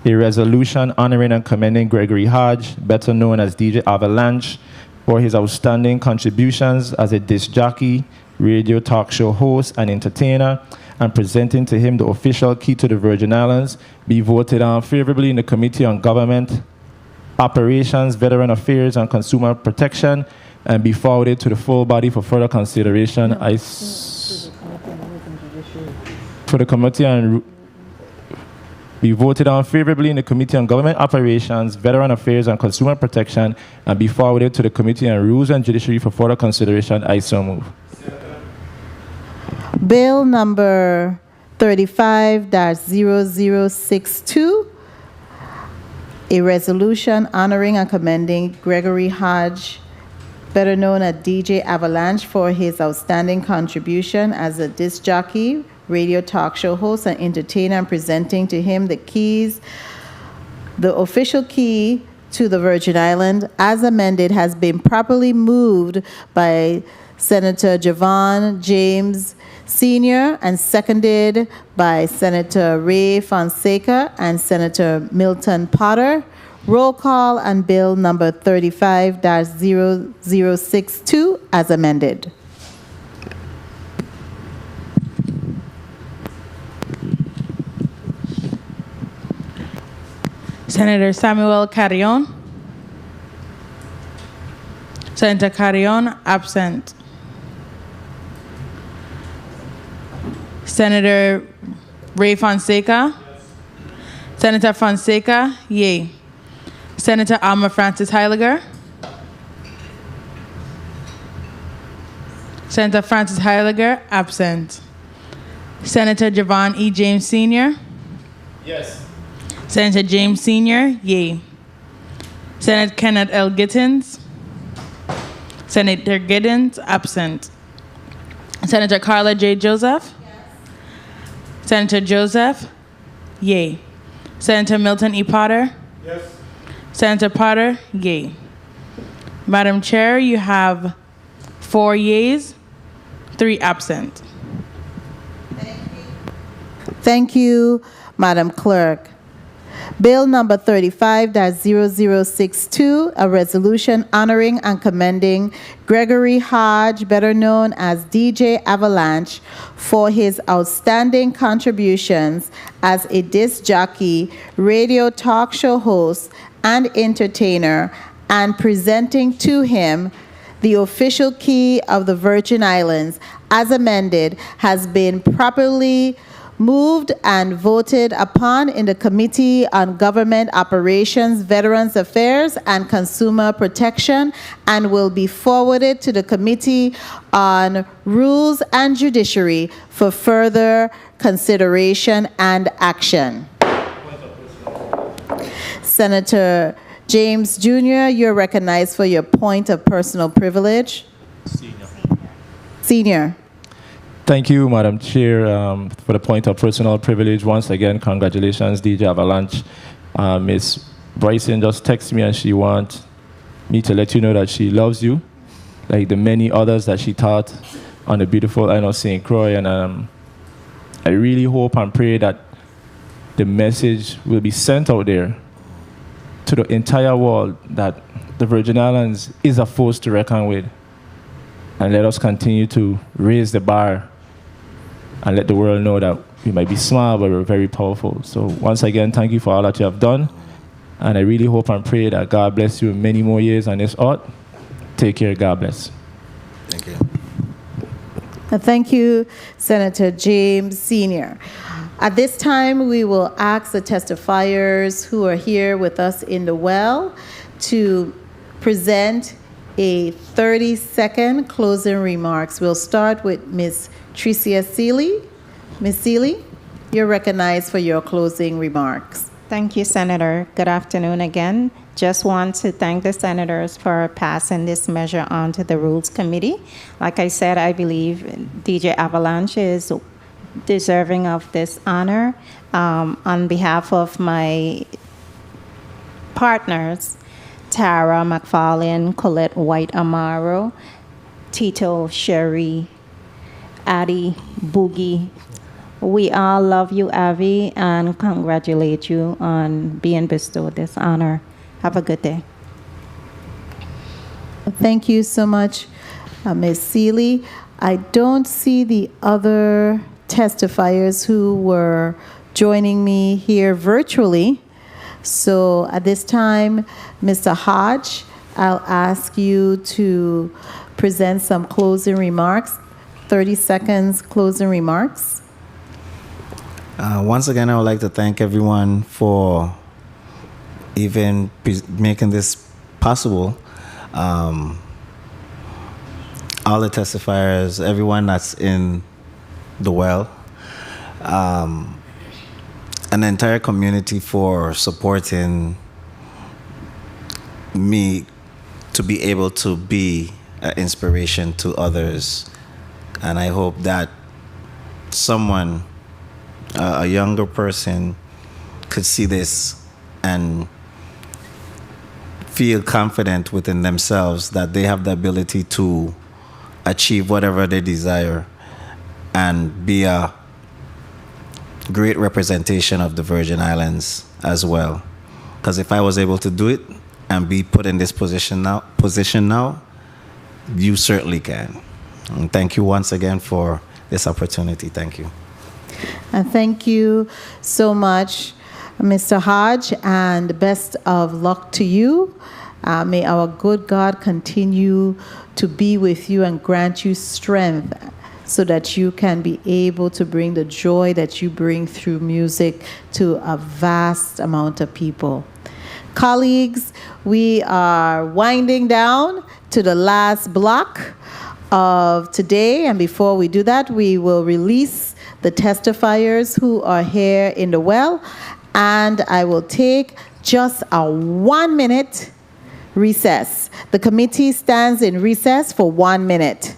a resolution honoring and commending Gregory Hodge, better known as DJ Avalanche, for his outstanding contributions as a disc jockey, radio talk show host, and entertainer, and presenting to him the official key to the Virgin Islands, be voted on favorably in the Committee on Government Operations, Veteran Affairs, and Consumer Protection, and be forwarded to the full body for further consideration. For the committee and be voted on favorably in the Committee on Government Operations, Veteran Affairs, and Consumer Protection, and be forwarded to the Committee on Rules and Judiciary for further consideration. I so move. Bill number 35-0062, a resolution honoring and commending Gregory Hodge, better known as DJ Avalanche, for his outstanding contribution as a disc jockey, radio talk show host, and entertainer, and presenting to him the official key to the Virgin Islands, as amended, has been properly moved by Senator Javon James Sr. and seconded by Senator Ray Fonseca and Senator Milton Potter. Roll call on Bill number 35-0062 as amended. Senator Samuel Carrion. Senator Carrion, absent. Senator Ray Fonseca. Senator Fonseca, yay. Senator Alma Francis Heiliger. Senator Francis Heiliger, absent. Senator Javon E. James Sr. Yes. Senator James Sr., yay. Senator Kenneth L. Gittins. Senator Giddens, absent. Senator Carla J. Joseph. Yes. Senator Joseph, yay. Senator Milton E. Potter. Yes. Senator Potter, yay. Madam Chair, you have 4 yeas, 3 absent. Thank you, Madam Clerk. Bill number 35-0062, a resolution honoring and commending Gregory Hodge, better known as DJ Avalanche, for his outstanding contributions as a disc jockey, radio talk show host, and entertainer, and presenting to him the official key of the Virgin Islands, as amended, has been properly moved and voted upon in the Committee on Government Operations, Veterans Affairs, and Consumer Protection, and will be forwarded to the Committee on Rules and Judiciary for further consideration and action. Senator James Jr., you're recognized for your point of personal privilege. Senior. Thank you, Madam Chair, for the point of personal privilege. Once again, congratulations, DJ Avalanche. Miss Bryson just texted me and she wants me to let you know that she loves you, like the many others that she taught on the beautiful Isle of St. Croix. And I really hope and pray that the message will be sent out there to the entire world that the Virgin Islands is a force to reckon with. And let us continue to raise the bar and let the world know that we might be small, but we're very powerful. So once again, thank you for all that you have done. And I really hope and pray that God bless you many more years on this earth. Take care. God bless. Thank you. Thank you, Senator James Sr. At this time, we will ask the testifiers who are here with us in the well to present a 30-second closing remarks. We'll start with Ms. Tricia Seeley. Ms. Seeley? You're recognized for your closing remarks. Thank you, Senator. Good afternoon again. Just want to thank the senators for passing this measure on to the Rules Committee. Like I said, I believe DJ Avalanche is deserving of this honor. On behalf of my partners, Tara McFarlane, Colette White Amaro, Tito, Sherry, Addie, Boogie. We all love you, Avi, and congratulate you on being bestowed this honor. Have a good day. Thank you so much, Ms. Seeley. I don't see the other testifiers who were joining me here virtually. So at this time, Mr. Hodge, I'll ask you to present some closing remarks, 30 seconds closing remarks. Once again, I would like to thank everyone for even making this possible. All the testifiers, everyone that's in the well, and the entire community for supporting me to be able to be an inspiration to others. And I hope that someone, a younger person, could see this and feel confident within themselves that they have the ability to achieve whatever they desire and be a great representation of the Virgin Islands as well. Because if I was able to do it and be put in this position now, you certainly can. And thank you once again for this opportunity. Thank you. And thank you so much, Mr. Hodge, and best of luck to you. May our good God continue to be with you and grant you strength so that you can be able to bring the joy that you bring through music to a vast amount of people. Colleagues, we are winding down to the last block of today, and before we do that, we will release the testifiers who are here in the well, and I will take just a 1-minute recess. The committee stands in recess for 1 minute.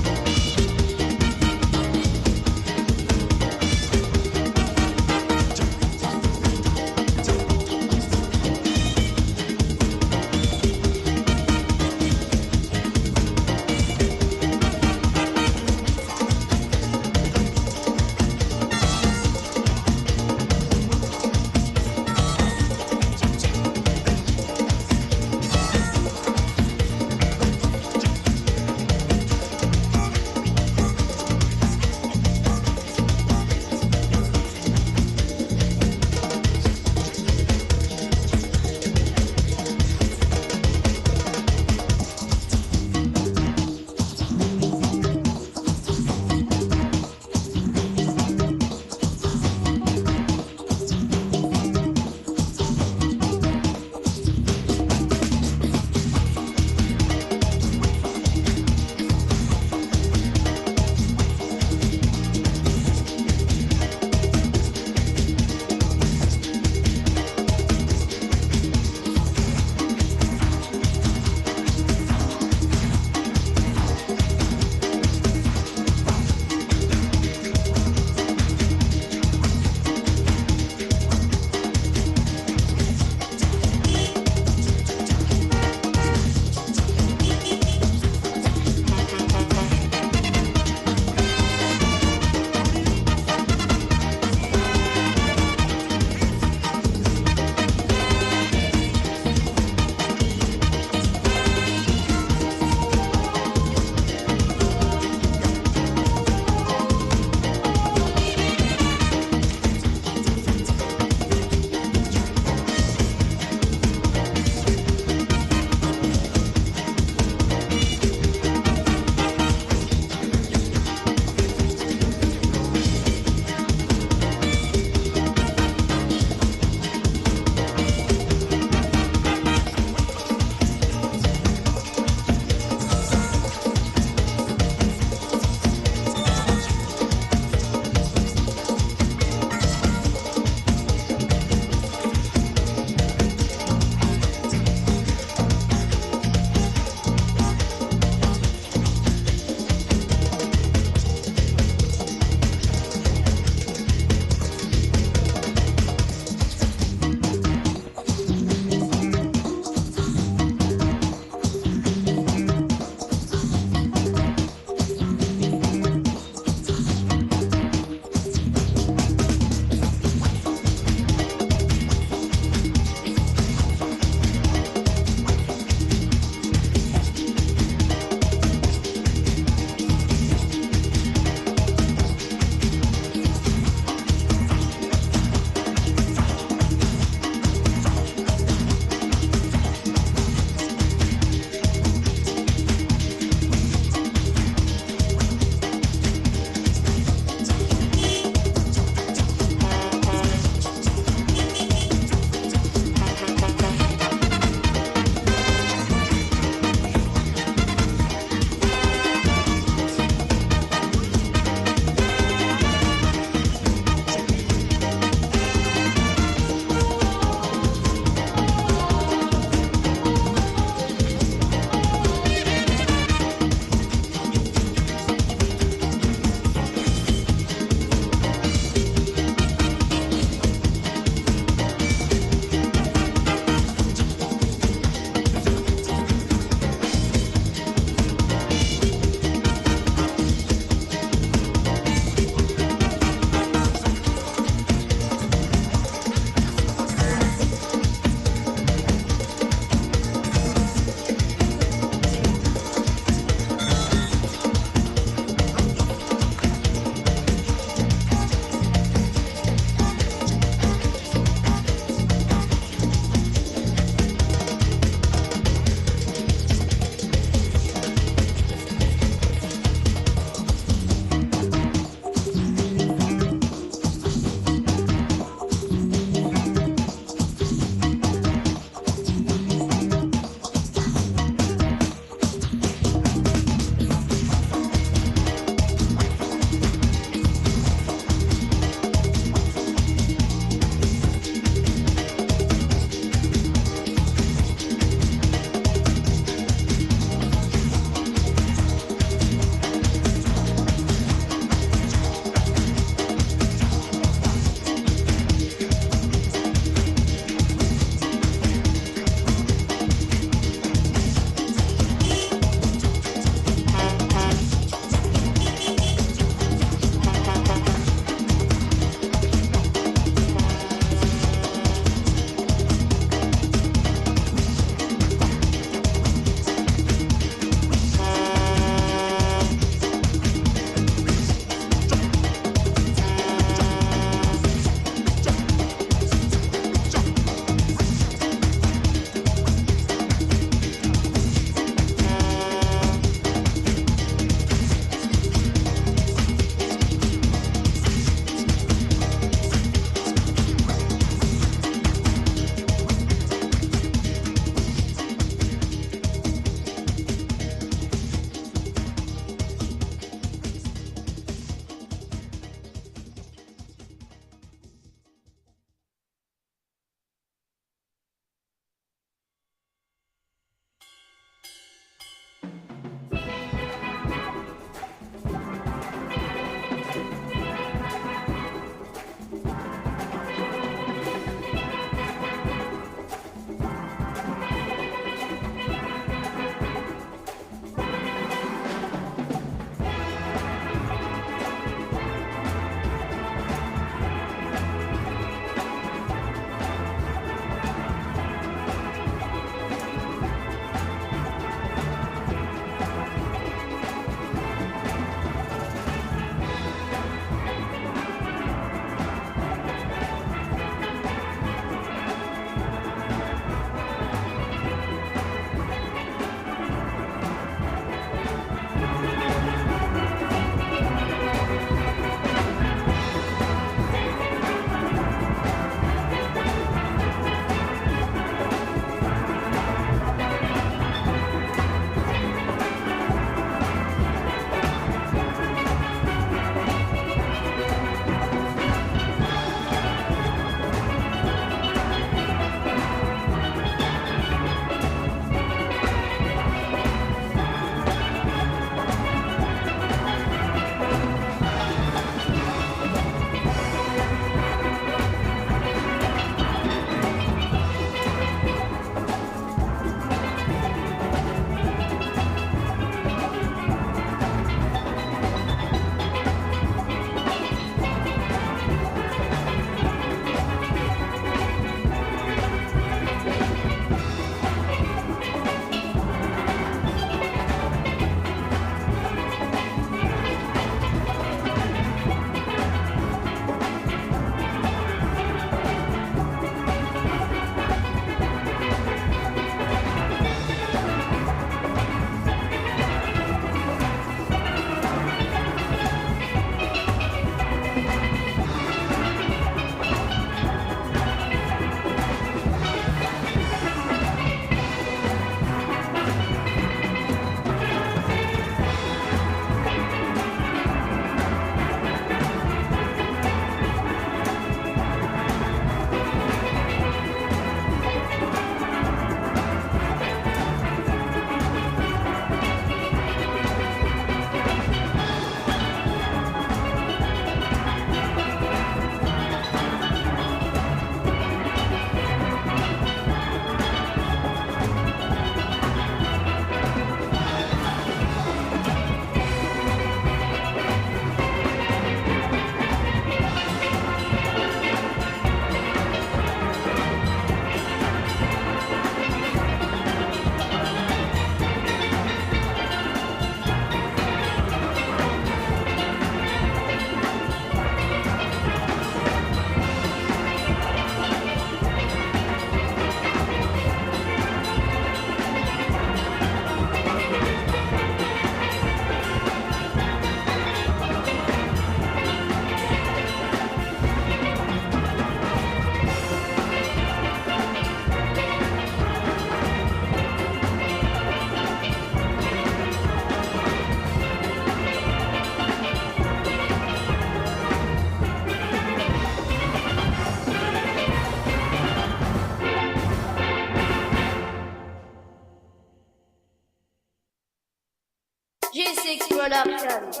G6 Productions.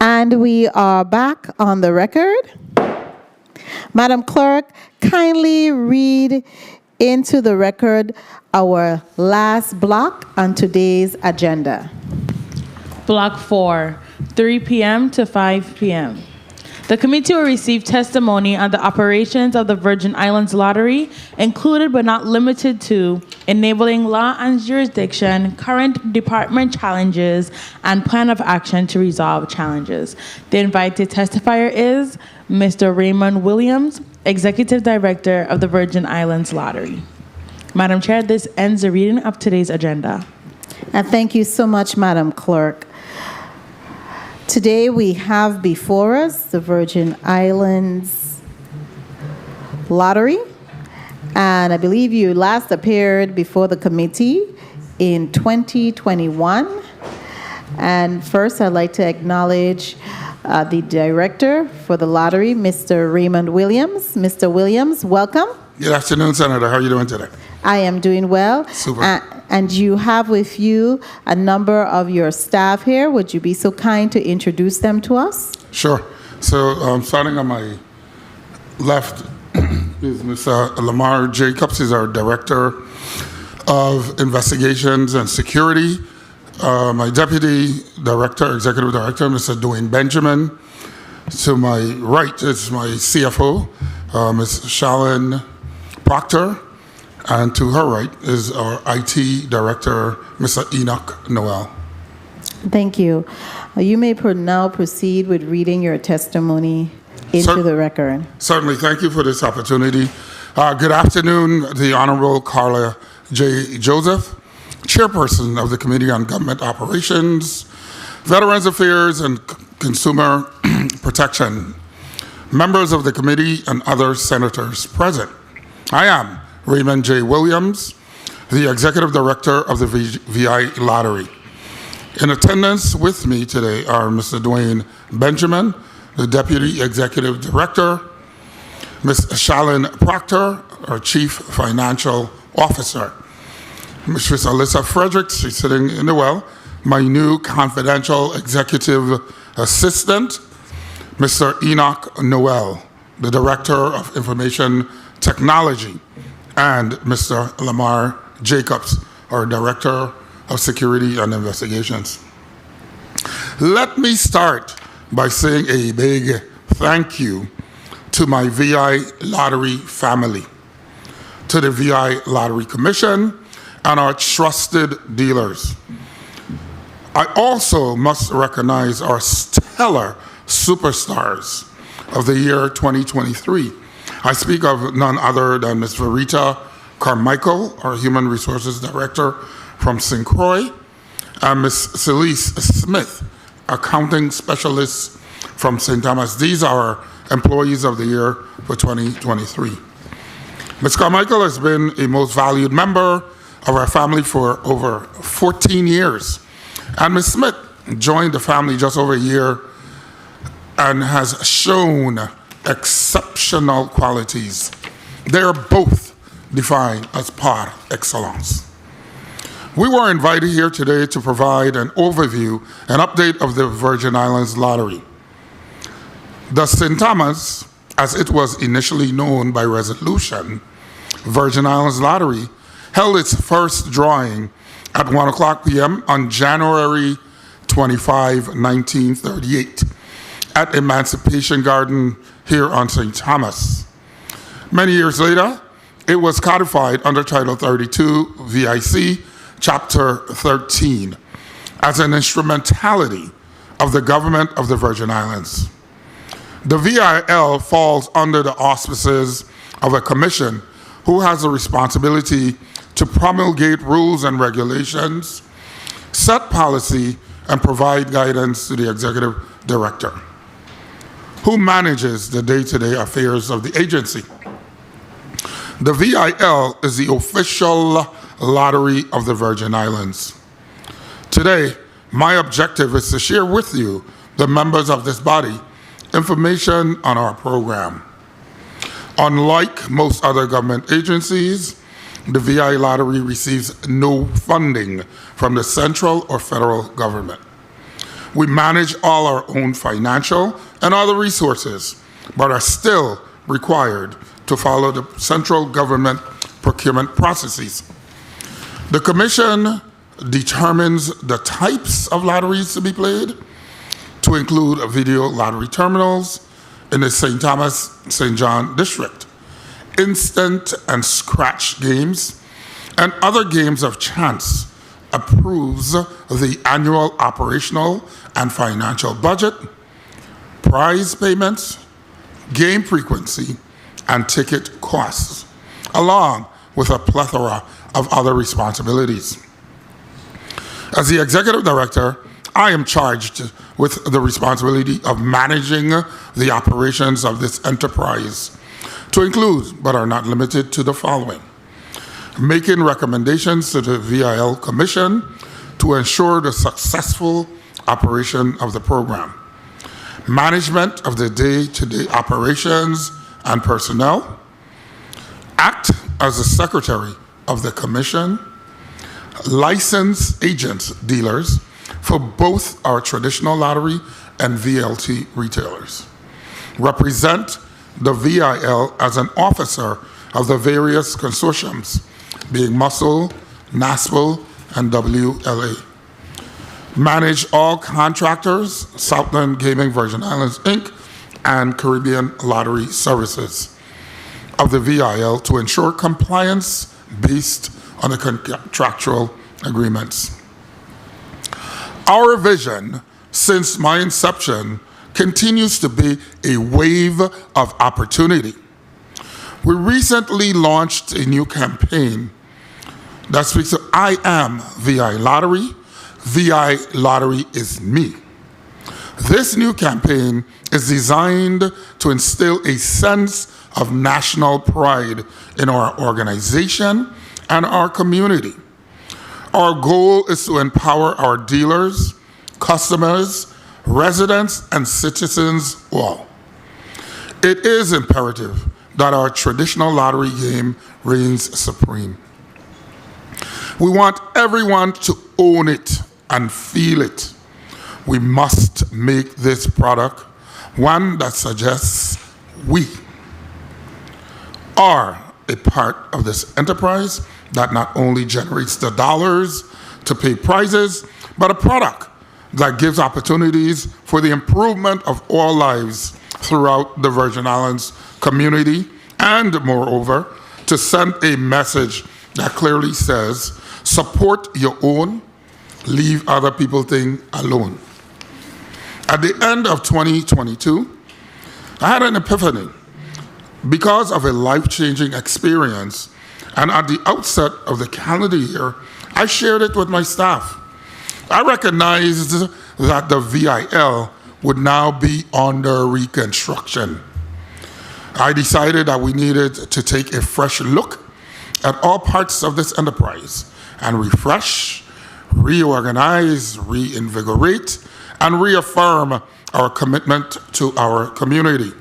And we are back on the record. Madam Clerk, kindly read into the record our last block on today's agenda. Block 4, 3 p.m. to 5 p.m. The committee will receive testimony on the operations of the Virgin Islands Lottery, included but not limited to enabling law and jurisdiction, current department challenges, and plan of action to resolve challenges. The invited testifier is Mr. Raymond Williams, Executive Director of the Virgin Islands Lottery. Madam Chair, this ends the reading of today's agenda. And thank you so much, Madam Clerk. Today we have before us the Virgin Islands Lottery, and I believe you last appeared before the committee in 2021. And first, I'd like to acknowledge the director for the lottery, Mr. Raymond Williams. Mr. Williams, welcome. Good afternoon, Senator. How are you doing today? I am doing well. Super. And you have with you a number of your staff here. Would you be so kind to introduce them to us? Sure. So starting on my left is Mr. Lamar Jacobs. He's our Director of Investigations and Security. My Deputy Director, Executive Director, Mr. Dwayne Benjamin. To my right is my CFO, Ms. Shalyn Proctor. And to her right is our IT Director, Mr. Enoch Noel. Thank you. You may now proceed with reading your testimony into the record. Certainly. Thank you for this opportunity. Good afternoon, the Honorable Carla J. Joseph, Chairperson of the Committee on Government Operations, Veterans Affairs, and Consumer Protection, members of the committee, and other senators present. I am Raymond J. Williams, the Executive Director of the VI Lottery. In attendance with me today are Mr. Dwayne Benjamin, the Deputy Executive Director, Ms. Shalyn Proctor, our Chief Financial Officer, Mrs. Alyssa Fredericks, she's sitting in the well, my new confidential executive assistant, Mr. Enoch Noel, the Director of Information Technology, and Mr. Lamar Jacobs, our Director of Security and Investigations. Let me start by saying a big thank you to my VI Lottery family, to the VI Lottery Commission, and our trusted dealers. I also must recognize our stellar superstars of the year 2023. I speak of none other than Ms. Verita Carmichael, our Human Resources Director from St. Croix, and Ms. Celise Smith, Accounting Specialist from St. Thomas. These are our employees of the year for 2023. Ms. Carmichael has been a most valued member of our family for over 14 years. And Ms. Smith joined the family just over a year and has shown exceptional qualities. They are both defined as par excellence. We were invited here today to provide an overview and update of the Virgin Islands Lottery. The St. Thomas, as it was initially known by resolution, Virgin Islands Lottery, held its first drawing at 1:00 p.m. on January 25, 1938, at Emancipation Garden here on St. Thomas. Many years later, it was codified under Title 32 VIC, Chapter 13, as an instrumentality of the government of the Virgin Islands. The VIL falls under the auspices of a commission who has the responsibility to promulgate rules and regulations, set policy, and provide guidance to the executive director, who manages the day-to-day affairs of the agency. The VIL is the official lottery of the Virgin Islands. Today, my objective is to share with you, the members of this body, information on our program. Unlike most other government agencies, the VI Lottery receives no funding from the central or federal government. We manage all our own financial and other resources, but are still required to follow the central government procurement processes. The Commission determines the types of lotteries to be played, to include video lottery terminals in the St. Thomas, St. John district, instant and scratch games, and other games of chance, approves the annual operational and financial budget, prize payments, game frequency, and ticket costs, along with a plethora of other responsibilities. As the executive director, I am charged with the responsibility of managing the operations of this enterprise, to include, but are not limited to, the following: making recommendations to the VIL Commission to ensure the successful operation of the program, management of the day-to-day operations and personnel, act as the secretary of the Commission, license agents, dealers, for both our traditional lottery and VLT retailers, represent the VIL as an officer of the various consortiums, being Muscle, NASPL, and WLA. Manage all contractors, Southland Gaming Virgin Islands, Inc., and Caribbean Lottery Services of the VIL to ensure compliance based on the contractual agreements. Our vision since my inception continues to be a wave of opportunity. We recently launched a new campaign that speaks to I am VI Lottery, VI Lottery is me. This new campaign is designed to instill a sense of national pride in our organization and our community. Our goal is to empower our dealers, customers, residents, and citizens all. It is imperative that our traditional lottery game reigns supreme. We want everyone to own it and feel it. We must make this product one that suggests we are a part of this enterprise that not only generates the dollars to pay prizes, but a product that gives opportunities for the improvement of all lives throughout the Virgin Islands community, and moreover, to send a message that clearly says, support your own, leave other people things alone. At the end of 2022, I had an epiphany because of a life-changing experience, and at the outset of the calendar year, I shared it with my staff. I recognized that the VIL would now be under reconstruction. I decided that we needed to take a fresh look at all parts of this enterprise and refresh, reorganize, reinvigorate, and reaffirm our commitment to our community.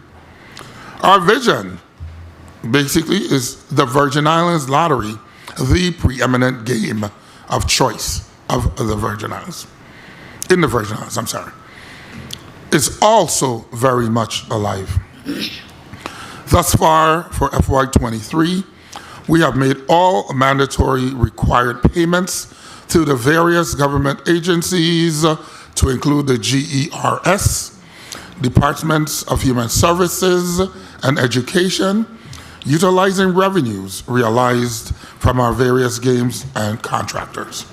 Our vision, basically, is the Virgin Islands Lottery, the preeminent game of choice of the Virgin Islands, in the Virgin Islands, I'm sorry, is also very much alive. Thus far, for FY23, we have made all mandatory required payments to the various government agencies, to include the GERS, Departments of Human Services and Education, utilizing revenues realized from our various games and contractors.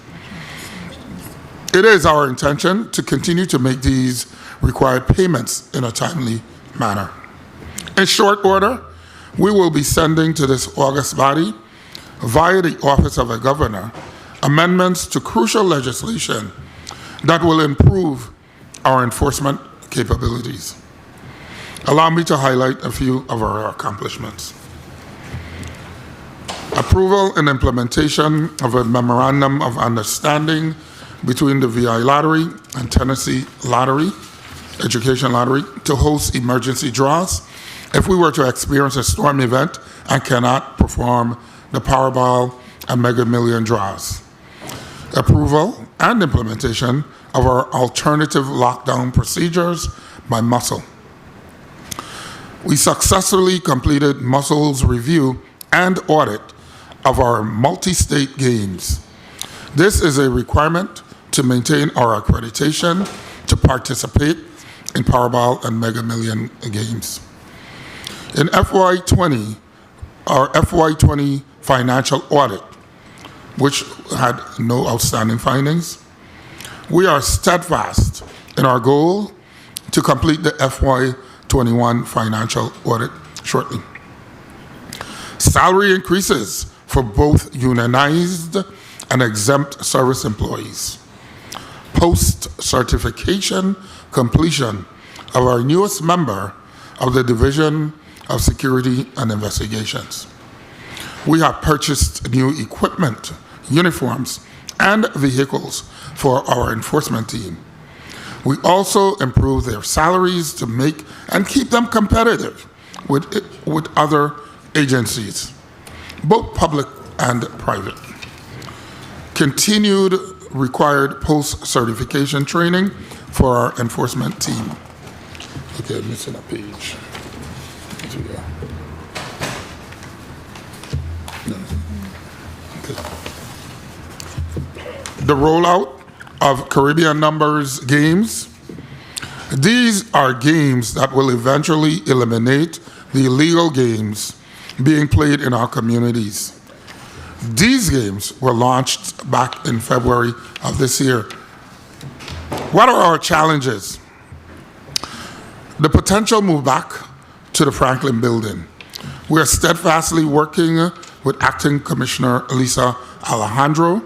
It is our intention to continue to make these required payments in a timely manner. In short order, we will be sending to this August body, via the Office of the Governor, amendments to crucial legislation that will improve our enforcement capabilities. Allow me to highlight a few of our accomplishments. Approval and implementation of a memorandum of understanding between the VI Lottery and Tennessee Lottery, Education Lottery, to host emergency draws if we were to experience a storm event and cannot perform the Powerball and Mega Million draws. Approval and implementation of our alternative lockdown procedures by Muscle. We successfully completed Muscle's review and audit of our multi-state games. This is a requirement to maintain our accreditation to participate in Powerball and Mega Million games. In FY20, our FY20 financial audit, which had no outstanding findings, we are steadfast in our goal to complete the FY21 financial audit shortly. Salary increases for both unionized and exempt service employees. Post-certification completion of our newest member of the Division of Security and Investigations. We have purchased new equipment, uniforms, and vehicles for our enforcement team. We also improve their salaries to make and keep them competitive with other agencies, both public and private. Continued required post-certification training for our enforcement team. Okay, I'm missing a page. The rollout of Caribbean Numbers games. These are games that will eventually eliminate the illegal games being played in our communities. These games were launched back in February of this year. What are our challenges? The potential move back to the Franklin Building. We are steadfastly working with Acting Commissioner Lisa Alejandro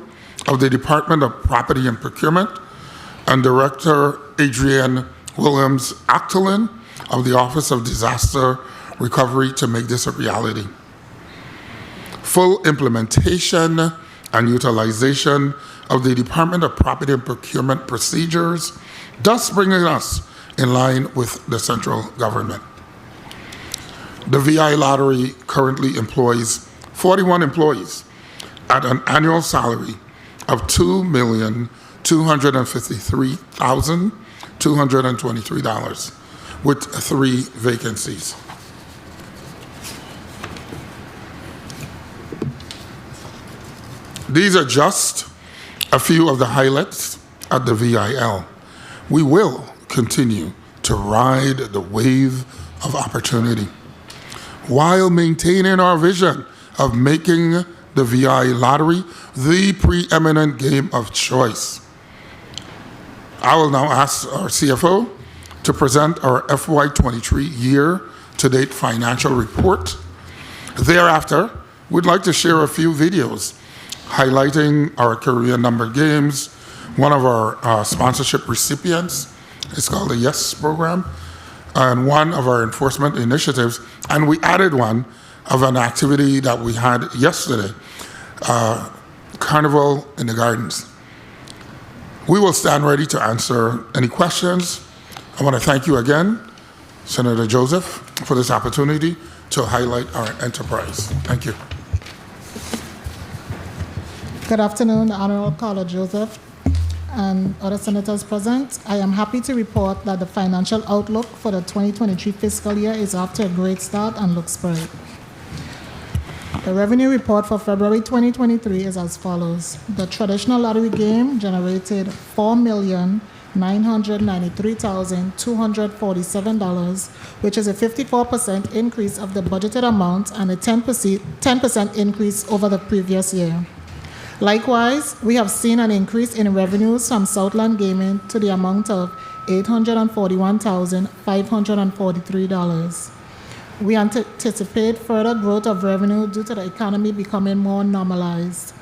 of the Department of Property and Procurement and Director Adrienne Williams Actolin of the Office of Disaster Recovery to make this a reality. Full implementation and utilization of the Department of Property and Procurement procedures, thus bringing us in line with the central government. The VI Lottery currently employs 41 employees at an annual salary of $2,253,223 with 3 vacancies. These are just a few of the highlights at the VIL. We will continue to ride the wave of opportunity while maintaining our vision of making the VI Lottery the preeminent game of choice. I will now ask our CFO to present our FY23 year-to-date financial report. Thereafter, we'd like to share a few videos highlighting our Caribbean Number games. One of our sponsorship recipients is called the YES program, and one of our enforcement initiatives, and we added one of an activity that we had yesterday, Carnival in the Gardens. We will stand ready to answer any questions. I want to thank you again, Senator Joseph, for this opportunity to highlight our enterprise. Thank you. Good afternoon, the Honorable Carla Joseph and other senators present. I am happy to report that the financial outlook for the 2023 fiscal year is off to a great start and looks bright. The revenue report for February 2023 is as follows. The traditional lottery game generated $4,993,247, which is a 54% increase of the budgeted amount and a 10% increase over the previous year. Likewise, we have seen an increase in revenues from Southland Gaming to the amount of $841,543. We anticipate further growth of revenue due to the economy becoming more normalized.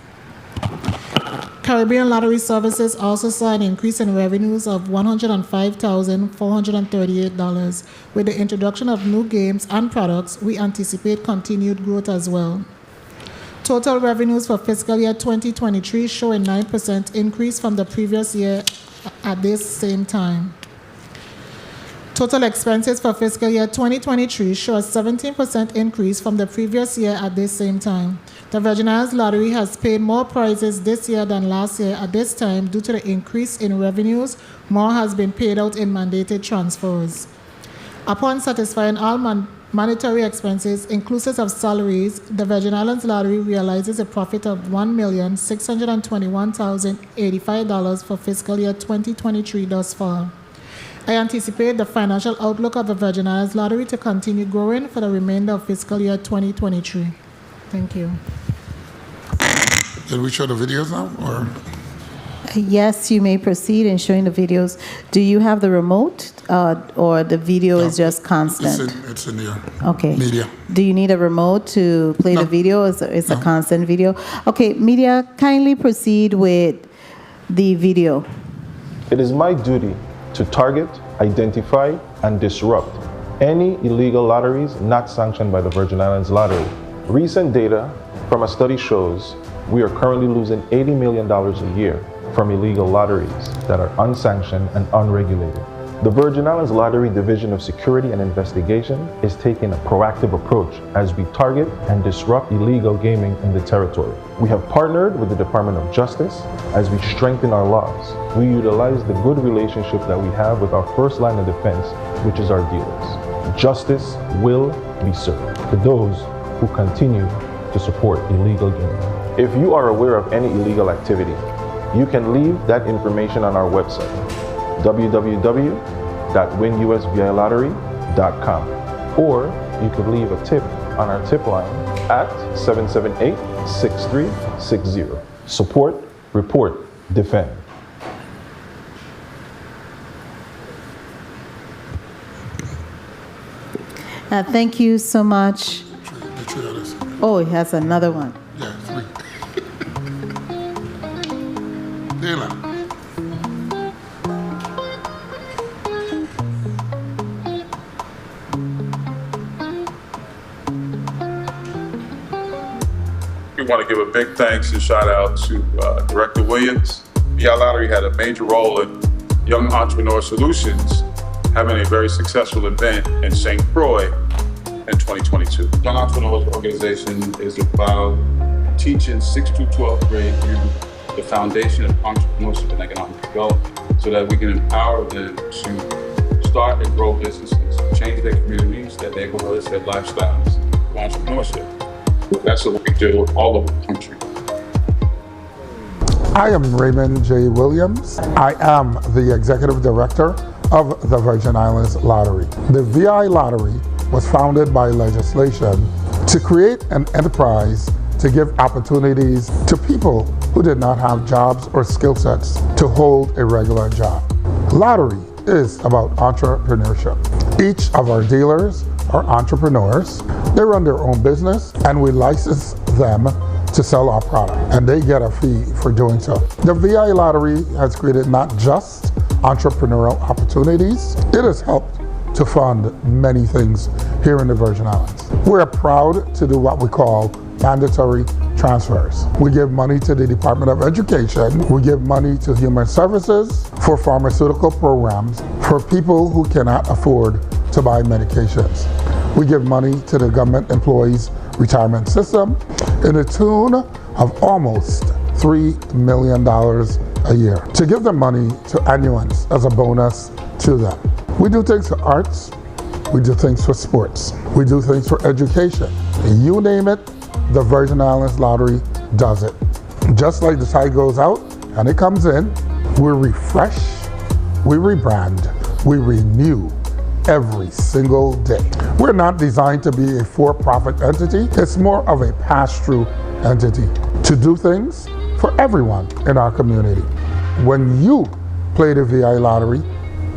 Caribbean Lottery Services also saw an increase in revenues of $105,438. With the introduction of new games and products, we anticipate continued growth as well. Total revenues for fiscal year 2023 show a 9% increase from the previous year at this same time. Total expenses for fiscal year 2023 show a 17% increase from the previous year at this same time. The Virgin Islands Lottery has paid more prizes this year than last year at this time due to the increase in revenues. More has been paid out in mandated transfers. Upon satisfying all monetary expenses, inclusive of salaries, the Virgin Islands Lottery realizes a profit of $1,621,085 for fiscal year 2023 thus far. I anticipate the financial outlook of the Virgin Islands Lottery to continue growing for the remainder of fiscal year 2023. Thank you. Did we show the videos now, or? Yes, you may proceed in showing the videos. Do you have the remote, or the video is just constant? It's in the Okay. media. Do you need a remote to play the video? It's a constant video. Okay, media, kindly proceed with the video. It is my duty to target, identify, and disrupt any illegal lotteries not sanctioned by the Virgin Islands Lottery. Recent data from a study shows we are currently losing $80 million a year from illegal lotteries that are unsanctioned and unregulated. The Virgin Islands Lottery Division of Security and Investigation is taking a proactive approach as we target and disrupt illegal gaming in the territory. We have partnered with the Department of Justice as we strengthen our laws. We utilize the good relationship that we have with our first line of defense, which is our dealers. Justice will be served to those who continue to support illegal gaming. If you are aware of any illegal activity, you can leave that information on our website, www.winusvilottery.com, or you could leave a tip on our tip line at 778-6360. Support, report, defend. Thank you so much. Oh, he has another one. Yeah, 3. Dylan. We want to give a big thanks and shout out to Director Williams. VI Lottery had a major role in Young Entrepreneur Solutions having a very successful event in St. Croix in 2022. Young Entrepreneurs Organization is about teaching 6th through 12th grade youth the foundation of entrepreneurship and economic development so that we can empower them to start and grow businesses, change their communities, their neighborhoods, their lifestyles through entrepreneurship. That's what we do all over the country. I am Raymond J. Williams. I am the Executive Director of the Virgin Islands Lottery. The VI Lottery was founded by legislation to create an enterprise to give opportunities to people who did not have jobs or skill sets to hold a regular job. Lottery is about entrepreneurship. Each of our dealers are entrepreneurs. They run their own business and we license them to sell our product, and they get a fee for doing so. The VI Lottery has created not just entrepreneurial opportunities, it has helped to fund many things here in the Virgin Islands. We're proud to do what we call mandatory transfers. We give money to the Department of Education, we give money to Human Services for pharmaceutical programs for people who cannot afford to buy medications. We give money to the government employees retirement system in the tune of almost $3 million a year to give the money to annuals as a bonus to them. We do things for arts, we do things for sports, we do things for education. You name it, the Virgin Islands Lottery does it. Just like the tide goes out and it comes in, we refresh, we rebrand, we renew every single day. We're not designed to be a for-profit entity. It's more of a pass-through entity to do things for everyone in our community. When you play the VI Lottery,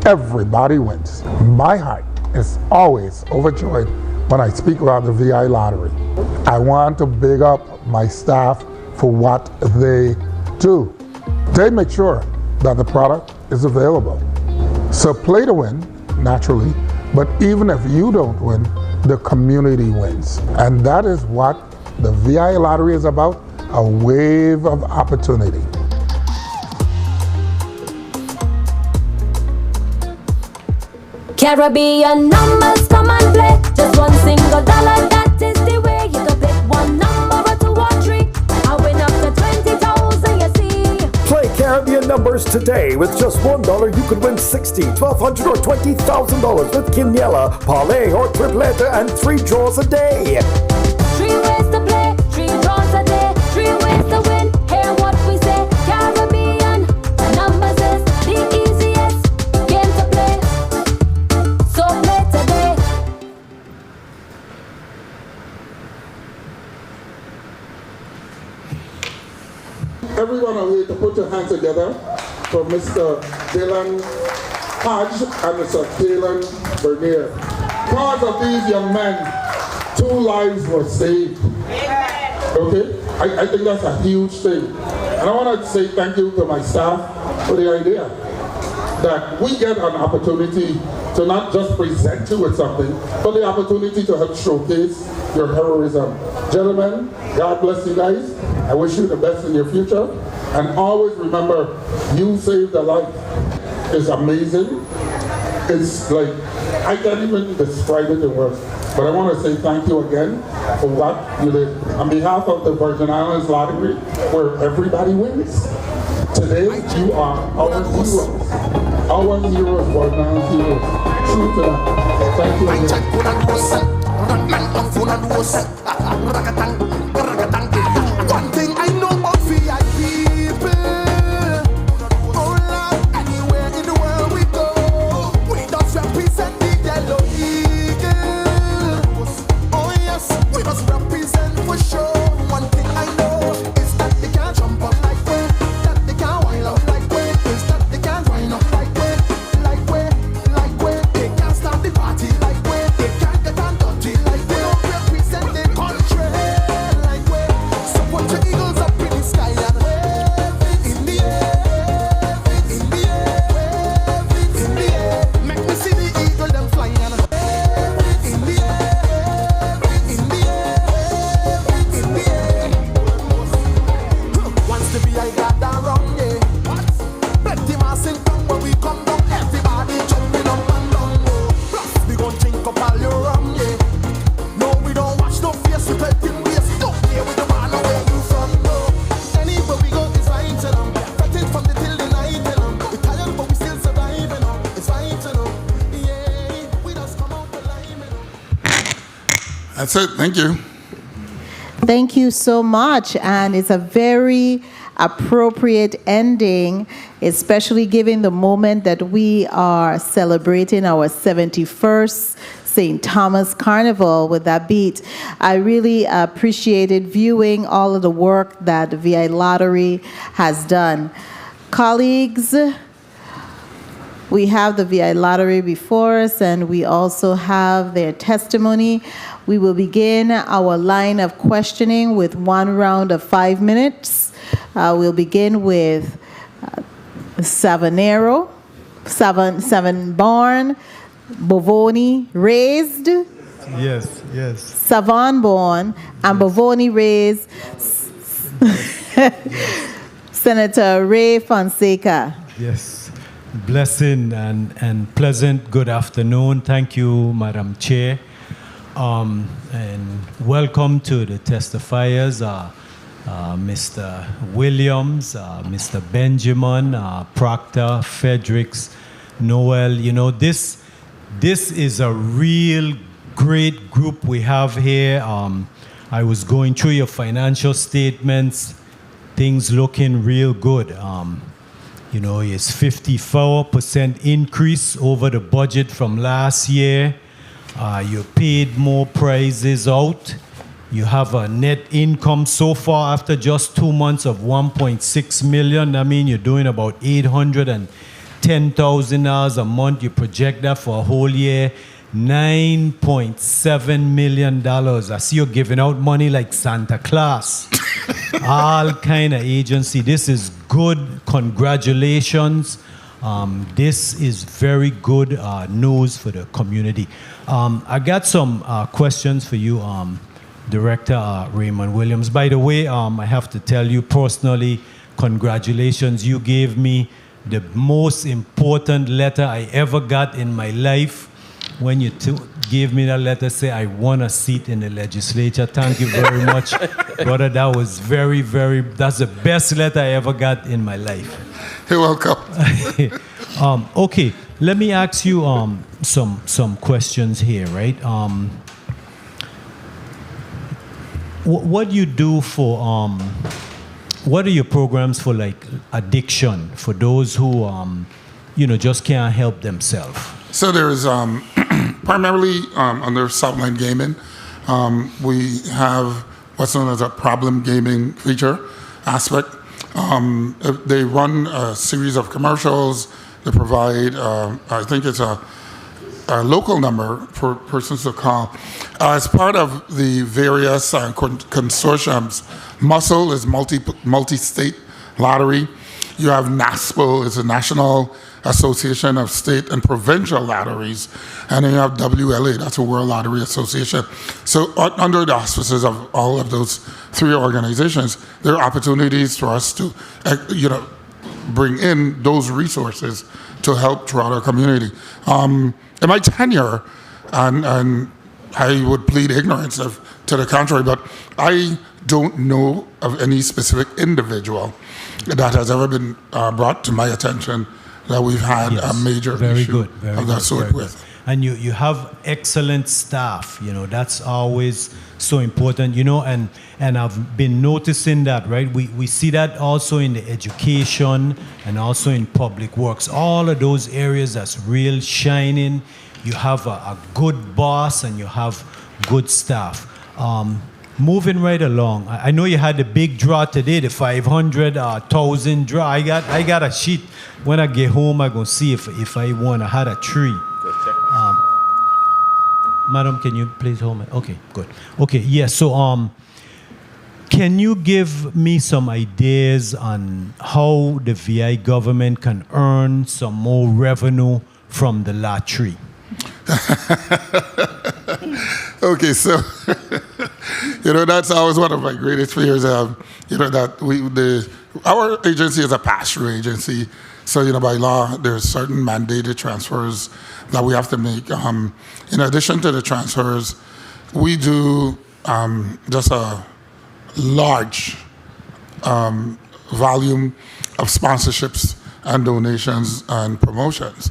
everybody wins. My heart is always overjoyed when I speak about the VI Lottery. I want to big up my staff for what they do. They make sure that the product is available. So play to win, naturally, but even if you don't win, the community wins. And that is what the VI Lottery is about, a wave of opportunity. Caribbean numbers, come and play. Just one single dollar, that is the way. You can pick one number or 2 or 3. I win up to 20,000, you see. Play Caribbean numbers today. With just $1, you could win $60,000, $1,200, or $20,000 with Quiniela, Parlay, or Tripleta, and 3 draws a day. 3 ways to play, 3 draws a day, 3 ways to win. Hear what we say. Caribbean numbers is the easiest game to play. So play today. Everyone out here to put your hands together for Mr. Dylan Hodge and Mr. Dylan Bernier. Because of these young men, 2 lives were saved. Okay? I think that's a huge thing. And I want to say thank you to my staff for the idea that we get an opportunity to not just present you with something, but the opportunity to help showcase your heroism. Gentlemen, God bless you guys. I wish you the best in your future. And always remember, you saved a life. It's amazing. It's like, I can't even describe it in words. But I want to say thank you again for what you did. On behalf of the Virgin Islands Lottery, where everybody wins, today you are our heroes. Our heroes, Virgin Islands heroes. True to that. Thank you again. One thing I know about VI people, oh Lord, anywhere in the world we go, we just represent the yellow eagle. Oh yes, we must represent for sure. One thing I know is that they can't jump up like we, that they can't wind up like we, is that they can't wind up like we, they can't stop the party like we, they can't get on dirty like we, don't represent the country like we. So put your eagles up in the sky and wave in the air, in the air, in the air. Make me see the eagle them flying and wave in the air, in the air, in the air. Once the VI got around, yeah. Plenty massing down when we come down, everybody jumping up and down. Plus we gon' drink up all your rum, yeah. No, we don't watch no face, we taking waste. Don't play with the man where you from, no. Anywhere we go, it's fine to them. Fighting from the till the night, you know. We tired, but we still surviving, you know. It's fine to know. Yeah, we just come out alive, you know. That's it. Thank you. Thank you so much. And it's a very appropriate ending, especially given the moment that we are celebrating our 71st St. Thomas Carnival with that beat. I really appreciated viewing all of the work that the VI Lottery has done. Colleagues, we have the VI Lottery before us, and we also have their testimony. We will begin our line of questioning with 1 round of 5 minutes. We'll begin with Savanero, Savon-born, Bovoni raised, Yes, yes. Savon-born, and Bovoni raised Senator Ray Fonseca. Yes. Blessing and pleasant good afternoon. Thank you, Madam Chair. And welcome to the testifiers. Mr. Williams, Mr. Benjamin, Proctor, Fredericks, Noel. You know, this is a real great group we have here. I was going through your financial statements, things looking real good. You know, it's 54% increase over the budget from last year. You paid more prizes out. You have a net income so far after just 2 months of 1.6 million. I mean, you're doing about $810,000 a month. You project that for a whole year, $9.7 million. I see you're giving out money like Santa Claus. All kind of agency. This is good. Congratulations. This is very good news for the community. I got some questions for you, Director Raymond Williams. By the way, I have to tell you personally, congratulations. You gave me the most important letter I ever got in my life. When you gave me that letter, say I want a seat in the legislature. Thank you very much, brother. That was that's the best letter I ever got in my life. You're welcome. Okay, let me ask you some questions here, right? What do you do for what are your programs for like addiction for those who you know just can't help themselves? So there's primarily under Southline Gaming, we have what's known as a problem gaming feature aspect. They run a series of commercials. They provide, I think it's a local number for persons to call. As part of the various consortiums, MUSCLE is multi-state lottery. You have NASPL, it's a National Association of State and Provincial Lotteries, and then you have WLA, that's a World Lottery Association. So under the auspices of all of those three organizations, there are opportunities for us to, bring in those resources to help throughout our community. In my tenure, and I would plead ignorance to the contrary, but I don't know of any specific individual that has ever been brought to my attention that we've had a major issue of that sort with. And you have excellent staff, you know, that's always so important, you know, and I've been noticing that, right? We see that also in the education and also in public works, all of those areas that's real shining. You have a good boss and you have good staff. Moving right along, I know you had the big draw today, the 500,000 draw. I got a sheet. When I get home, I'm going to see if I won. I had a tree. Madam, can you please hold me? Okay, good. Okay, yeah, so can you give me some ideas on how the VI government can earn some more revenue from the lottery? Okay, so that's always one of my greatest fears. That our agency is a pass-through agency, so by law there's certain mandated transfers that we have to make. In addition to the transfers, we do just a large volume of sponsorships and donations and promotions.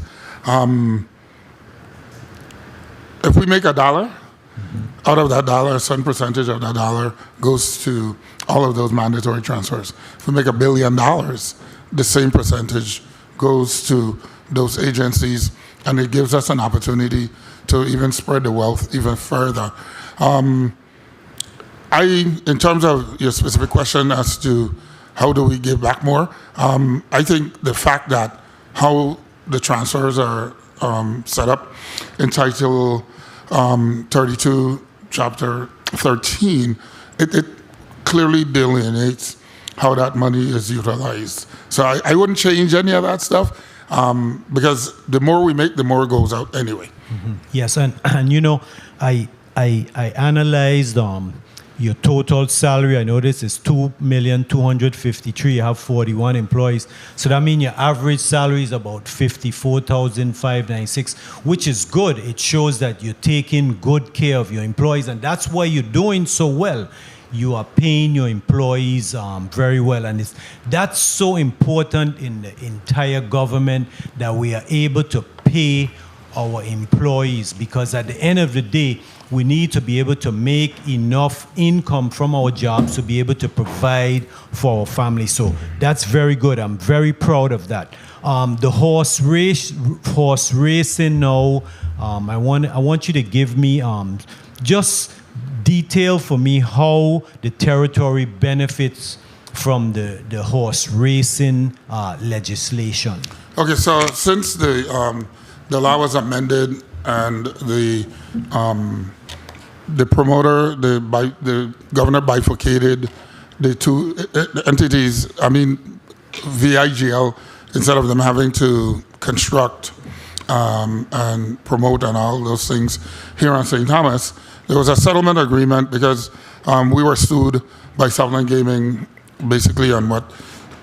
If we make $1, out of that $1, a certain percentage of that $1 goes to all of those mandatory transfers. If we make $1 billion, the same percentage goes to those agencies, and it gives us an opportunity to even spread the wealth even further. In terms of your specific question as to how do we give back more, I think the fact that how the transfers are set up in Title 32, Chapter 13, it clearly delineates how that money is utilized. So I wouldn't change any of that stuff because the more we make, the more it goes out anyway. Mm-hmm. Yes, and I analyzed your total salary. I noticed it's $2,253,000. You have 41 employees, so that means your average salary is about $54,596, which is good. It shows that you're taking good care of your employees, and that's why you're doing so well. you are paying your employees very well. And that's so important in the entire government, that we are able to pay our employees, because at the end of the day, we need to be able to make enough income from our jobs to be able to provide for our family. So that's very good. I'm very proud of that. The horse racing now, I want you to give me just detail for me how the territory benefits from the horse racing legislation. Okay, so since the law was amended and the promoter, the governor bifurcated the two entities, I mean, VIGL, instead of them having to construct and promote and all those things here on St. Thomas, there was a settlement agreement because we were sued by Southland Gaming basically on what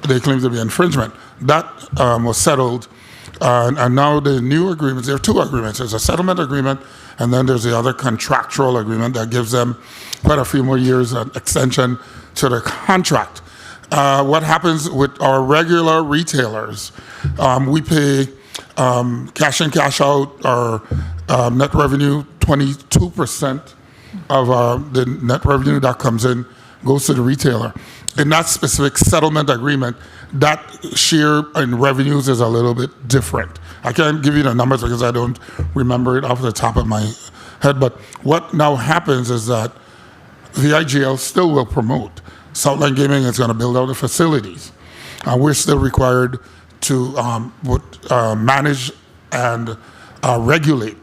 they claimed to be infringement. That was settled. And now the new agreements, there are two agreements. There's a settlement agreement, and then there's the other contractual agreement that gives them quite a few more years of extension to the contract. What happens with our regular retailers, we pay cash in, cash out, our net revenue, 22% of the net revenue that comes in goes to the retailer. In that specific settlement agreement, that share in revenues is a little bit different. I can't give you the numbers because I don't remember it off the top of my head, but what now happens is that VIGL still will promote. Southland Gaming is going to build out the facilities. We're still required to manage and regulate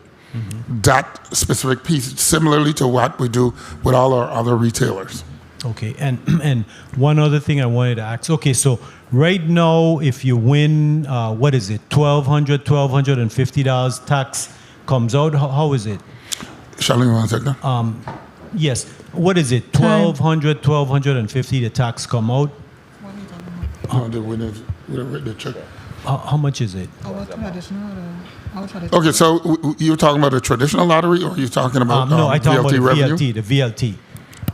that specific piece, similarly to what we do with all our other retailers. Okay, and one other thing I wanted to ask. Okay, so right now, if you win, what is it, $1,250 tax comes out, how is it? Charlene, one second. Yes, what is it, $1,250 the tax come out? The check. How much is it? Okay, so you're talking about a traditional lottery, or are you talking about no, I talk about the revenue? VLT, the VLT.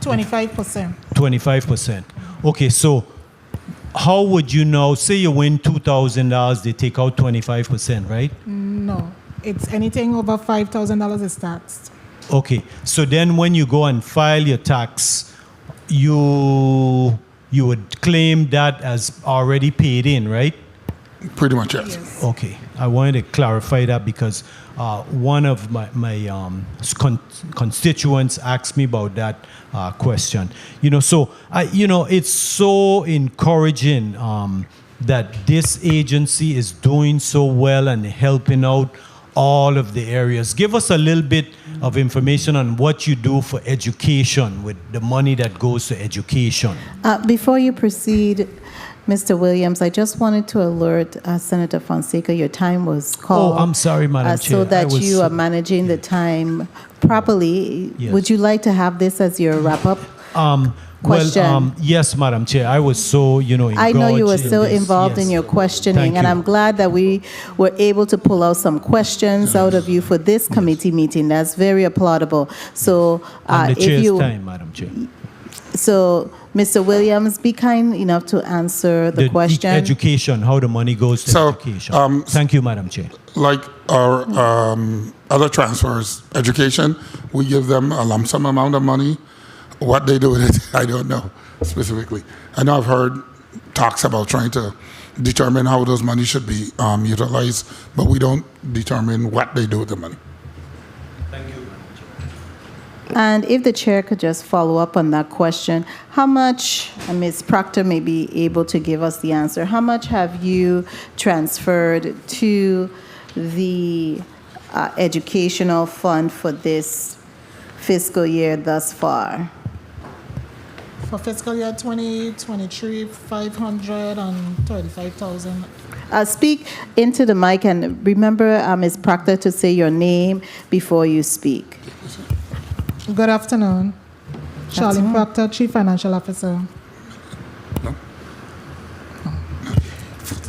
25%. 25%. Okay, so how would you know, say you win $2,000, they take out 25%, right? No, it's anything over $5,000 is taxed. Okay, so then when you go and file your tax, you would claim that as already paid in, right? Pretty much, yes. Okay, I wanted to clarify that because one of my constituents asked me about that question. So it's so encouraging that this agency is doing so well and helping out all of the areas. Give us a little bit of information on what you do for education with the money that goes to education. Before you proceed, Mr. Williams, I just wanted to alert Senator Fonseca your time was called. Oh, I'm sorry, Madam Chair. So that you are managing the time properly. Yes. Would you like to have this as your wrap-up question? Well, yes, Madam Chair. I was so, I know you were engaged so in this. involved in Yes. your questioning, Thank and you. I'm glad that we were able to pull out some questions out of you for this committee meeting. That's very applaudable. So, On the if chair's you, time, Madam Chair. so Mr. Williams, be kind enough to answer the question. Education, how the money goes to education. Thank you, Madam Chair. Like our other transfers, education, we give them a lump sum amount of money. What they do with it, I don't know specifically. I know I've heard talks about trying to determine how those money should be utilized, but we don't determine what they do with the money. And if the chair could just follow up on that question, how much, and Ms. Proctor may be able to give us the answer, how much have you transferred to the educational fund for this fiscal year thus far? For fiscal year 2023, $535,000. Speak into the mic, and remember, Ms. Proctor, to say your name before you speak. Good afternoon. Charlene Proctor, Chief Financial Officer.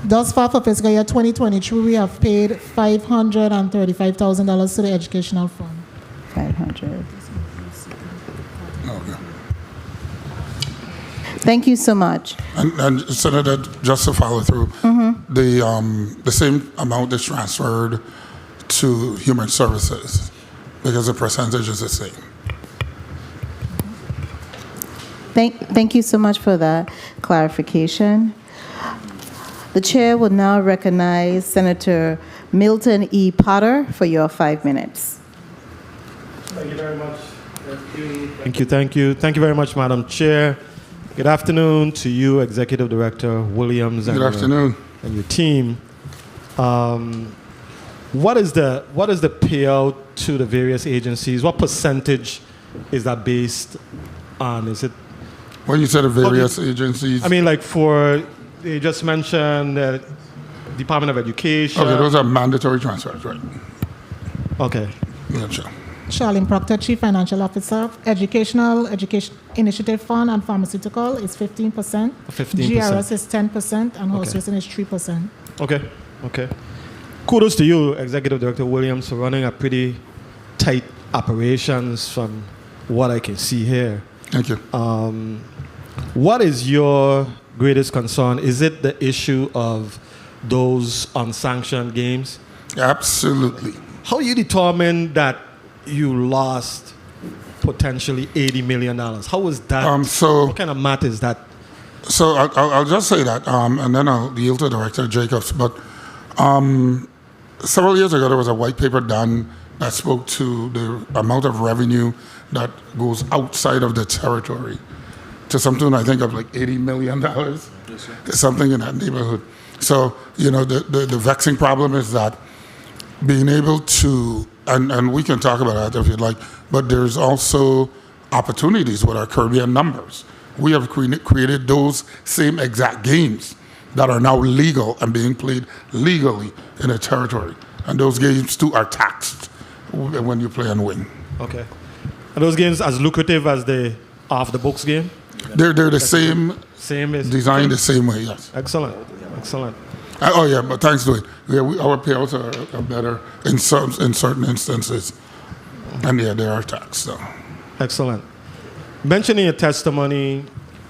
Thus far for fiscal year 2023, we have paid $535,000 to the educational fund. 500. Thank you so much. And Senator, just to follow through, the same amount is transferred to human services because the percentage is the same. Thank you so much for that clarification. The chair will now recognize Senator Milton E. Potter for your 5 minutes. Thank you very much. Thank you. Thank you very much, Madam Chair. Good afternoon to you, Executive Director Williams, and Good afternoon. And your team. What is the payout to the various agencies? What percentage is that based on? Is it? When you said the various agencies, I mean, like you just mentioned Department of Education. okay, those are mandatory transfers, right? Okay. Yeah, sure. Charlene Proctor, Chief Financial Officer. Education Initiative Fund and Pharmaceutical is 15%. 15%. GRS is 10%, and horse racing is 3%. Okay. Kudos to you, Executive Director Williams, for running a pretty tight operations from what I can see here. Thank you. What is your greatest concern? Is it the issue of those unsanctioned games? Absolutely. How do you determine that you lost potentially $80 million? How was that? What kind of math is that? So I'll just say that, and then I'll yield to Director Jacobs. But several years ago, there was a white paper done that spoke to the amount of revenue that goes outside of the territory to something I think of like $80 million, yes, something in that neighborhood. So, the vexing problem is that being able to, and we can talk about that if you'd like, but there's also opportunities with our Caribbean numbers. We have created those same exact games that are now legal and being played legally in a territory. And those games too are taxed when you play and win. Okay. Are those games as lucrative as the off-the-books game? They're the same as designed the same way, yes. Excellent. Oh yeah, but thanks to it, our payouts are better in certain instances, and yeah, they are taxed. So. Excellent. Mentioning your testimony,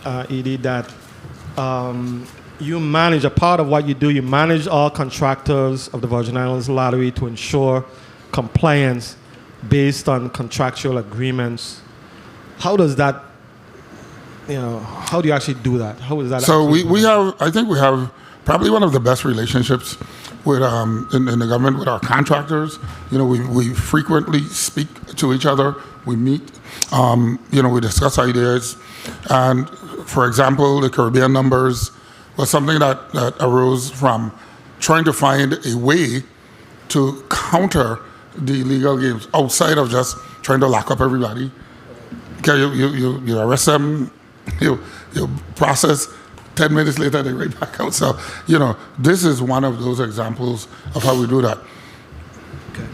Edie, that you manage, a part of what you do, you manage all contractors of the Virgin Islands Lottery to ensure compliance based on contractual agreements. How does that, how do you actually do that? How is that? So I think we have probably one of the best relationships with in the government with our contractors. We frequently speak to each other. We meet. We discuss ideas. And for example, the Caribbean numbers was something that arose from trying to find a way to counter the illegal games outside of just trying to lock up everybody. Okay, you arrest them, you process. 10 minutes later, they right back out. So, this is one of those examples of how we do that. Okay.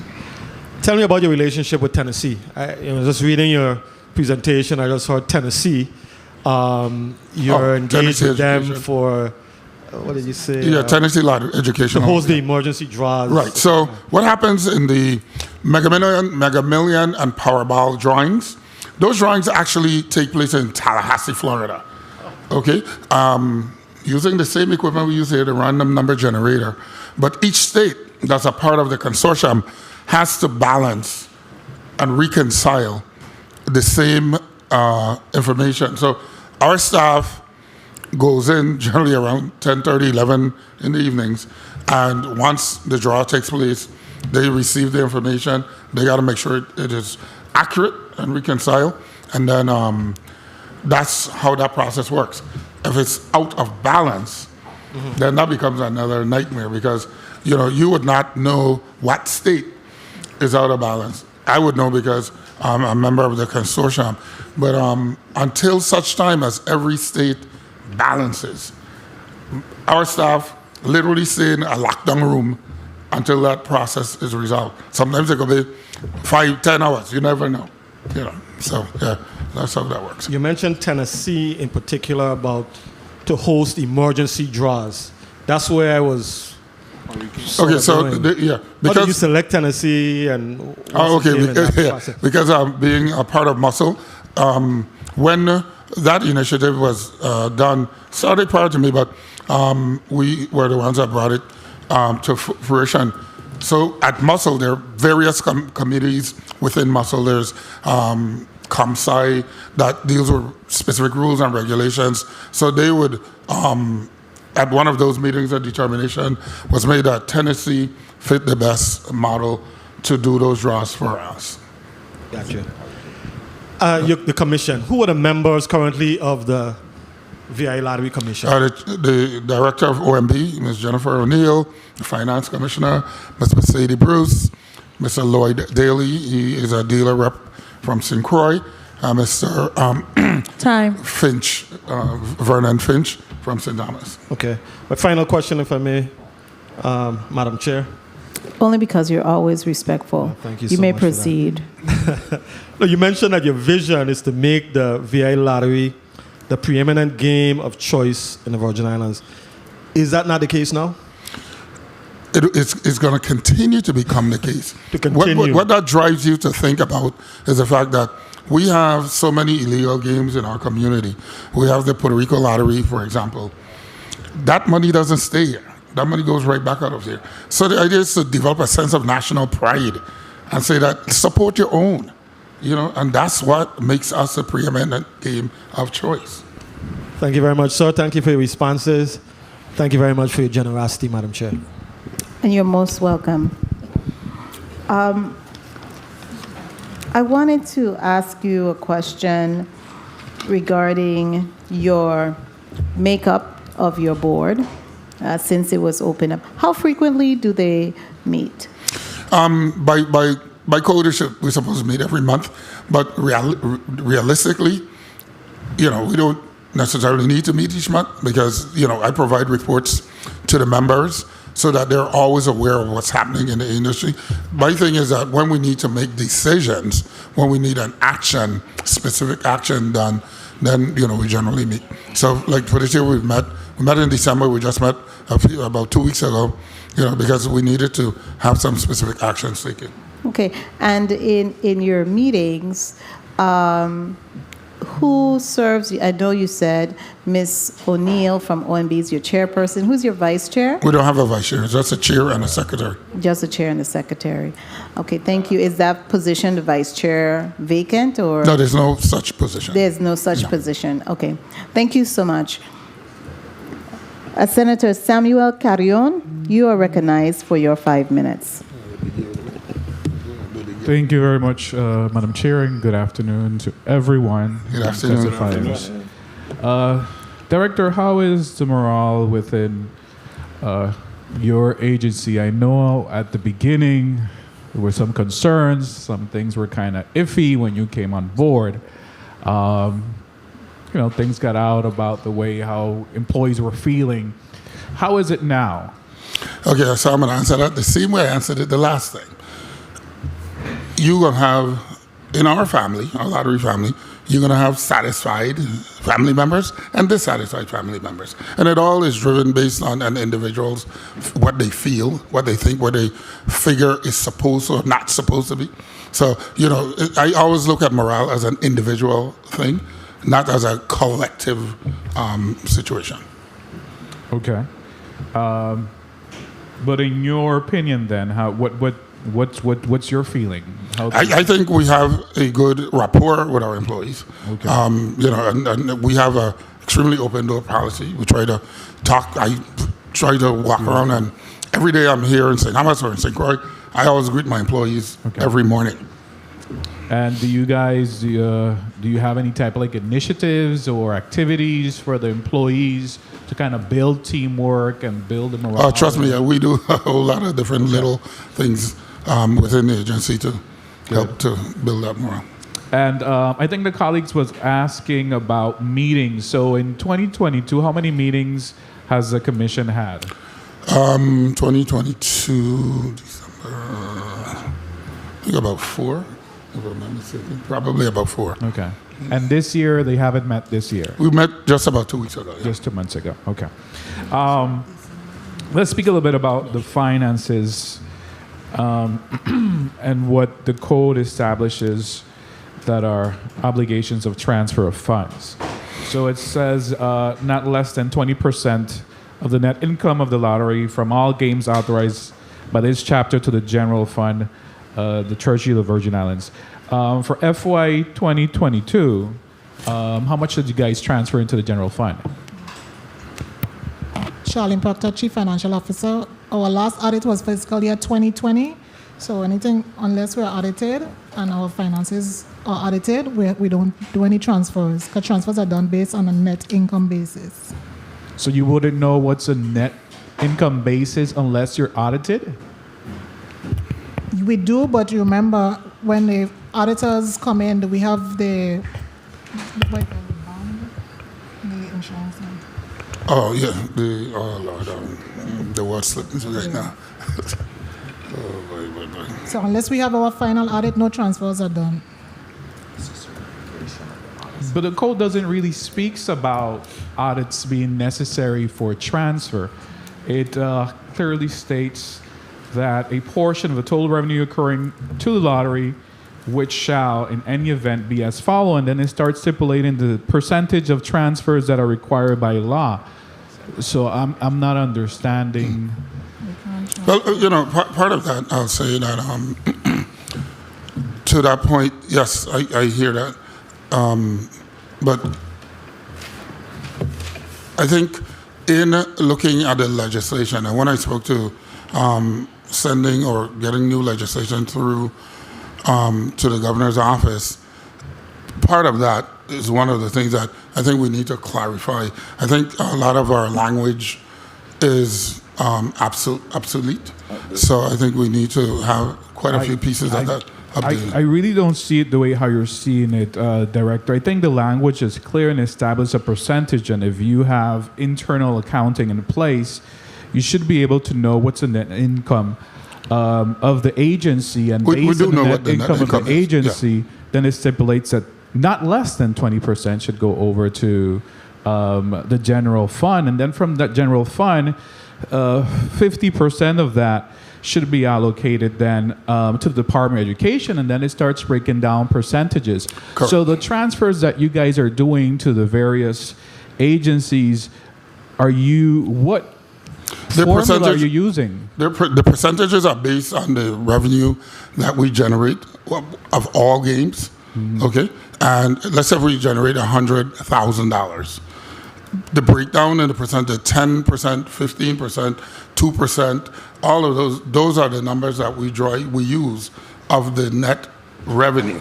Tell me about your relationship with Tennessee. Just reading your presentation, I just heard Tennessee. You're engaged with them for, what did you say? Yeah, Tennessee Lottery Education. To host the emergency draws. Right. So, what happens in the Mega Million, and Powerball drawings? Those drawings actually take place in Tallahassee, Florida. Okay, using the same equipment we use here, the random number generator, but each state that's a part of the consortium has to balance and reconcile the same information. So our staff goes in generally around 10:30, 11 in the evenings, and once the draw takes place, they receive the information. They got to make sure it is accurate and reconcile, and then that's how that process works. If it's out of balance, then that becomes another nightmare because, you would not know what state is out of balance. I would know because I'm a member of the consortium. But until such time as every state balances, our staff literally stay in a lockdown room until that process is resolved. Sometimes it could be 5-10 hours. You never know. So yeah, that's how that works. You mentioned Tennessee in particular to host emergency draws. That's where I was. Okay, so because how did you select Tennessee and? Because being a part of Muscle, when that initiative was started prior to me, but we were the ones that brought it to fruition. So at Muscle, there are various committees within Muscle. There's ComSci that deals with specific rules and regulations. So they would, at one of those meetings, a determination was made that Tennessee fit the best model to do those draws for us. Gotcha. The commission, who are the members currently of the VI Lottery Commission? The director of OMB, Ms. Jennifer O'Neill, the finance commissioner, Ms. Mercedes Bruce, Mr. Lloyd Daly, he is a dealer rep from St. Croix, Mr. Finch, Vernon Finch from St. Thomas. Okay. My final question, if I may, Madam Chair. Only because you're always respectful. Thank you You so may much for that. proceed. No, you mentioned that your vision is to make the VI Lottery the preeminent game of choice in the Virgin Islands. Is that not the case now? It's going to continue to become the case. continue. What that drives you to think about is the fact that we have so many illegal games in our community. We have the Puerto Rico Lottery, for example. That money doesn't stay here. That money goes right back out of here. So the idea is to develop a sense of national pride and say that support your own, and that's what makes us a preeminent game of choice. Thank you very much, sir. Thank you for your responses. Thank you very much for your generosity, Madam Chair. And you're most welcome. I wanted to ask you a question regarding your makeup of your board since it was open up. How frequently do they meet? By code, we're supposed to meet every month, but realistically, we don't necessarily need to meet each month because, I provide reports to the members so that they're always aware of what's happening in the industry. My thing is that when we need to make decisions, when we need an action, specific action done, then, we generally meet. So like for this year, we met in December, we just met about 2 weeks ago, because we needed to have some specific actions taken. Okay, and in your meetings, who serves you? I know you said Ms. O'Neill from OMB is your chairperson. Who's your vice chair? We don't have a vice chair, it's just a chair and a secretary. Just a chair and a secretary. Okay, thank you. Is that position, the vice chair, vacant or? No, there's no such position. There's no such position. Okay, thank you so much. Senator Samuel Carrion, you are recognized for your 5 minutes. Thank you very much, Madam Chair, and good afternoon to everyone. Good afternoon. Testifiers. Director, how is the morale within your agency? I know at the beginning there were some concerns, some things were kind of iffy when you came on board. Things got out about the way how employees were feeling. How is it now? Okay, so I'm going to answer that the same way I answered it the last time. You're going to have, in our family, our lottery family, you're going to have satisfied family members and dissatisfied family members. And it all is driven based on an individual's, what they feel, what they think, what they figure is supposed or not supposed to be. So, I always look at morale as an individual thing, not as a collective situation. Okay. But in your opinion then, what's your feeling? I think we have a good rapport with our employees. Okay. And we have an extremely open door policy. We try to talk. I try to walk around, and every day I'm here in St. Thomas or in St. Croix, I always greet my employees every morning. And do you guys, do you have any type of initiatives or activities for the employees to kind of build teamwork and build the morale? Oh, trust me, we do a whole lot of different little things within the agency to help to build that morale. And I think the colleagues was asking about meetings. So in 2022, how many meetings has the commission had? 2022, December, I think about 4. If I'm not mistaken. Probably about 4. Okay. And this year, they haven't met this year? We met just about 2 weeks ago. Yeah. Just 2 months ago. Okay. Let's speak a little bit about the finances and what the code establishes that are obligations of transfer of funds. So it says not less than 20% of the net income of the lottery from all games authorized by this chapter to the general fund, the Treasury of the Virgin Islands. For FY 2022, how much did you guys transfer into the general fund? Charlene Proctor, Chief Financial Officer. Our last audit was fiscal year 2020. So anything, unless we're audited and our finances are audited, we don't do any transfers. Because transfers are done based on a net income basis. So you wouldn't know what's a net income basis unless you're audited? We do, but you remember when the auditors come in, we have the insurance. Oh, yeah. The word slipped me right now. So unless we have our final audit, no transfers are done. But the code doesn't really speaks about audits being necessary for transfer. It clearly states that a portion of the total revenue occurring to the lottery, which shall in any event be as follows, and then it starts stipulating the percentage of transfers that are required by law. So I'm not understanding. Well, part of that, I'll say that to that point, yes, I hear that. But I think in looking at the legislation, and when I spoke to sending or getting new legislation through to the governor's office, part of that is one of the things that I think we need to clarify. I think a lot of our language is obsolete. So I think we need to have quite a few pieces of that updated. I really don't see it the way how you're seeing it, Director. I think the language is clear and establishes a percentage, and if you have internal accounting in place, you should be able to know what's the net income of the agency, and based on the net income of the agency, then it stipulates that not less than 20% should go over to the general fund, and then from that general fund, 50% of that should be allocated then to the Department of Education, and then it starts breaking down percentages. Correct. So the transfers that you guys are doing to the various agencies, what formula are you using? The percentages are based on the revenue that we generate of all games, okay? And let's say we generate $100,000. The breakdown in the percentage, 10%, 15%, 2%, all of those are the numbers that we use of the net revenue.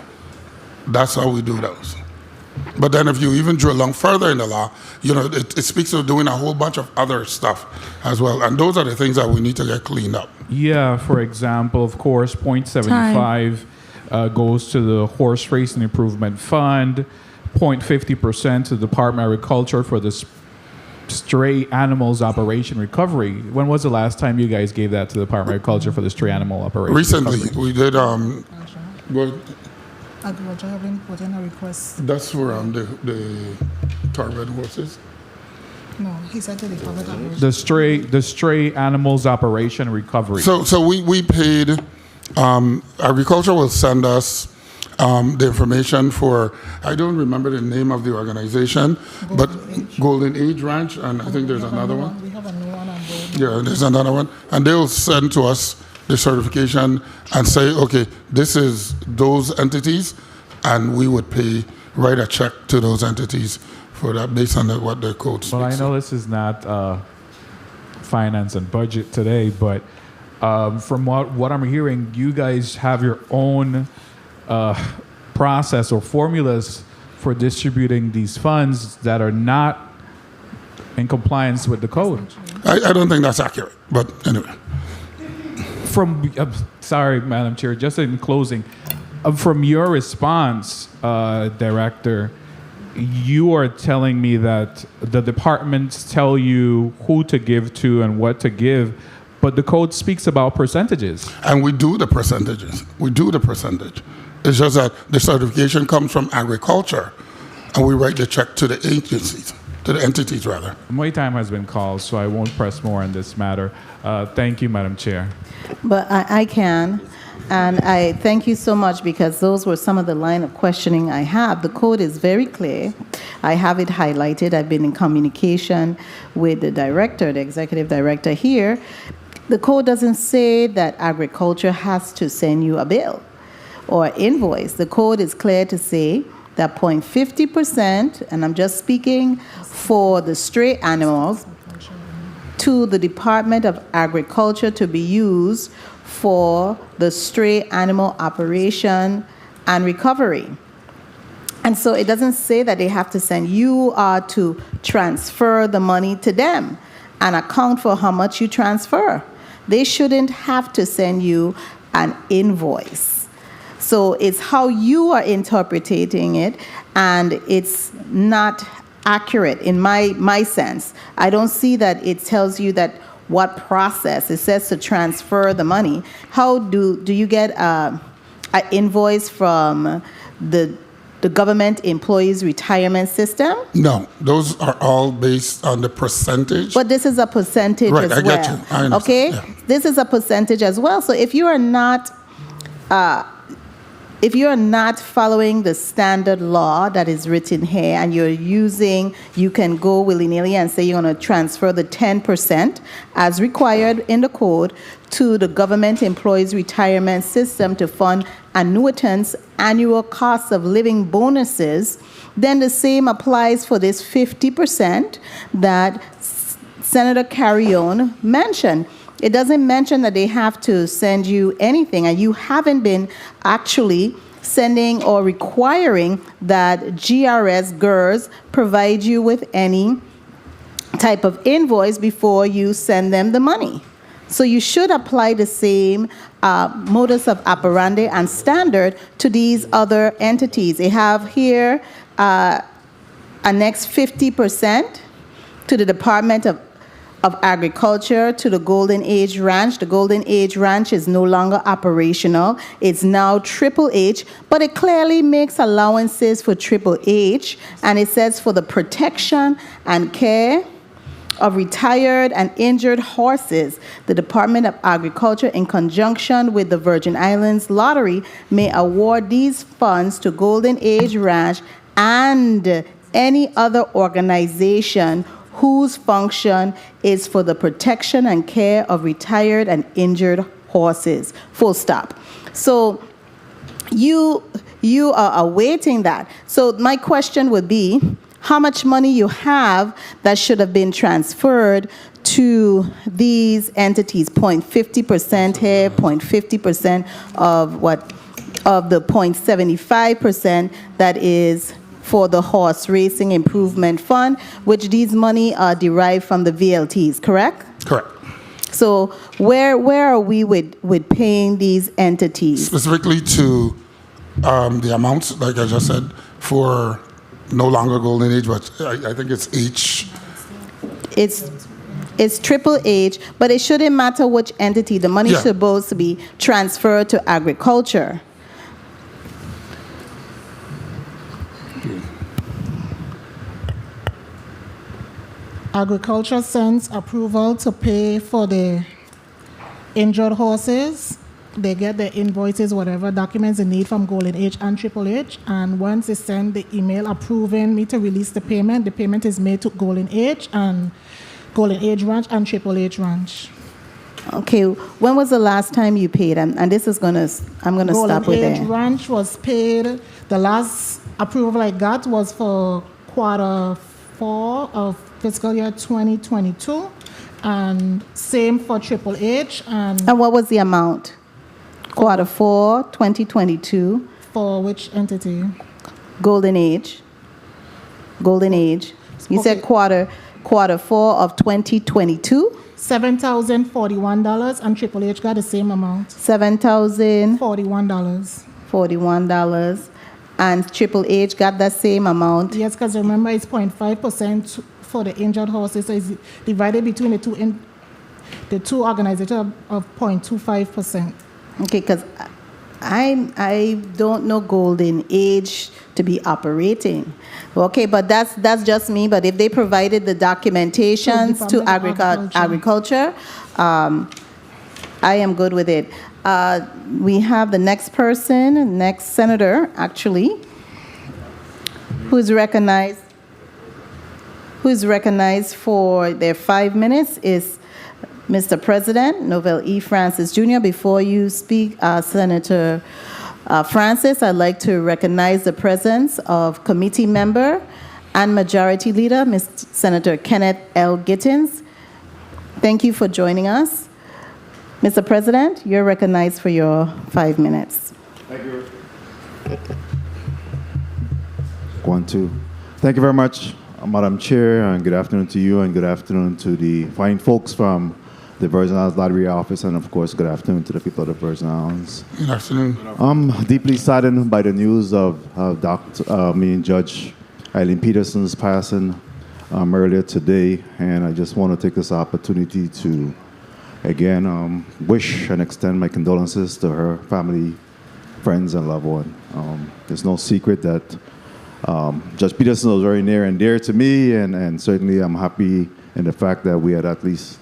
That's how we do those. But then if you even drill along further in the law, it speaks of doing a whole bunch of other stuff as well. And those are the things that we need to get cleaned up. Yeah, for example, of course, 0.75 goes to the Horse Racing Improvement Fund, 0.50% to the Department of Agriculture for the Stray Animals Operation Recovery. When was the last time you guys gave that to the Department of Agriculture for the Stray Animal Operation Recently, Recovery? we did. Agriculture having put in a request. That's for the target horses. No, he said to the public operation. The Stray Animals Operation Recovery. So we paid. Agriculture will send us the information for, I don't remember the name of the organization, but Golden Age Ranch, and I think there's another one. We have a new one on board. Yeah, there's another one. And they'll send to us the certification and say, okay, this is those entities, and we would write a check to those entities for that based on what the code speaks. Well, I know this is not finance and budget today, but from what I'm hearing, you guys have your own process or formulas for distributing these funds that are not in compliance with the code. I don't think that's accurate, but anyway. Sorry, Madam Chair, just in closing, from your response, Director, you are telling me that the departments tell you who to give to and what to give, but the code speaks about percentages. And we do the percentages. We do the percentage. It's just that the certification comes from agriculture, and we write the check to the agencies, to the entities rather. My time has been called, so I won't press more on this matter. Thank you, Madam Chair. But I can. And I thank you so much because those were some of the line of questioning I have. The code is very clear. I have it highlighted. I've been in communication with the director, the executive director here. The code doesn't say that agriculture has to send you a bill or invoice. The code is clear to say that 0.50%, and I'm just speaking for the stray animals, to the Department of Agriculture to be used for the stray animal operation and recovery. And so it doesn't say that they have to send, you are to transfer the money to them and account for how much you transfer. They shouldn't have to send you an invoice. So it's how you are interpreting it, and it's not accurate in my sense. I don't see that it tells you that what process. It says to transfer the money. How do you get an invoice from the government employees retirement system? No, those are all based on the percentage. But this is a percentage Right, as I well. get you. I understand, Okay, yeah. this is a percentage as well. So if you are not following the standard law that is written here, and you can go willy-nilly and say you're going to transfer the 10% as required in the code to the government employees retirement system to fund annuitants' annual cost of living bonuses, then the same applies for this 50% that Senator Carrion mentioned. It doesn't mention that they have to send you anything, and you haven't been actually sending or requiring that GRS provide you with any type of invoice before you send them the money. So you should apply the same modus of operandi and standard to these other entities. They have here a next 50% to the Department of Agriculture, to the Golden Age Ranch. The Golden Age Ranch is no longer operational. It's now Triple H, but it clearly makes allowances for Triple H, and it says for the protection and care of retired and injured horses, the Department of Agriculture, in conjunction with the Virgin Islands Lottery, may award these funds to Golden Age Ranch and any other organization whose function is for the protection and care of retired and injured horses. Full stop. So you are awaiting that. So my question would be, how much money you have that should have been transferred to these entities? 0.50% here, 0.50% of the 0.75% that is for the Horse Racing Improvement Fund, which these money are derived from the VLTs, correct? Correct. So where are we with paying these entities? Specifically to the amounts, like I just said, for no longer Golden Age, but I think it's H. It's Triple H, but it shouldn't matter which entity. The money is supposed to be transferred to agriculture. Agriculture sends approval to pay for the injured horses. They get their invoices, whatever documents they need from Golden Age and Triple H. And once they send the email approving me to release the payment is made to Golden Age Ranch and Triple H Ranch. Okay, when was the last time you paid? And this is I'm gonna stop with Golden Age there. Ranch was paid. The last approval I got was for Q4 of fiscal year 2022, and same for Triple H. And what was the amount? Q4 2022. For which entity? Golden Age. You said Q4 of 2022. $7,041, and Triple H got the same amount. $7,041. $41, and Triple H got that same amount. Yes, because remember it's 0.5% for the injured horses, so it's divided between the two organizations of 0.25%. Okay, because I don't know Golden Age to be operating. Okay, but that's just me. But if they provided the documentations to agriculture, I am good with it. We have the next person, next senator, actually, who is recognized for their 5 minutes is Mr. President, Novell E. Francis Jr. Before you speak, Senator Francis, I'd like to recognize the presence of committee member and Majority Leader, Senator Kenneth L. Gittins. Thank you for joining us. Mr. President, you're recognized for your 5 minutes. Thank you. 1, 2. Thank you very much, Madam Chair, and good afternoon to you, and good afternoon to the fine folks from the Virgin Islands Lottery Office, and of course, good afternoon to the people of the Virgin Islands. Good afternoon. I'm deeply saddened by the news of Judge Eileen Peterson's passing earlier today, and I just want to take this opportunity to, again, wish and extend my condolences to her family, friends, and loved one. There's no secret that Judge Peterson was very near and dear to me, and certainly I'm happy in the fact that we had at least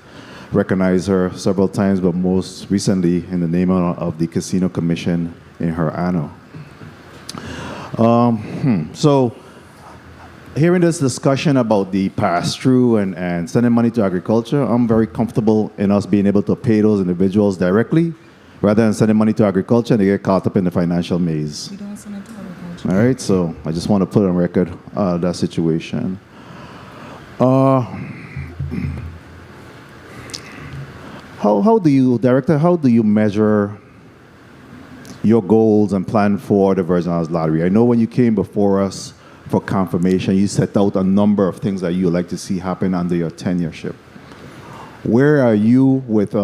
recognized her several times, but most recently in the name of the Casino Commission in her honor. So, hearing this discussion about the pass-through and sending money to agriculture, I'm very comfortable in us being able to pay those individuals directly rather than sending money to agriculture and they get caught up in the financial maze. All right, so I just want to put on record that situation. How do you, Director, how do you measure your goals and plan for the Virgin Islands Lottery? I know when you came before us for confirmation, you set out a number of things that you would like to see happen under your tenureship. Where are you with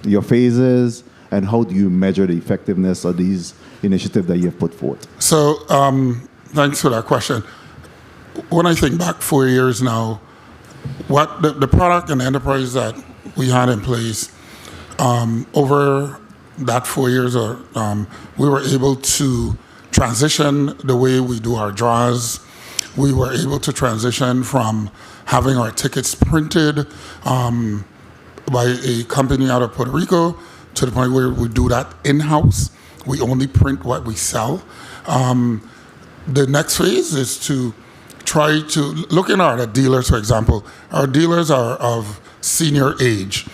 your phases, and how do you measure the effectiveness of these initiatives that you have put forth? So, thanks for that question. When I think back 4 years now, what the product and enterprise that we had in place over that 4 years, we were able to transition the way we do our draws. We were able to transition from having our tickets printed by a company out of Puerto Rico to the point where we do that in-house. We only print what we sell. The next phase is to try to, looking at our dealers, for example, our dealers are of senior age.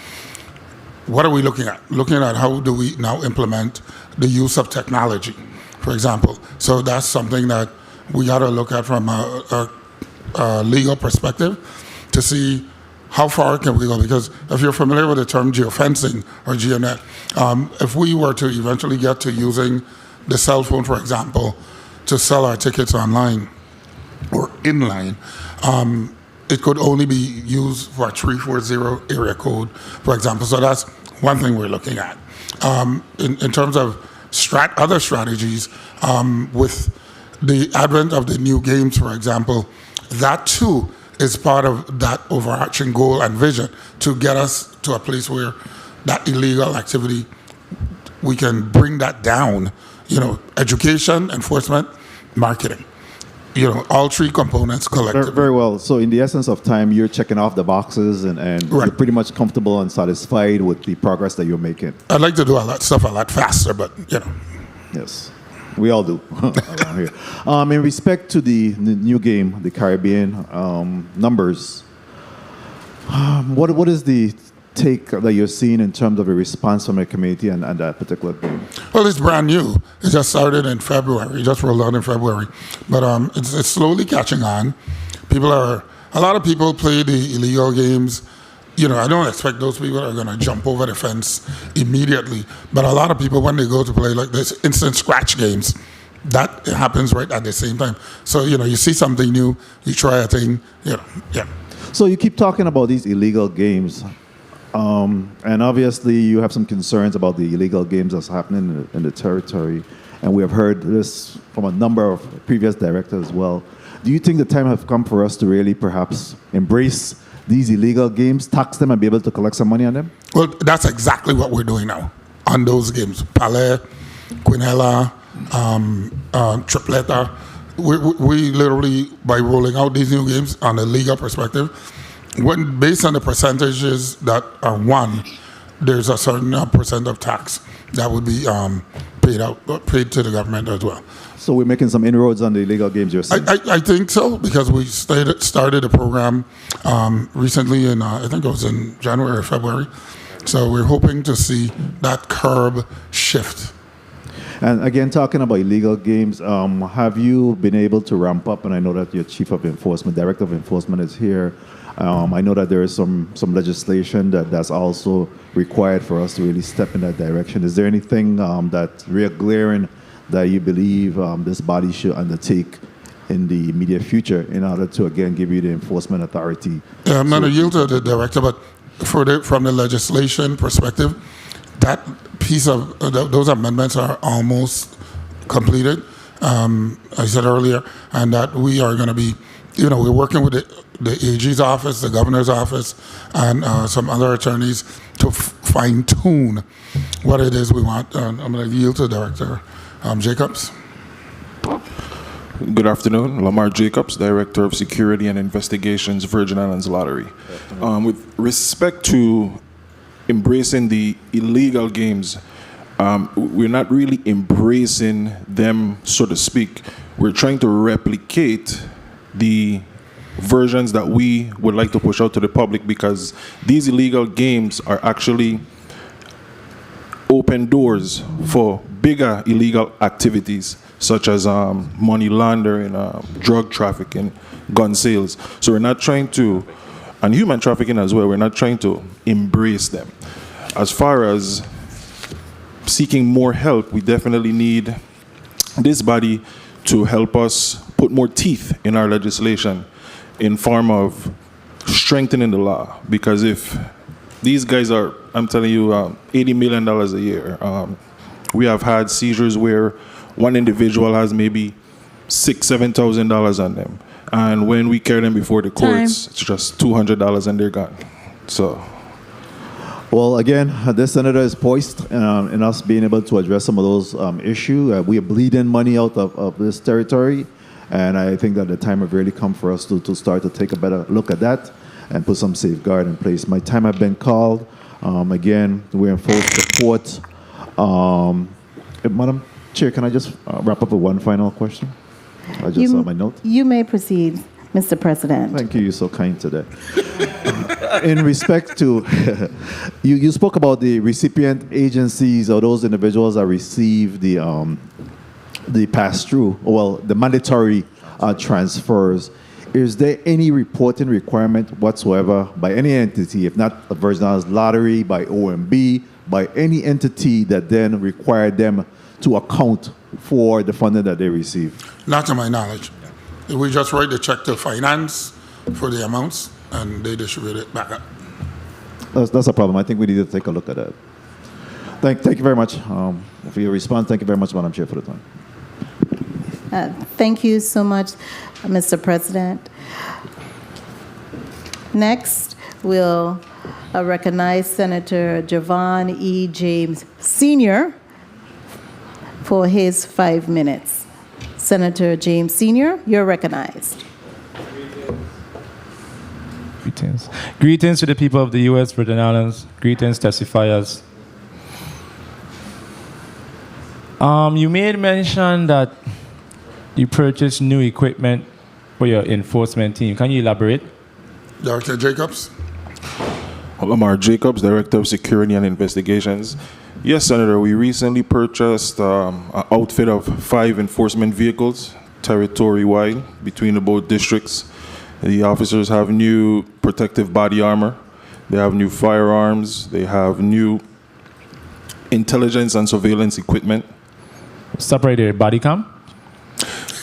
What are we looking at? Looking at how do we now implement the use of technology, for example. So that's something that we got to look at from a legal perspective to see how far can we go. Because if you're familiar with the term geofencing or GeoNet, if we were to eventually get to using the cell phone, for example, to sell our tickets online or inline, it could only be used for a 340 area code, for example. So that's one thing we're looking at. In terms of other strategies, with the advent of the new games, for example, that too is part of that overarching goal and vision to get us to a place where that illegal activity, we can bring that down, education, enforcement, marketing. All three components collectively. Very well. So in the essence of time, you're checking off the boxes and right. You're pretty much comfortable and satisfied with the progress that you're making. I'd like to do all that stuff a lot faster, but Yes, we all do around here. In respect to the new game, the Caribbean numbers, what is the take that you're seeing in terms of a response from the community and that particular game? Well, it's brand new. It just started in February. It just rolled out in February. But it's slowly catching on. A lot of people play the illegal games. I don't expect those people are going to jump over the fence immediately. But a lot of people, when they go to play like this instant scratch games, that happens right at the same time. So, you see something new, you try a thing, yeah. So you keep talking about these illegal games. And obviously, you have some concerns about the illegal games that's happening in the territory. And we have heard this from a number of previous directors as well. Do you think the time has come for us to really perhaps embrace these illegal games, tax them, and be able to collect some money on them? Well, that's exactly what we're doing now on those games. Palais, Quinella, Tripleta. We literally, by rolling out these new games on a legal perspective, based on the percentages that are won, there's a certain percent of tax that would be paid to the government as well. So we're making some inroads on the illegal games, you're saying? I think so, because we started a program recently in, I think it was in January or February. So we're hoping to see that curb shift. And again, talking about illegal games, have you been able to ramp up? And I know that your Chief of Enforcement, Director of Enforcement is here. I know that there is some legislation that's also required for us to really step in that direction. Is there anything that's real glaring that you believe this body should undertake in the immediate future in order to, again, give you the enforcement authority? I'm going to yield to the director, but from the legislation perspective, that piece of those amendments are almost completed. I said earlier, and that we are going to be, we're working with the AG's office, the governor's office, and some other attorneys to fine tune what it is we want. I'm going to yield to Director Jacobs. Good afternoon, Lamar Jacobs, Director of Security and Investigations, Virgin Islands Lottery. With respect to embracing the illegal games, we're not really embracing them, so to speak. We're trying to replicate the versions that we would like to push out to the public, because these illegal games are actually open doors for bigger illegal activities such as money laundering, drug trafficking, gun sales. So we're not trying to, and human trafficking as well, we're not trying to embrace them. As far as seeking more help, we definitely need this body to help us put more teeth in our legislation in form of strengthening the law. Because if these guys are, I'm telling you, $80 million a year, we have had seizures where one individual has maybe $6,000-$7,000 on them, and when we carry them before the courts, it's just $200 and they're gone. So, well, again, this senator is poised in us being able to address some of those issues. We are bleeding money out of this territory, and I think that the time has really come for us to start to take a better look at that and put some safeguard in place. My time has been called. Again, we're in full support. Madam Chair, can I just wrap up with one final question? I just saw my note. You may proceed, Mr. President. Thank you. You're so kind today. In respect to, you spoke about the recipient agencies or those individuals that receive the pass-through, well, the mandatory transfers. Is there any reporting requirement whatsoever by any entity, if not the Virgin Islands Lottery, by OMB, by any entity that then required them to account for the funding that they receive? Not to my knowledge. We just write the check to finance for the amounts, and they distribute it back up. That's a problem. I think we need to take a look at that. Thank you very much for your response. Thank you very much, Madam Chair, for the time. Thank you so much, Mr. President. Next, we'll recognize Senator Javon E. James Sr. for his 5 minutes. Senator James Sr., you're recognized. Greetings. Greetings to the people of the U.S. Virgin Islands. Greetings, testifiers. You made mention that you purchased new equipment for your enforcement team. Can you elaborate? Director Jacobs. Lamar Jacobs, Director of Security and Investigations. Yes, Senator, we recently purchased an outfit of 5 enforcement vehicles, territory-wide, between the both districts. The officers have new protective body armor. They have new firearms. They have new intelligence and surveillance equipment. Separated body cam?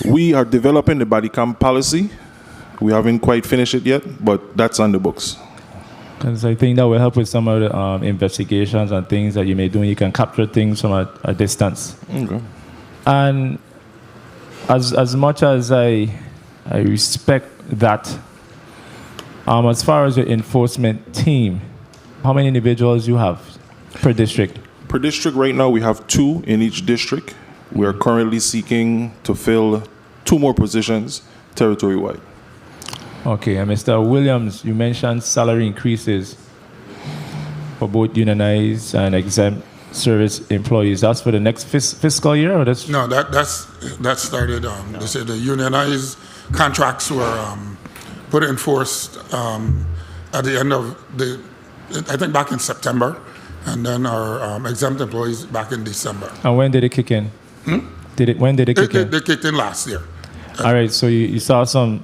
We are developing the body cam policy. We haven't quite finished it yet, but that's on the books. Because I think that will help with some of the investigations and things that you may do. You can capture things from a distance. Okay. And as much as I respect that, as far as your enforcement team, how many individuals you have per district? Per district right now, we have 2 in each district. We are currently seeking to fill 2 more positions territory-wide. Okay, and Mr. Williams, you mentioned salary increases for both unionized and exempt service employees. That's for the next fiscal year, or that's No, that started. They said the unionized contracts were put in force at the end of I think back in September, and then our exempt employees back in December. And when did it kick in? When did it kick in? They kicked in last year. All right, so you saw some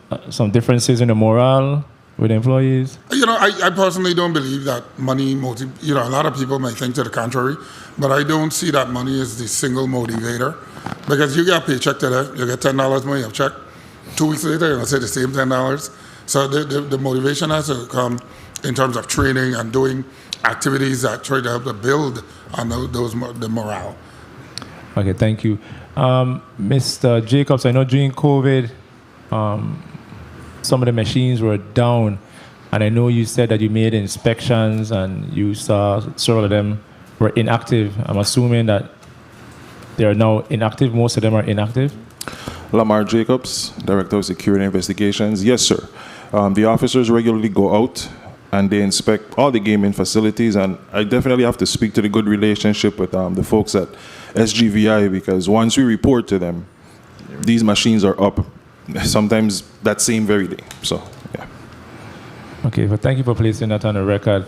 differences in the morale with employees? I personally don't believe that money a lot of people may think to the contrary, but I don't see that money as the single motivator, because you get a paycheck today, you get $10 money of check, 2 weeks later you're going to say the same $10. So the motivation has to come in terms of training and doing activities that try to help to build on the morale. Okay, thank you. Mr. Jacobs, I know during COVID, some of the machines were down, and I know you said that you made inspections and you saw several of them were inactive. I'm assuming that they are now inactive. Most of them are inactive. Lamar Jacobs, Director of Security Investigations. Yes, sir. The officers regularly go out and they inspect all the gaming facilities, and I definitely have to speak to the good relationship with the folks at SGVI, because once we report to them, these machines are up sometimes that same very day. So, yeah. Okay, but thank you for placing that on the record.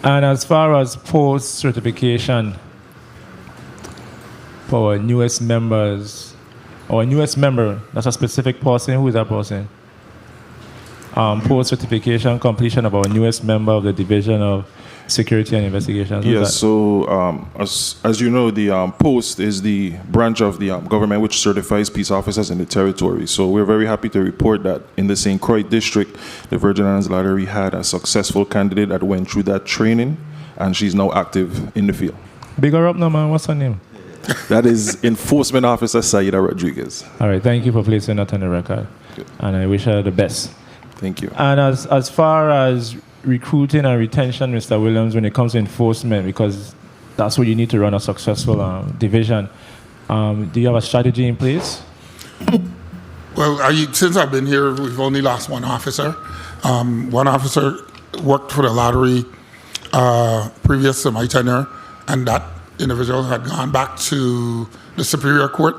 And as far as post certification for our newest members, our newest member, that's a specific person. Who is that person? Post certification completion of our newest member of the Division of Security and Investigations. Yes, so as you know, the post is the branch of the government which certifies peace officers in the territory. So we're very happy to report that in the St. Croix district, the Virgin Islands Lottery had a successful candidate that went through that training, and she's now active in the field. Big her up now, man. What's her name? That is Enforcement Officer Saida Rodriguez. All right, thank you for placing that on the record. Good. And I wish her the best. Thank you. And as far as recruiting and retention, Mr. Williams, when it comes to enforcement, because that's what you need to run a successful division, do you have a strategy in place? Well, since I've been here, we've only lost one officer. One officer worked for the lottery previous to my tenure, and that individual had gone back to the Superior Court,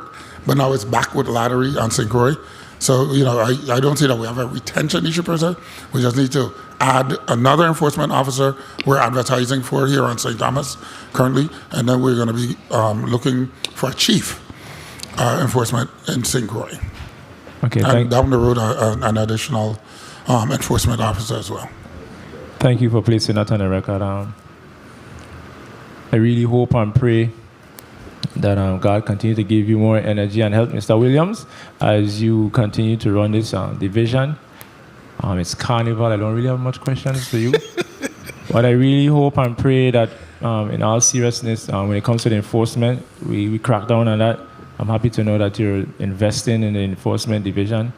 but now it's back with the lottery on St. Croix. So, I don't see that we have a retention issue per se. We just need to add another enforcement officer we're advertising for here on St. Thomas currently, and then we're going to be looking for a chief enforcement in St. Croix. Okay, and down the road, an additional enforcement officer as well. Thank you for placing that on the record. I really hope and pray that God continue to give you more energy and help, Mr. Williams, as you continue to run this division. It's Carnival. I don't really have much questions for you. But I really hope and pray that in all seriousness, when it comes to the enforcement, we crack down on that. I'm happy to know that you're investing in the enforcement division.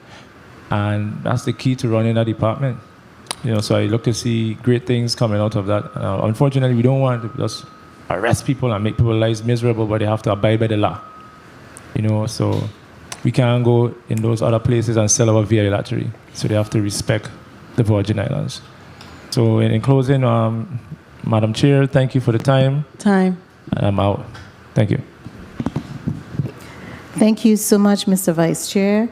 And that's the key to running that department. So I look to see great things coming out of that. Unfortunately, we don't want to just arrest people and make people's lives miserable, but they have to abide by the law. So we can't go in those other places and sell our VI lottery. So they have to respect the Virgin Islands. So in closing, Madam Chair, thank you for the time. And I'm out. Thank you. Thank you so much, Mr. Vice Chair.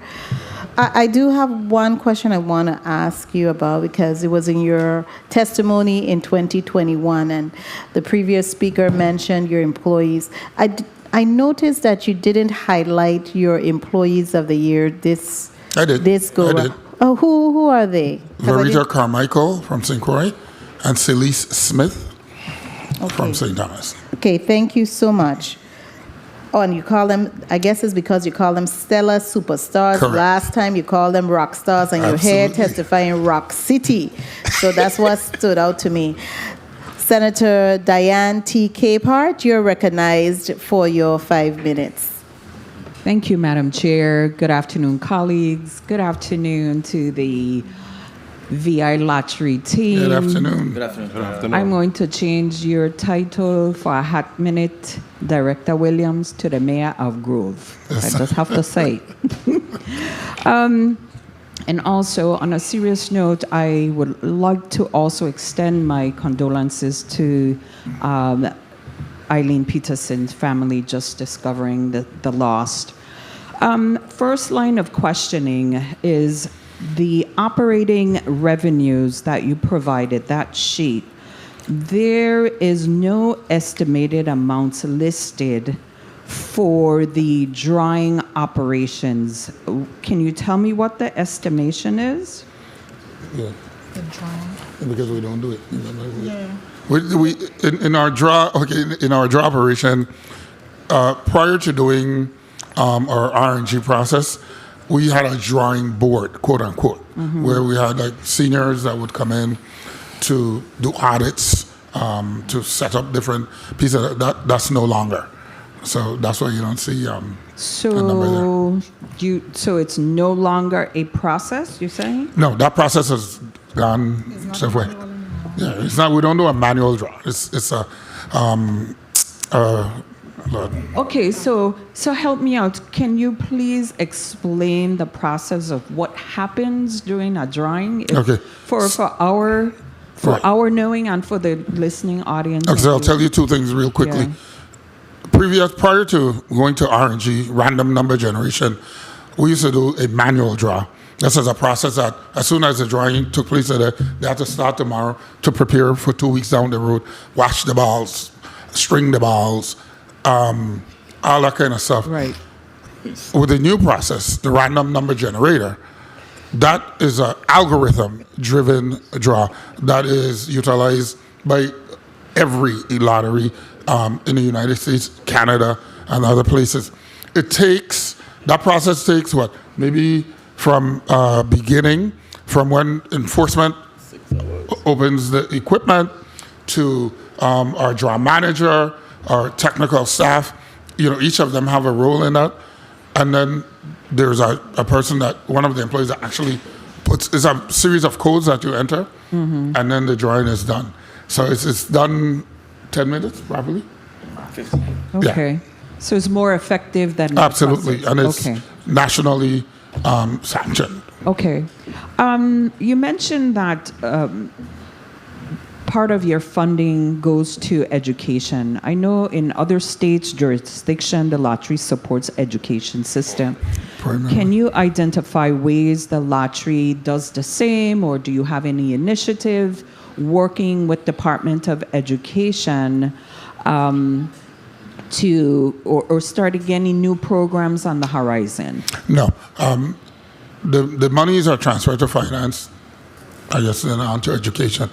I do have one question I want to ask you about, because it was in your testimony in 2021, and the previous speaker mentioned your employees. I noticed that you didn't highlight your employees of the year this I did. This go I around. did. Oh, who are they? 'Cause I Verita didn't- Carmichael from St. Croix and Celise Smith from St. Thomas. Okay, thank you so much. Oh, and you call them, I guess it's because you call them Stellar Superstars. Correct. Last time you called them rock stars, and you're here Absolutely. testifying Rock City. So that's what stood out to me. Senator Diane T. Capehart, you're recognized for your 5 minutes. Thank you, Madam Chair. Good afternoon, colleagues. Good afternoon to the VI Lottery team. Good afternoon. Good afternoon. Good afternoon. I'm going to change your title for a hot minute, Director Williams, to the Mayor of Grove. I just have to say it. And also, on a serious note, I would like to also extend my condolences to Eileen Peterson's family just discovering the loss. First line of questioning is the operating revenues that you provided, that sheet. There is no estimated amounts listed for the drying operations. Can you tell me what the estimation is? Yeah. Because we don't do it. Yeah. We in our draw operation, prior to doing our RNG process, we had a drawing board, quote unquote, where we had like seniors that would come in to do audits, to set up different pieces. That's no longer. So that's why you don't see a number there. So it's no longer a process, you're saying? No, that process has gone halfway. Yeah, it's not. We don't do a manual draw. It's a. Okay, so help me out. Can you please explain the process of what happens during a drawing? Okay. For our knowing and for the listening audience. Okay, so I'll tell you two things real quickly. Yeah. Prior to going to RNG, random number generation, we used to do a manual draw. This is a process that as soon as the drawing took place, they had to start tomorrow to prepare for 2 weeks down the road, wash the balls, string the balls, all that kind of stuff. Right. With the new process, the random number generator, that is an algorithm-driven draw that is utilized by every lottery in the United States, Canada, and other places. That process takes what? Maybe from beginning, from when enforcement opens the equipment to our draw manager, our technical staff, each of them have a role in that. And then there's a person one of the employees that actually it's a series of codes that you enter, and then the drawing is done. So it's done 10 minutes, probably. 15. Okay. Yeah. So it's more effective than absolutely, the and it's okay. nationally sanctioned. Okay. You mentioned that part of your funding goes to education. I know in other states' jurisdiction, the lottery supports education system. Can you identify ways the lottery does the same, or do you have any initiative working with Department of Education or starting any new programs on the horizon? No. The monies are transferred to finance, I guess, and on to education.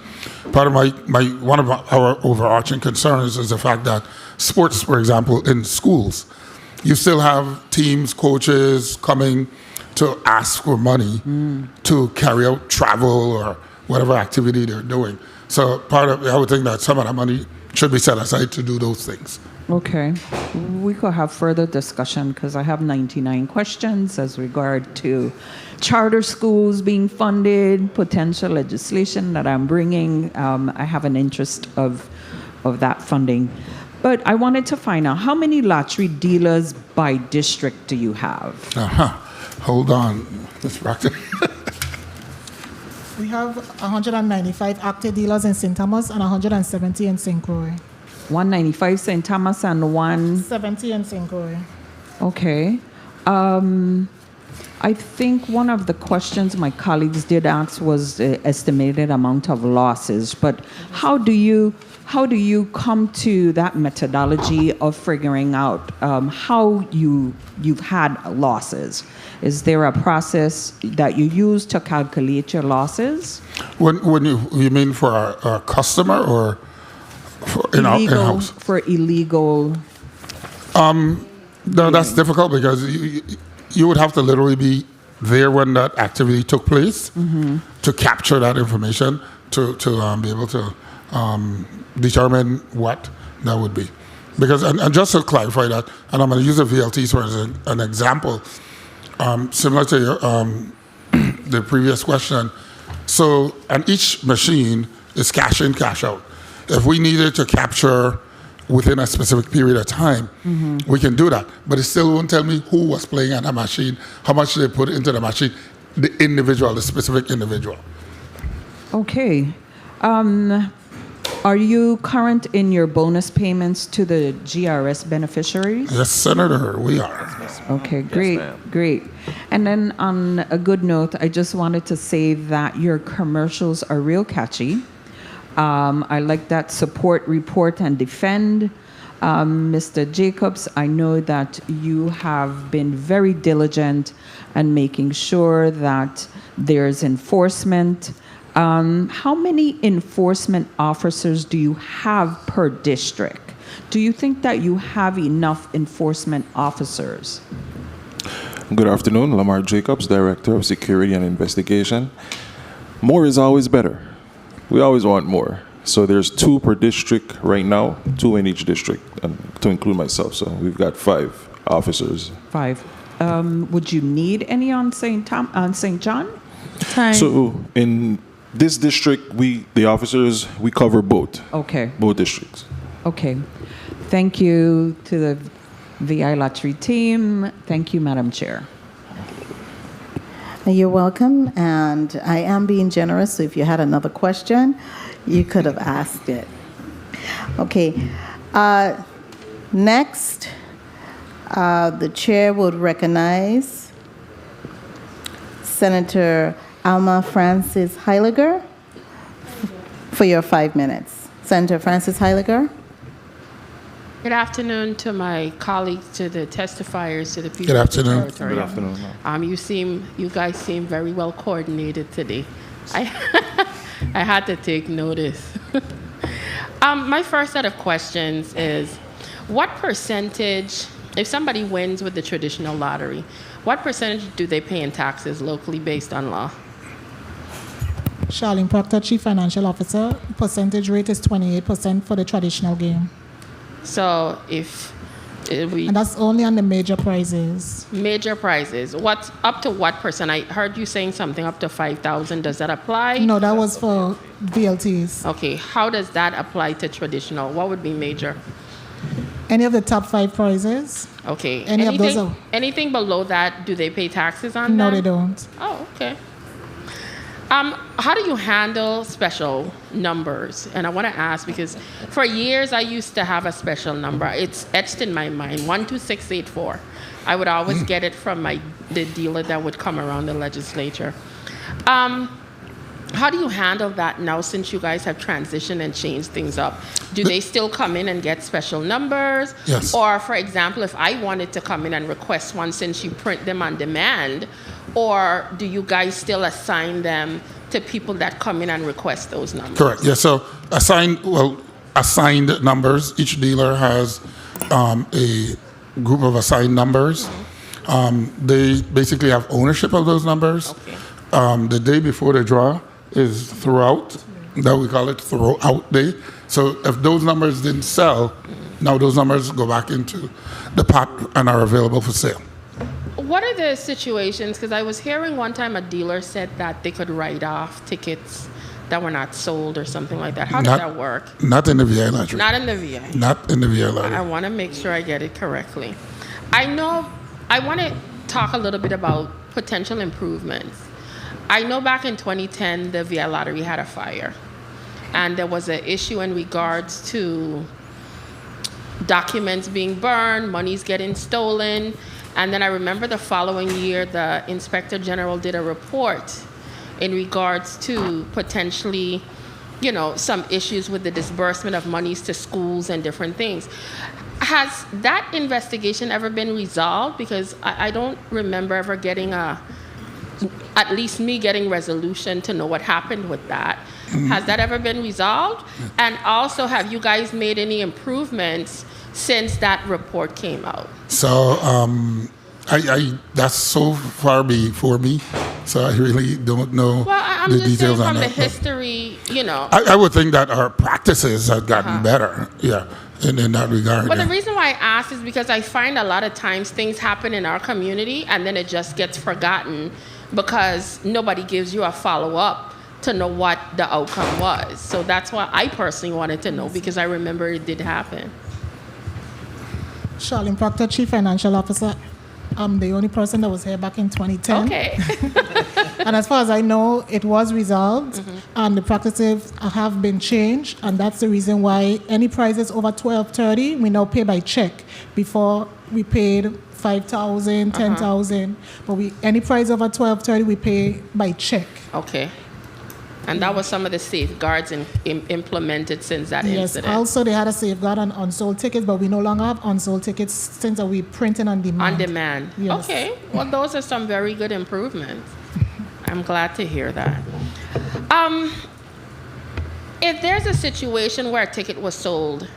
Part of one of our overarching concerns is the fact that sports, for example, in schools, you still have teams, coaches coming to ask for money to carry out travel or whatever activity they're doing. So I would think that some of that money should be set aside to do those things. Okay. We could have further discussion because I have 99 questions as regard to charter schools being funded, potential legislation that I'm bringing. I have an interest of that funding. But I wanted to find out, how many lottery dealers by district do you have? Hold on, Ms. Proctor. We have 195 active dealers in St. Thomas and 170 in St. Croix. 195 St. Thomas and 170 in St. Croix. Okay. I think one of the questions my colleagues did ask was the estimated amount of losses. But how do you come to that methodology of figuring out how you've had losses? Is there a process that you use to calculate your losses? When you mean for a customer or in-house? For illegal. No, that's difficult because you would have to literally be there when that activity took place to capture that information to be able to determine what that would be. Because, and just to clarify that, and I'm going to use the VLTs for an example, similar to the previous question. So, and each machine is cash in, cash out. If we needed to capture within a specific period of time, we can do that. But it still won't tell me who was playing on a machine, how much they put into the machine, the specific individual. Okay. Are you current in your bonus payments to the GRS beneficiaries? Yes, Senator, we are. Okay, great, great. And then on a good note, I just wanted to say that your commercials are real catchy. I like that support, report, and defend. Mr. Jacobs, I know that you have been very diligent in making sure that there's enforcement. How many enforcement officers do you have per district? Do you think that you have enough enforcement officers? Good afternoon, Lamar Jacobs, Director of Security and Investigation. More is always better. We always want more. So there's 2 per district right now, 2 in each district, to include myself. So we've got 5 officers. 5. Would you need any on St. John? So in this district, the officers, we cover both. Okay. Both districts. Okay. Thank you to the VI Lottery team. Thank you, Madam Chair. You're welcome, and I am being generous, so if you had another question, you could have asked it. Okay. Next, the chair would recognize Senator Alma Francis Heiliger for your 5 minutes. Senator Francis Heiliger. Good afternoon to my colleagues, to the testifiers, to the people. Good afternoon. Of the territory. Good afternoon. You guys seem very well coordinated today. I had to take notice. My first set of questions is, what percentage, if somebody wins with the traditional lottery, what percentage do they pay in taxes locally based on law? Charlene Proctor, Chief Financial Officer. Percentage rate is 28% for the traditional game. So if we... And that's only on the major prizes. Major prizes. Up to what percent? I heard you saying something up to 5,000. Does that apply? No, that was for VLTs. Okay. How does that apply to traditional? What would be major? Any of the top 5 prizes. Okay. Anything anything below that, do they pay taxes on No, them? they don't. Oh, okay. How do you handle special numbers? And I want to ask because for years I used to have a special number. It's etched in my mind, 12684. I would always get it from the dealer that would come around the legislature. How do you handle that now since you guys have transitioned and changed things up? Do they still come in and get special numbers? Yes. Or, for example, if I wanted to come in and request one since you print them on demand, or do you guys still assign them to people that come in and request those numbers? Correct. Yeah. So assigned numbers. Each dealer has a group of assigned numbers. They basically have ownership of those numbers. Okay. The day before the draw is throughout. That we call it throwout day. So if those numbers didn't sell, now those numbers go back into the pot and are available for sale. What are the situations? Because I was hearing one time a dealer said that they could write off tickets that were not sold or something like that. How does that work? Not in the VI lottery. Not in the VI. Not in the VI lottery. I want to make sure I get it correctly. I want to talk a little bit about potential improvements. I know back in 2010, the VI lottery had a fire. And there was an issue in regards to documents being burned, monies getting stolen. And then I remember the following year, the Inspector General did a report in regards to potentially, some issues with the disbursement of monies to schools and different things. Has that investigation ever been resolved? Because I don't remember ever getting at least me getting resolution to know what happened with that. Has that ever been resolved? And also, have you guys made any improvements since that report came out? So that's so far before me, so I really don't know I'm the just details saying on from that. the history, I would think that our practices have gotten better, in that regard. But the reason why I ask is because I find a lot of times things happen in our community and then it just gets forgotten because nobody gives you a follow-up to know what the outcome was. So that's why I personally wanted to know, because I remember it did happen. Charlene Proctor, Chief Financial Officer. I'm the only person that was here back in 2010. Okay. And as far as I know, it was resolved, and the practices have been changed, and that's the reason why any prizes over $12.30 we now pay by check. Before we paid $5,000, $10,000, but any prize over $12.30 we pay by check. Okay. And that was some of the safeguards implemented since that Yes. incident. Also, they had a safeguard on unsold tickets, but we no longer have unsold tickets since we printing on demand. On demand. Yes. Okay. Well, those are some very good improvements. I'm glad to hear that. If there's a situation where a ticket was sold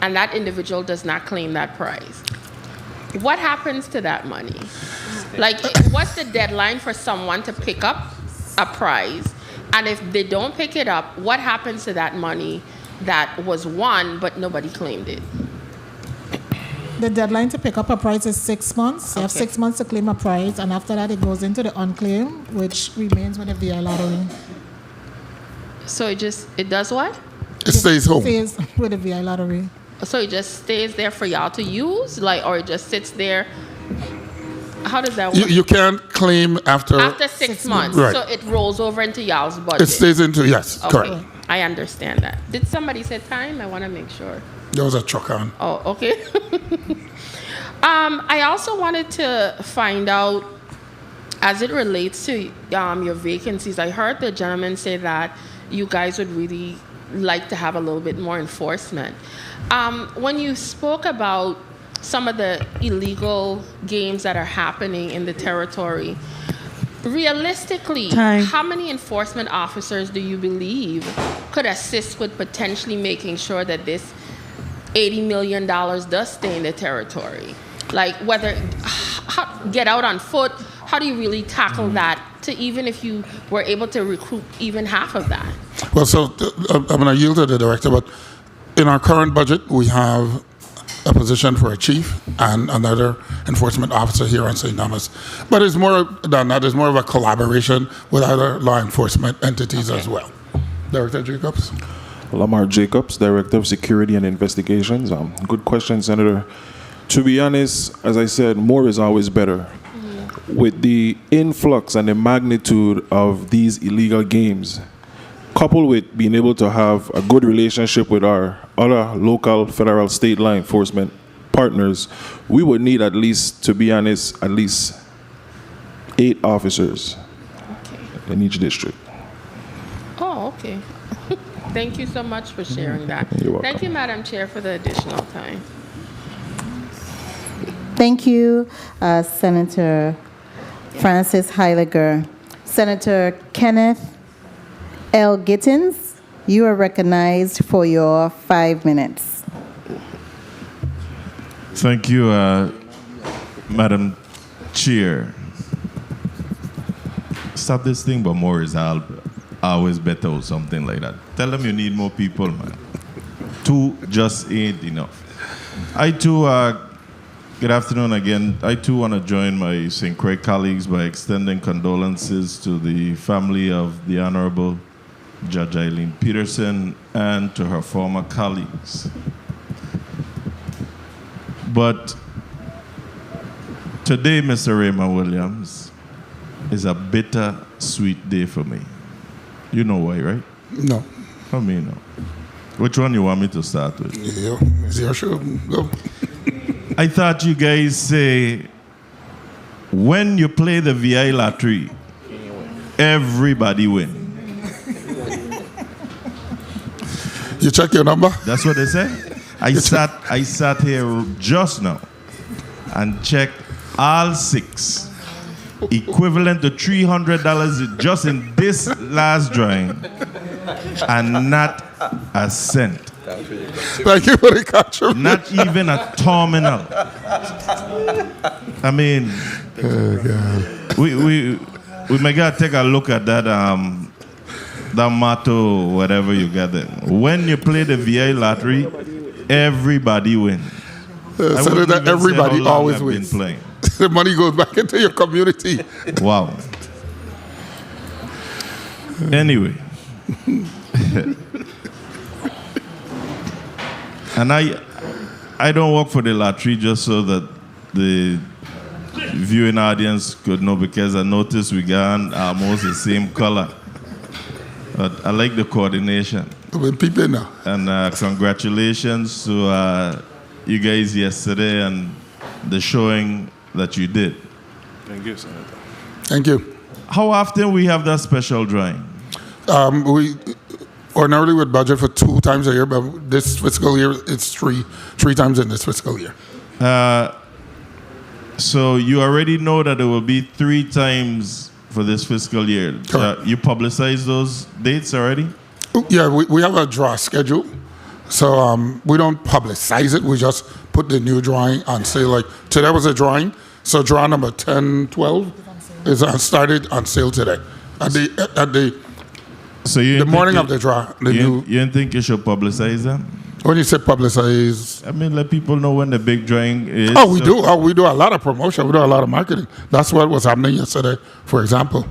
and that individual does not claim that prize, what happens to that money? Like, what's the deadline for someone to pick up a prize? And if they don't pick it up, what happens to that money that was won but nobody claimed it? The deadline to pick up a prize is 6 months. You have Okay. 6 months to claim a prize, and after that, it goes into the unclaimed, which remains with the VI lottery. So it does what? It stays home. Stays with the VI lottery. So it just stays there for y'all to use, like, or it just sits there? How does that work? You can't claim after 6 months, Right. so it rolls over into y'all's budget. It stays into, yes, Okay, correct. I understand that. Did somebody say time? I want to make sure. There was a truck on. Oh, okay. I also wanted to find out, as it relates to your vacancies, I heard the gentleman say that you guys would really like to have a little bit more enforcement. When you spoke about some of the illegal games that are happening in the territory, realistically, how many enforcement officers do you believe could assist with potentially making sure that this $80 million does stay in the territory? Like, whether, get out on foot, how do you really tackle that to, even if you were able to recruit even half of that? Well, so I'm going to yield to the director, but in our current budget, we have a position for a chief and another enforcement officer here on St. Thomas. But it's more than that, it's more of a collaboration with other law enforcement entities as well. Director Jacobs? Lamar Jacobs, Director of Security and Investigations. Good question, Senator. To be honest, as I said, more is always better. With the influx and the magnitude of these illegal games, coupled with being able to have a good relationship with our other local, federal, state law enforcement partners, we would need at least, to be honest, at least 8 officers in each district. Oh, okay. Thank you so much for sharing that. You're welcome. Thank you, Madam Chair, for the additional time. Thank you, Senator Francis Heiliger. Senator Kenneth L. Gittins, you are recognized for your 5 minutes. Thank you, Madam Chair. Stop this thing, but more is always better or something like that. Tell them you need more people, man. 2 just ain't enough. I too, good afternoon again. I too want to join my St. Croix colleagues by extending condolences to the family of the Honorable Judge Eileen Peterson and to her former colleagues. But today, Mr. Raymond Williams, is a bitter-sweet day for me. You know why, right? No. For me, no. Which one you want me to start with? Yeah, it's your show. Go. I thought you guys say, when you play the VI lottery, everybody win. You check your number? That's what they say. I sat here just now and checked all 6, equivalent to $300 just in this last drawing, and not a cent. Thank you for the contribution. Not even a terminal. I mean, we may gotta take a look at that that motto, whatever you got there. When you play the VI lottery, everybody wins. So that everybody always wins. Been playing. The money goes back into your community. Wow. Anyway. And I don't work for the lottery just so that the viewing audience could know because I noticed we got almost the same color. But I like the coordination. People now. And congratulations to you guys yesterday and the showing that you did. Thank you, Senator. Thank you. How often we have that special drawing? We ordinarily would budget for 2 times a year, but this fiscal year it's three times in this fiscal year. So you already know that it will be 3 times for this fiscal year. You publicize those dates already? Yeah, we have a draw schedule. So we don't publicize it. We just put the new drawing on sale. Like today was a drawing. So draw number 10, 12 is started on sale today. At the morning of the draw. You didn't think you should publicize them? When you say publicize, I mean, let people know when the big drawing is. Oh, we do. Oh, we do a lot of promotion. We do a lot of marketing. That's what was happening yesterday, for example.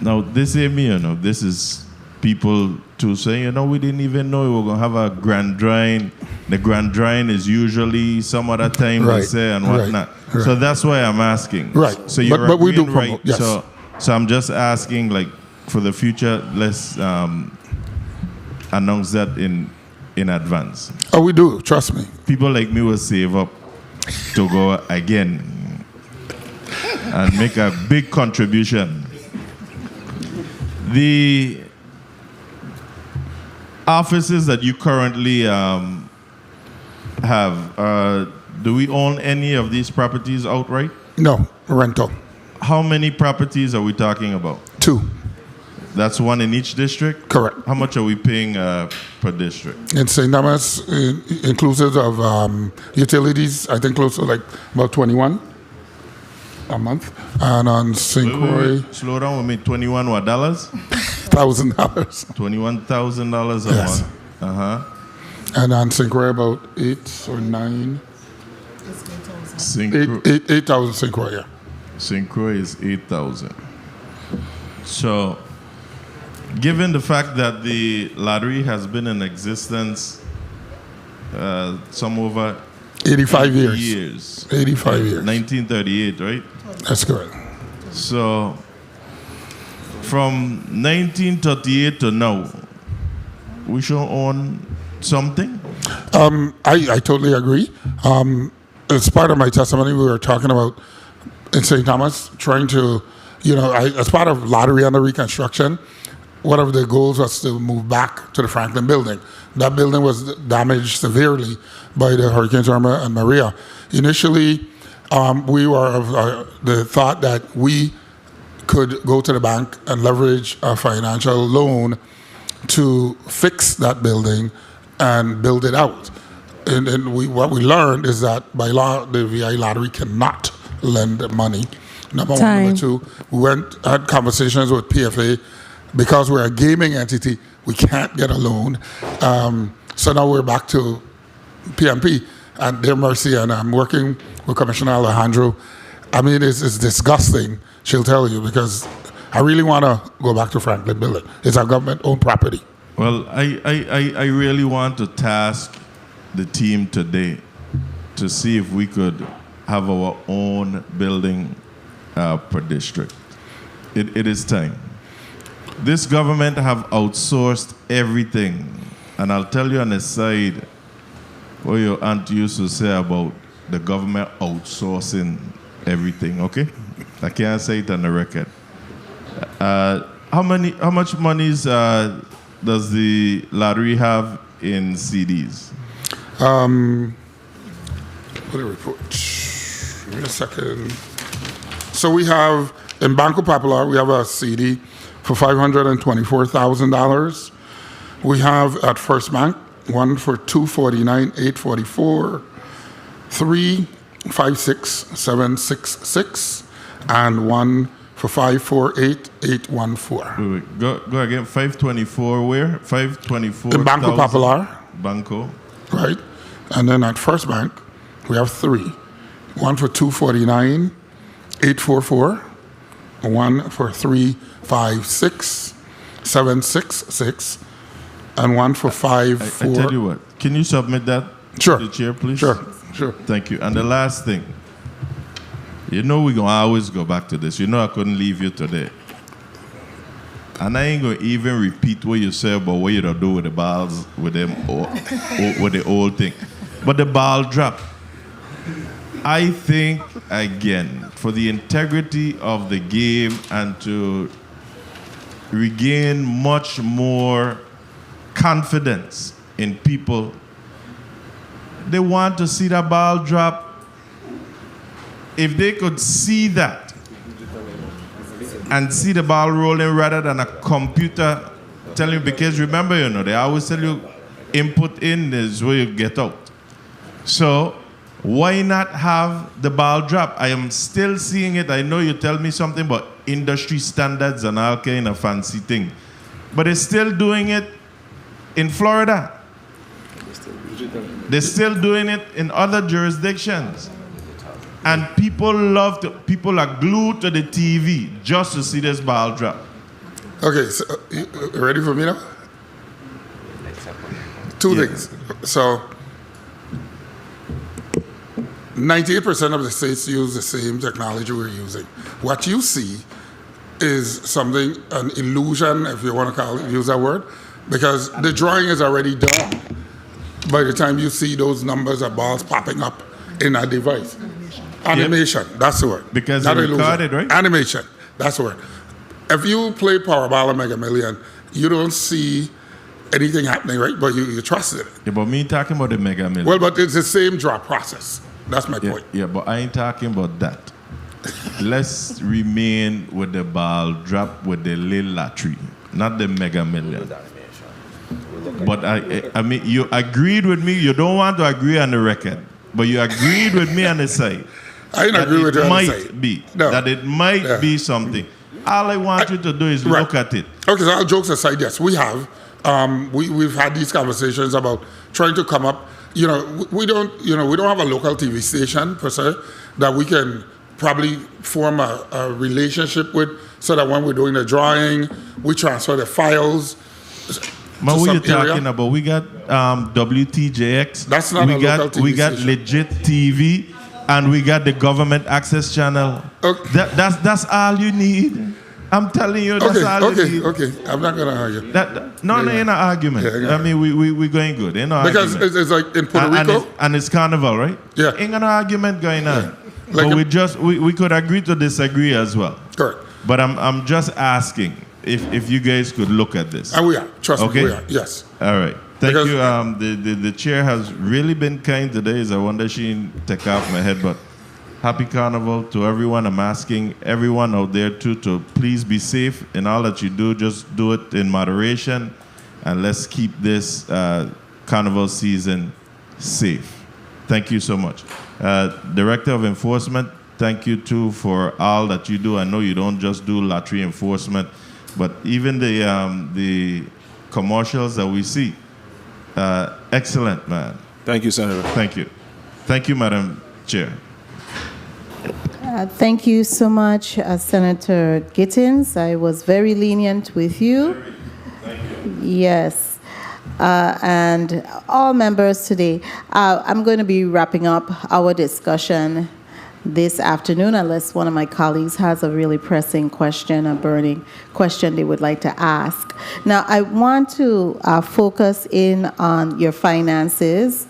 Now, this ain't me, this is people too saying, we didn't even know we were going to have a grand drawing. The grand drawing is usually some other time, they say, and whatnot. Right. So that's why I'm asking. Right. So you're but we do agreeing, promote, right? yes. So I'm just asking, like, for the future, let's announce that in advance. Oh, we do. Trust me. People like me will save up to go again and make a big contribution. The offices that you currently have, do we own any of these properties outright? No, rental. How many properties are we talking about? 2. That's 1 in each district? Correct. How much are we paying per district? In St. Thomas, inclusive of utilities, I think close to like about 21 a month. And on St. Croix, Slow down with me. $21 what dollars? $1,000. $21,000 a Yes. month. Uh-huh. And on St. Croix, about 8 or 9. St. Croix. 8,000 St. Croix, yeah. St. Croix is 8,000. So, given the fact that the lottery has been in existence some over 85 80 years. 85 years. 1938, right? That's correct. So, from 1938 to now, we should own something? I totally agree. As part of my testimony, we were talking about in St. Thomas trying to, as part of lottery under reconstruction, one of the goals was to move back to the Franklin building. That building was damaged severely by the Hurricanes Irma and Maria. Initially, we were of the thought that we could go to the bank and leverage a financial loan to fix that building and build it out. And what we learned is that by law, the VI lottery cannot lend money. Number one. Number 2, we had conversations with PFA. Because we're a gaming entity, we can't get a loan. So now we're back to PMP at their mercy, and I'm working with Commissioner Alejandro. I mean, it's disgusting, she'll tell you, because I really want to go back to Franklin Building. It's our government-owned property. Well, I really want to task the team today to see if we could have our own building per district. It is time. This government have outsourced everything. And I'll tell you on the side what your aunt used to say about the government outsourcing everything, okay? I can't say it on the record. How much monies does the lottery have in CDs? What do we put? Give me a second. So we have, in Banco Popular, we have a CD for $524,000. We have at First Bank one for $249,844, 356,766, and one for $548,814. Wait. Go again. 524 where? 524. In Banco Popular. Banco. Right. And then at First Bank, we have 3. One for $249,844, one for $356,766, and one for I tell you what. Can you submit that Sure. to the chair, please? Sure. Thank you. And the last thing. You know we're going to always go back to this. You know I couldn't leave you today. And I ain't going to even repeat what you said about what you don't do with the balls, with them, or with the old thing. But the ball drop. I think, again, for the integrity of the game and to regain much more confidence in people, they want to see that ball drop. If they could see that and see the ball rolling rather than a computer telling you, because remember, you know, they always tell you input in is where you get out. So why not have the ball drop? I am still seeing it. I know you tell me something about industry standards and all kind of fancy thing, but they're still doing it in Florida. They're still doing it in other jurisdictions. And people people are glued to the TV just to see this ball drop. Okay, so you ready for me now? Two things. So 98% of the states use the same technology we're using. What you see is something, an illusion, if you want to use that word, because the drawing is already done by the time you see those numbers of balls popping up in that device. Animation, that's the word. Because not it's illusion. recorded, right? Animation, that's the word. If you play Powerball or Mega Million, you don't see anything happening, right? But you trusted it. Yeah, but me talking about the Mega Million. Well, but it's the same draw process. That's my point. Yeah, but I ain't talking about that. Let's remain with the ball drop with the little lottery, not the Mega Million. But I mean, you agreed with me. You don't want to agree on the record, but you agreed with me on the side. I didn't agree with you on the might side. be No. that it might be something. All I want you to do is look at it. Okay, so all jokes aside, yes, we have. We've had these conversations about trying to come up. You know, we don't have a local TV station per se that we can probably form a relationship with, so that when we're doing the drawing, we transfer the files. But what you talking about? We got WTJX. That's not a local TV We got station. Legit TV, and we got the government access channel. Okay. That's all you need. I'm telling you, that's all you need. Okay. I'm not gonna argue. No, ain't an argument. Yeah. I mean, we're going good. Ain't no Because argument. it's like in Puerto Rico. And it's carnival, right? Yeah. Ain't no argument going on. Like But we could agree to disagree as well. Correct. But I'm just asking if you guys could look at this. And we are. Trust Okay? me, we are. Yes. All right. Thank Because- you. The chair has really been kind today. I wonder she didn't take off my head, but happy carnival to everyone. I'm asking everyone out there too to please be safe in all that you do. Just do it in moderation, and let's keep this carnival season safe. Thank you so much. Director of Enforcement, thank you too for all that you do. I know you don't just do lottery enforcement, but even the commercials that we see, excellent, man. Thank you, Senator. Thank you. Thank you, Madam Chair. Thank you so much, Senator Gittins. I was very lenient with you. Yes. And all members today. I'm going to be wrapping up our discussion this afternoon, unless one of my colleagues has a really pressing question, a burning question they would like to ask. Now, I want to focus in on your finances.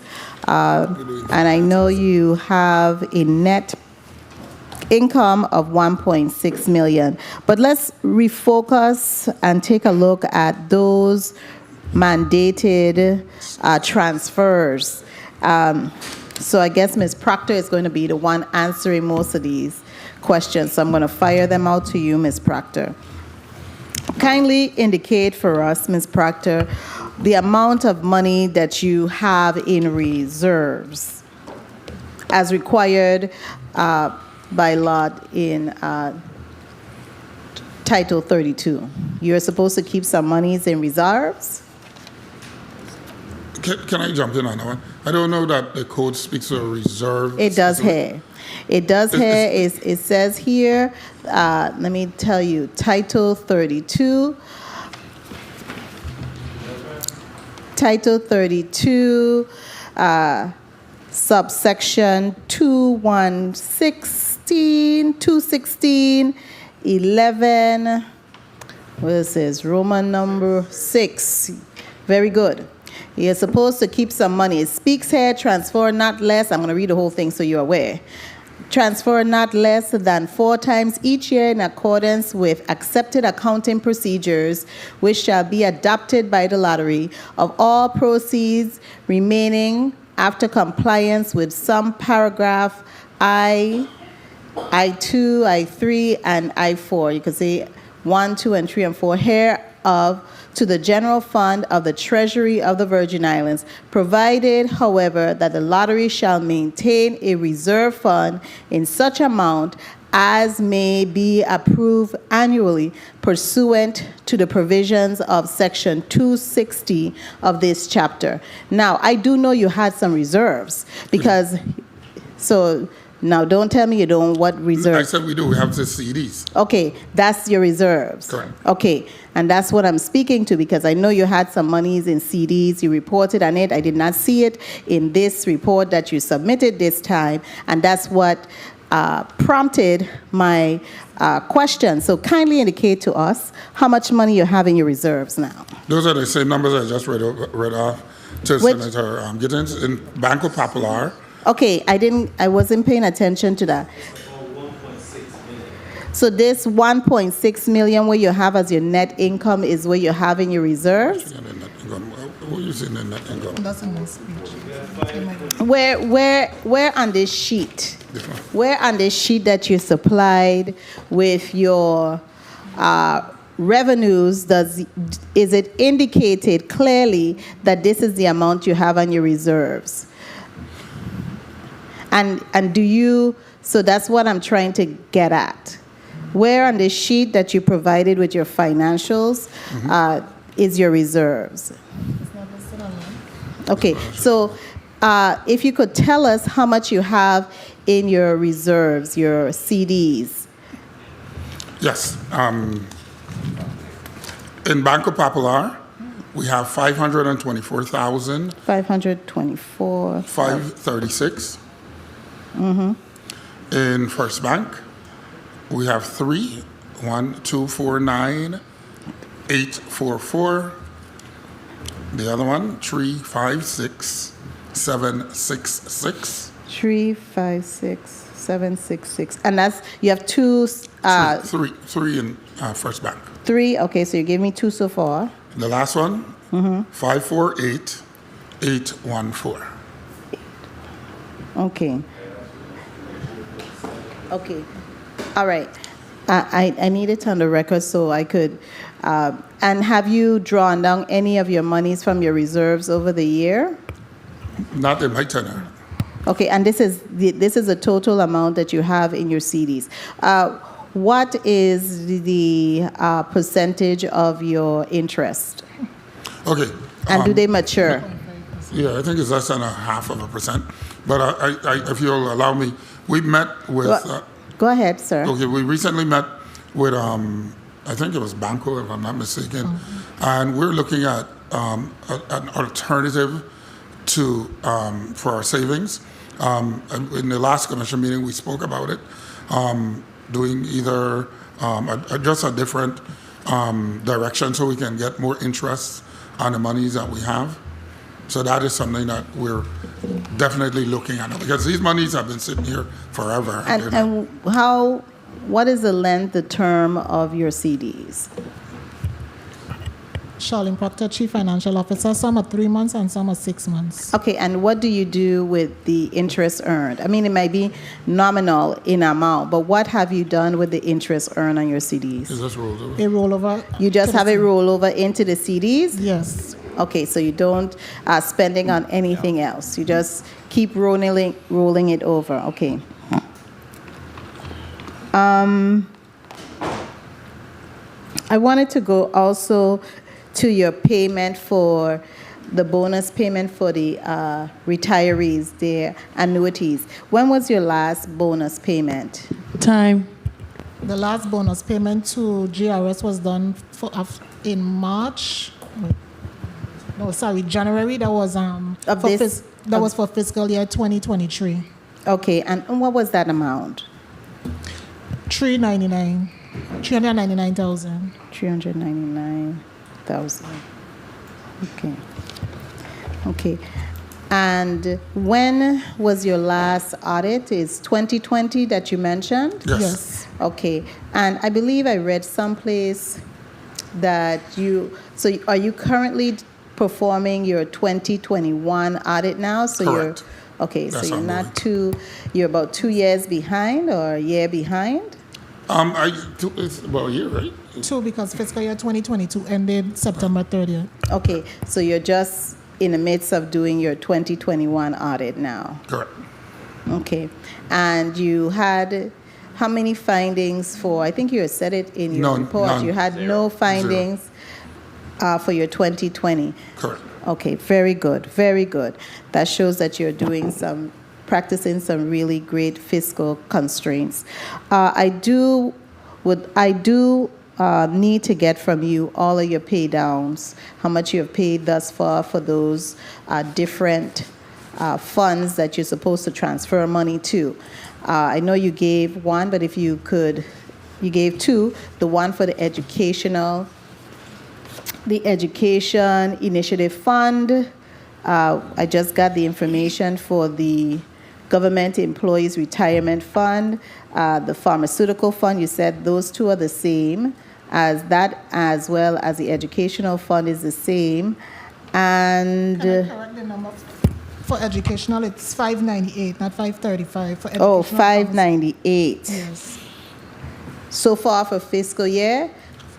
And I know you have a net income of 1.6 million. But let's refocus and take a look at those mandated transfers. So I guess Ms. Proctor is going to be the one answering most of these questions. So I'm going to fire them out to you, Ms. Proctor. Kindly indicate for us, Ms. Proctor, the amount of money that you have in reserves as required by law in Title 32. You're supposed to keep some monies in reserves? Can I jump in on that one? I don't know that the code speaks of reserve. It does here. It does here. It says here, let me tell you, Title 32. Title 32, subsection 216 16, 2:16, 11. What it says? Roman number 6. Very good. You're supposed to keep some money. It speaks here, transfer not less. I'm going to read the whole thing so you're aware. Transfer not less than 4 times each year in accordance with accepted accounting procedures, which shall be adopted by the lottery, of all proceeds remaining after compliance with some paragraph I2, I3, and I4. You could say 1, 2, and 3, and 4 hereof to the general fund of the Treasury of the Virgin Islands, provided, however, that the lottery shall maintain a reserve fund in such amount as may be approved annually pursuant to the provisions of Section 260 of this chapter. Now, I do know you had some reserves because, so now don't tell me you don't, what reserves? I said we do. We have the CDs. Okay, that's your reserves. Correct. Okay, and that's what I'm speaking to because I know you had some monies in CDs. You reported on it. I did not see it in this report that you submitted this time, and that's what prompted my question. So kindly indicate to us how much money you have in your reserves now. Those are the same numbers I just read off to Senator Gittins in Banco Popular. Okay, I wasn't paying attention to that. So this 1.6 million where you have as your net income is where you have in your reserves? What you see in the net income? That's in my speech. Where on this sheet? Where on this sheet that you supplied with your revenues, is it indicated clearly that this is the amount you have on your reserves? And do you, so that's what I'm trying to get at. Where on the sheet that you provided with your financials is your reserves? Okay, so if you could tell us how much you have in your reserves, your CDs. Yes. In Banco Popular, we have 524,000. 524. 536. Mm-hmm. In First Bank, we have 3, 1, 2, 4, 9, 8, 4, 4. The other one, 3, 5, 6, 7, 6, 6. 3, 5, 6, 7, 6, 6. And that's, you have two. Three in First Bank. 3, okay, so you gave me 2 so far. The last one, 548, 814. Okay. Okay. All right. I need it on the record so I could. And have you drawn down any of your monies from your reserves over the year? Not in my tenure. Okay, and this is the total amount that you have in your CDs. What is the percentage of your interest? Okay. And do they mature? Yeah, I think it's less than 0.5%. But if you'll allow me, we met with. Go ahead, sir. Okay, we recently met with I think it was Banco, if I'm not mistaken, and we're looking at an alternative to for our savings. In the last commission meeting, we spoke about it, doing either just a different direction so we can get more interest on the monies that we have. So that is something that we're definitely looking at because these monies have been sitting here forever. And what is the length, the term of your CDs? Charlene Proctor, Chief Financial Officer. Some are 3 months and some are 6 months. Okay, and what do you do with the interest earned? I mean, it might be nominal in amount, but what have you done with the interest earned on your CDs? Is this rollover? A rollover. You just have it roll over into the CDs? Yes. Okay, so you don't spending on anything else. You just keep rolling it over. Okay. I wanted to go also to your payment for the bonus payment for the retirees, their annuities. When was your last bonus payment? Time. The last bonus payment to GRS was done in March. No, sorry, January. That was was for fiscal year 2023. Okay, and what was that amount? 399, 399,000. 399,000. Okay. Okay. And when was your last audit? Is 2020 that you mentioned? Yes. Okay. And I believe I read someplace that so are you currently performing your 2021 audit now? So Correct. Okay, That's so you're ongoing. you're about 2 years behind or a year behind? It's about a year, right? 2 because fiscal year 2022 ended September 30th. Okay, so you're just in the midst of doing your 2021 audit now? Correct. Okay, and you had how many findings for, I think you said it in your None, report, none. you had no findings for your 2020? Correct. Okay, very good, very good. That shows that you're practicing some really great fiscal constraints. I do need to get from you all of your pay downs, how much you have paid thus far for those different funds that you're supposed to transfer money to. I know you gave one, but if you could, you gave two. The one for the Education Initiative Fund. I just got the information for the Government Employees Retirement Fund, the Pharmaceutical Fund. You said those two are the same, as that, as well as the Educational Fund is the same. And Can I correct the number? For educational, it's 598, not 535. For oh, educational, 598. Yes. So far for fiscal year?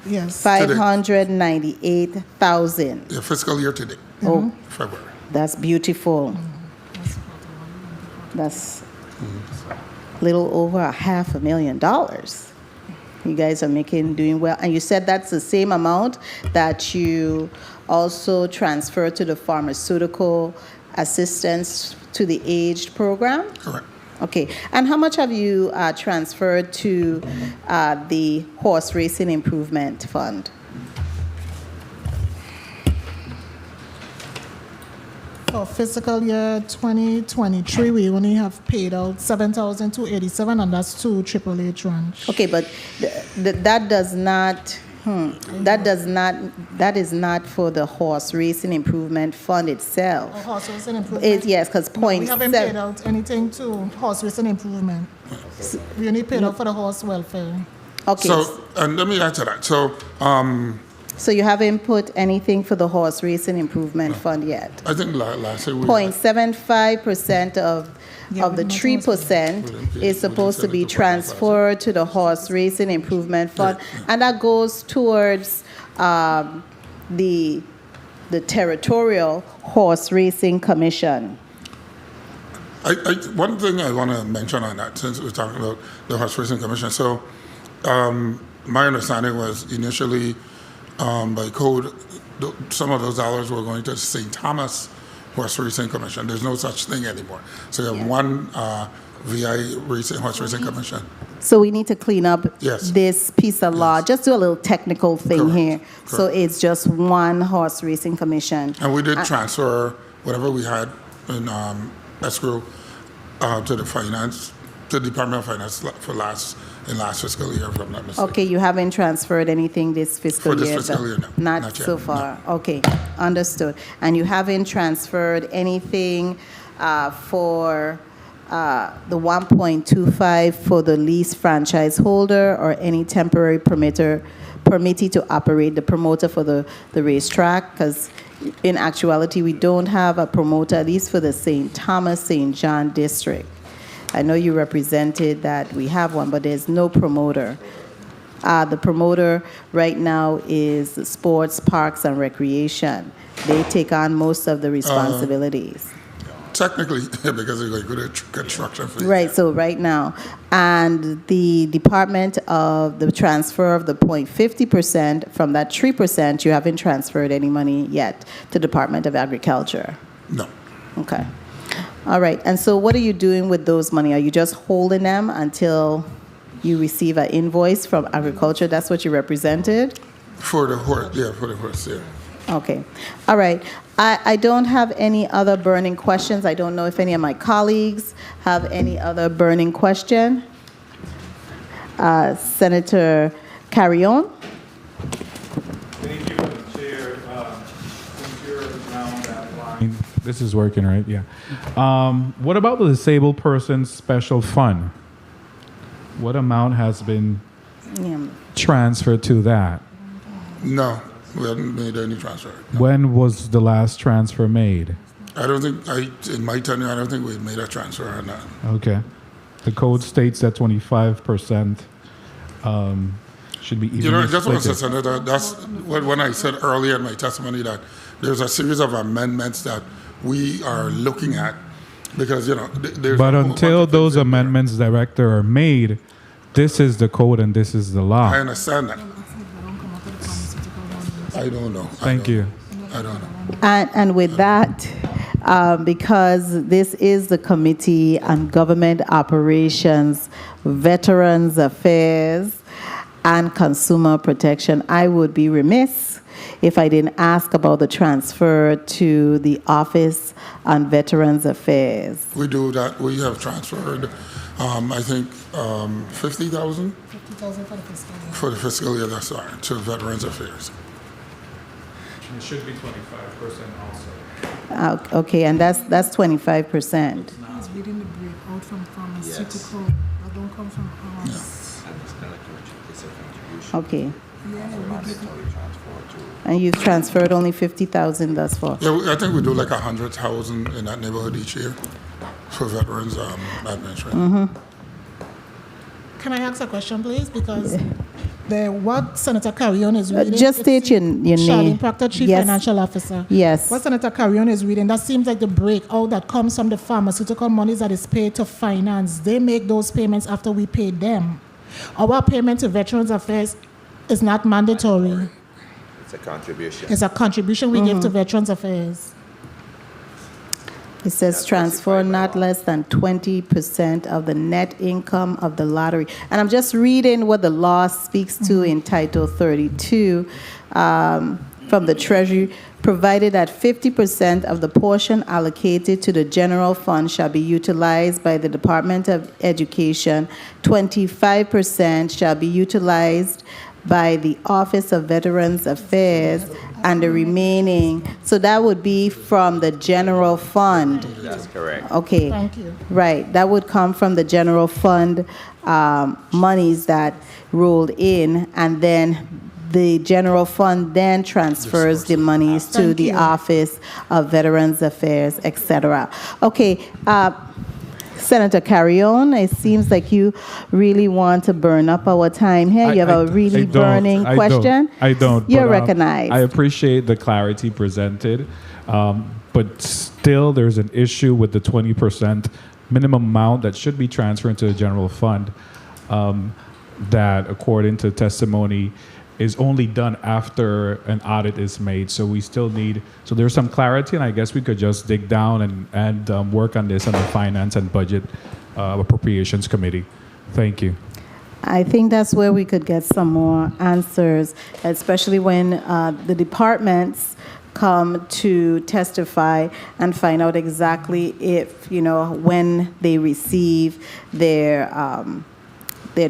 Yes. 598,000. Yeah, fiscal year today. Oh, February. that's beautiful. That's a little over $500,000. You guys are doing well. And you said that's the same amount that you also transfer to the pharmaceutical assistance to the aged program? Correct. Okay. And how much have you transferred to the Horse Racing Improvement Fund? For fiscal year 2023, we only have paid out 7,287, and that's to Triple H Ranch. Okay, but that does not. That is not for the Horse Racing Improvement Fund itself. Horse Racing Improvement. Yes, because We haven't paid out anything to Horse Racing Improvement. We only paid out for the horse welfare. Okay. So, and let me add to that. So you haven't put anything for the Horse Racing Improvement Fund yet? I think last year we 0.75% of the 3% is supposed to be transferred to the Horse Racing Improvement Fund, and that goes towards the Territorial Horse Racing Commission. One thing I want to mention on that, since we're talking about the Horse Racing Commission. So, my understanding was initially, by code, some of those dollars were going to St. Thomas Horse Racing Commission. There's no such thing anymore. So you have one VI Horse Racing Commission. So we need to clean up Yes. this piece of law. Just do a little technical thing here. So it's just one Horse Racing Commission. And we did transfer whatever we had in escrow to the Department of Finance for last fiscal year, if I'm not mistaken. Okay, you haven't transferred anything this fiscal For this year? fiscal year, no. Not Not yet, so far. Okay, understood. And you haven't transferred anything for the 1.25 for the lease franchise holder or any temporary permittee to operate the promoter for the racetrack? Because in actuality, we don't have a promoter, at least for the St. Thomas, St. John district. I know you represented that we have one, but there's no promoter. The promoter right now is Sports, Parks, and Recreation. They take on most of the responsibilities. Technically, because they're going to construction fees. Right, so right now. And the Department of the transfer of the 0.50% from that 3%, you haven't transferred any money yet to Department of Agriculture? No. Okay. All right, and so what are you doing with those money? Are you just holding them until you receive an invoice from Agriculture? That's what you represented? For the horse, yeah. Okay. All right. I don't have any other burning questions. I don't know if any of my colleagues have any other burning question. Senator Carrion. Thank you, Chair. Since you're now on that line, this is working, right? Yeah. What about the disabled persons special fund? What amount has been transferred to that? No, we haven't made any transfer. When was the last transfer made? I don't think, in my tenure, I don't think we've made a transfer on that. Okay. The code states that 25% should be evenly You know, I just want to say, split. Senator, that's when I said earlier in my testimony that there's a series of amendments that we are looking at because, you know, there's But a whole until those amendments, Director, are made, this is the code and this is the law. I understand that. I don't know. Thank you. I don't know. And with that, because this is the Committee on Government Operations, Veterans Affairs, and Consumer Protection, I would be remiss if I didn't ask about the transfer to the Office on Veterans Affairs. We do that. We have transferred, I think, 50,000 50,000 for the fiscal year. for the fiscal year that's to Veterans Affairs. It should be 25% also. Okay, and that's 25%. He's reading the breakout from pharmaceutical. That don't come from us. Okay. Yeah, we give it. And you've transferred only 50,000 thus far. Yeah, I think we do like 100,000 in that neighborhood each year for Veterans Administration. Can I ask a question, please? Because what Senator Carrion is reading... Just state your name. Charlene Proctor, Chief Yes. Financial Officer. Yes. What Senator Carrion is reading, that seems like the breakout that comes from the pharmaceutical monies that is paid to finance. They make those payments after we pay them. Our payment to Veterans Affairs is not mandatory. It's a contribution. It's a contribution we give to Veterans Affairs. It says transfer not less than 20% of the net income of the lottery. And I'm just reading what the law speaks to in Title 32 from the Treasury, provided that 50% of the portion allocated to the general fund shall be utilized by the Department of Education, 25% shall be utilized by the Office of Veterans Affairs, and the remaining, so that would be from the general fund. That's correct. Okay. Thank you. Right, that would come from the general fund monies that rolled in, and then the general fund then transfers the monies to Thank the you. Office of Veterans Affairs, etc. Okay, Senator Carrion, it seems like you really want to burn up our time here. You have a really burning question. I don't. You're but, recognized. I appreciate the clarity presented, but still there's an issue with the 20% minimum amount that should be transferred to the general fund that, according to testimony, is only done after an audit is made. So we still need, so there's some clarity, and I guess we could just dig down and work on this on the Finance and Budget Appropriations Committee. Thank you. I think that's where we could get some more answers, especially when the departments come to testify and find out exactly if, when they receive their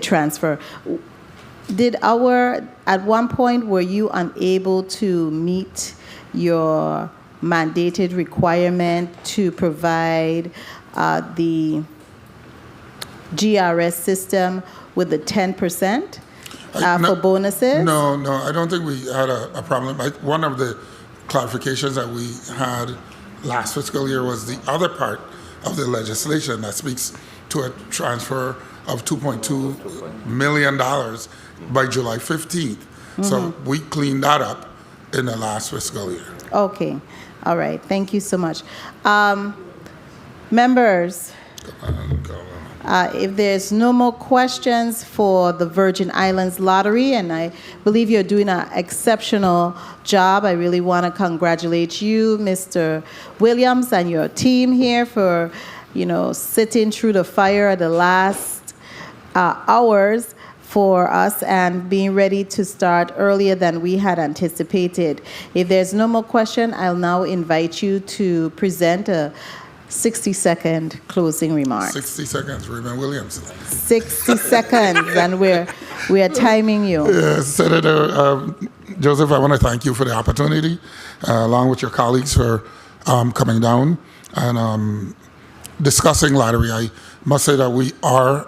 transfer. At one point, were you unable to meet your mandated requirement to provide the GRS system with the 10% for bonuses? No, I don't think we had a problem. One of the clarifications that we had last fiscal year was the other part of the legislation that speaks to a transfer of $2.2 million by July 15th. So we cleaned that up in the last fiscal year. Okay. All right. Thank you so much. Members, if there's no more questions for the Virgin Islands Lottery, and I believe you're doing an exceptional job, I really want to congratulate you, Mr. Williams, and your team here for, sitting through the fire at the last hours for us and being ready to start earlier than we had anticipated. If there's no more question, I'll now invite you to present a 60-second closing remarks. 60 seconds, Reuben Williams. 60 seconds, and we are timing you. Yes, Senator Joseph, I want to thank you for the opportunity, along with your colleagues for coming down and discussing lottery. I must say that we are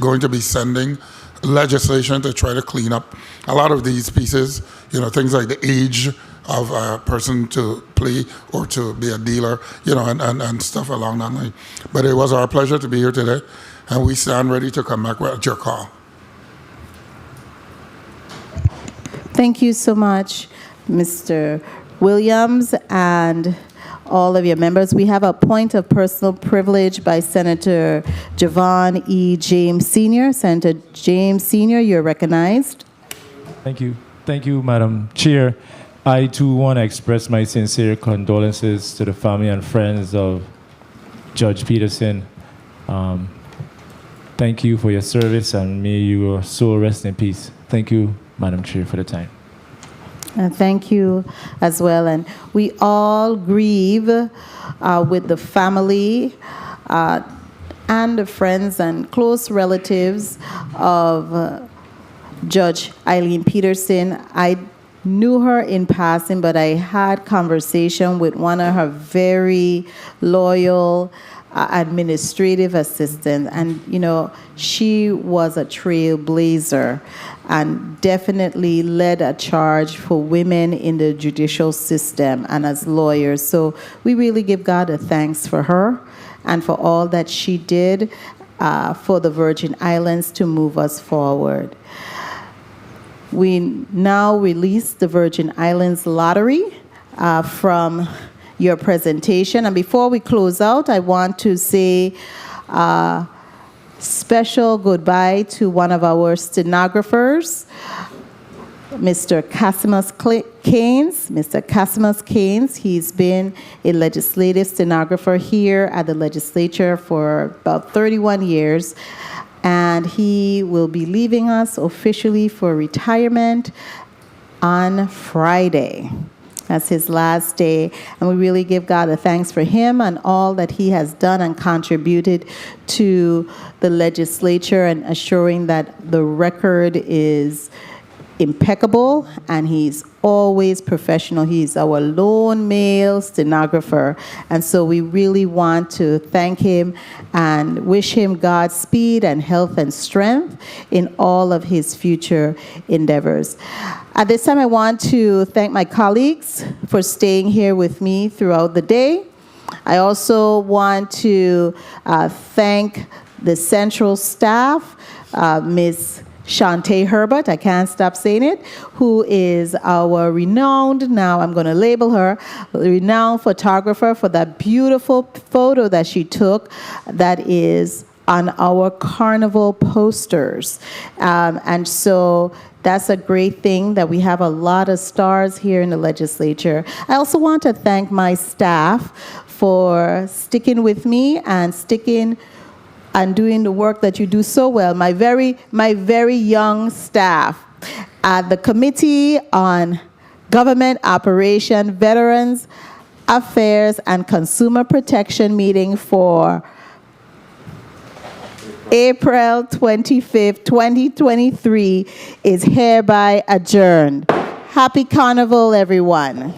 going to be sending legislation to try to clean up a lot of these pieces, things like the age of a person to play or to be a dealer, and stuff along that line. But it was our pleasure to be here today, and we stand ready to come back at your call. Thank you so much, Mr. Williams, and all of your members. We have a point of personal privilege by Senator Javon E. James Sr. Senator James Sr., you're recognized. Thank you. Thank you, Madam Chair. I, too, want to express my sincere condolences to the family and friends of Judge Peterson. Thank you for your service, and may your soul rest in peace. Thank you, Madam Chair, for the time. Thank you as well. And we all grieve with the family and the friends and close relatives of Judge Eileen Peterson. I knew her in passing, but I had conversation with one of her very loyal administrative assistants, and she was a trailblazer and definitely led a charge for women in the judicial system and as lawyers. So we really give God a thanks for her and for all that she did for the Virgin Islands to move us forward. We now release the Virgin Islands Lottery from your presentation. And before we close out, I want to say special goodbye to one of our stenographers, Mr. Casimus Keynes. Mr. Casimus Keynes, he's been a legislative stenographer here at the legislature for about 31 years. And he will be leaving us officially for retirement on Friday. That's his last day. And we really give God a thanks for him and all that he has done and contributed to the legislature and assuring that the record is impeccable, and he's always professional. He's our lone male stenographer, and so we really want to thank him and wish him Godspeed and health and strength in all of his future endeavors. At this time, I want to thank my colleagues for staying here with me throughout the day. I also want to thank the central staff, Ms. Shantae Herbert, I can't stop saying it, who is our renowned, now I'm going to label her, renowned photographer for that beautiful photo that she took that is on our carnival posters. And so that's a great thing that we have a lot of stars here in the legislature. I also want to thank my staff for sticking with me and sticking and doing the work that you do so well. My very young staff at the Committee on Government Operation, Veterans Affairs, and Consumer Protection meeting for April 25th, 2023 is hereby adjourned. Happy Carnival, everyone.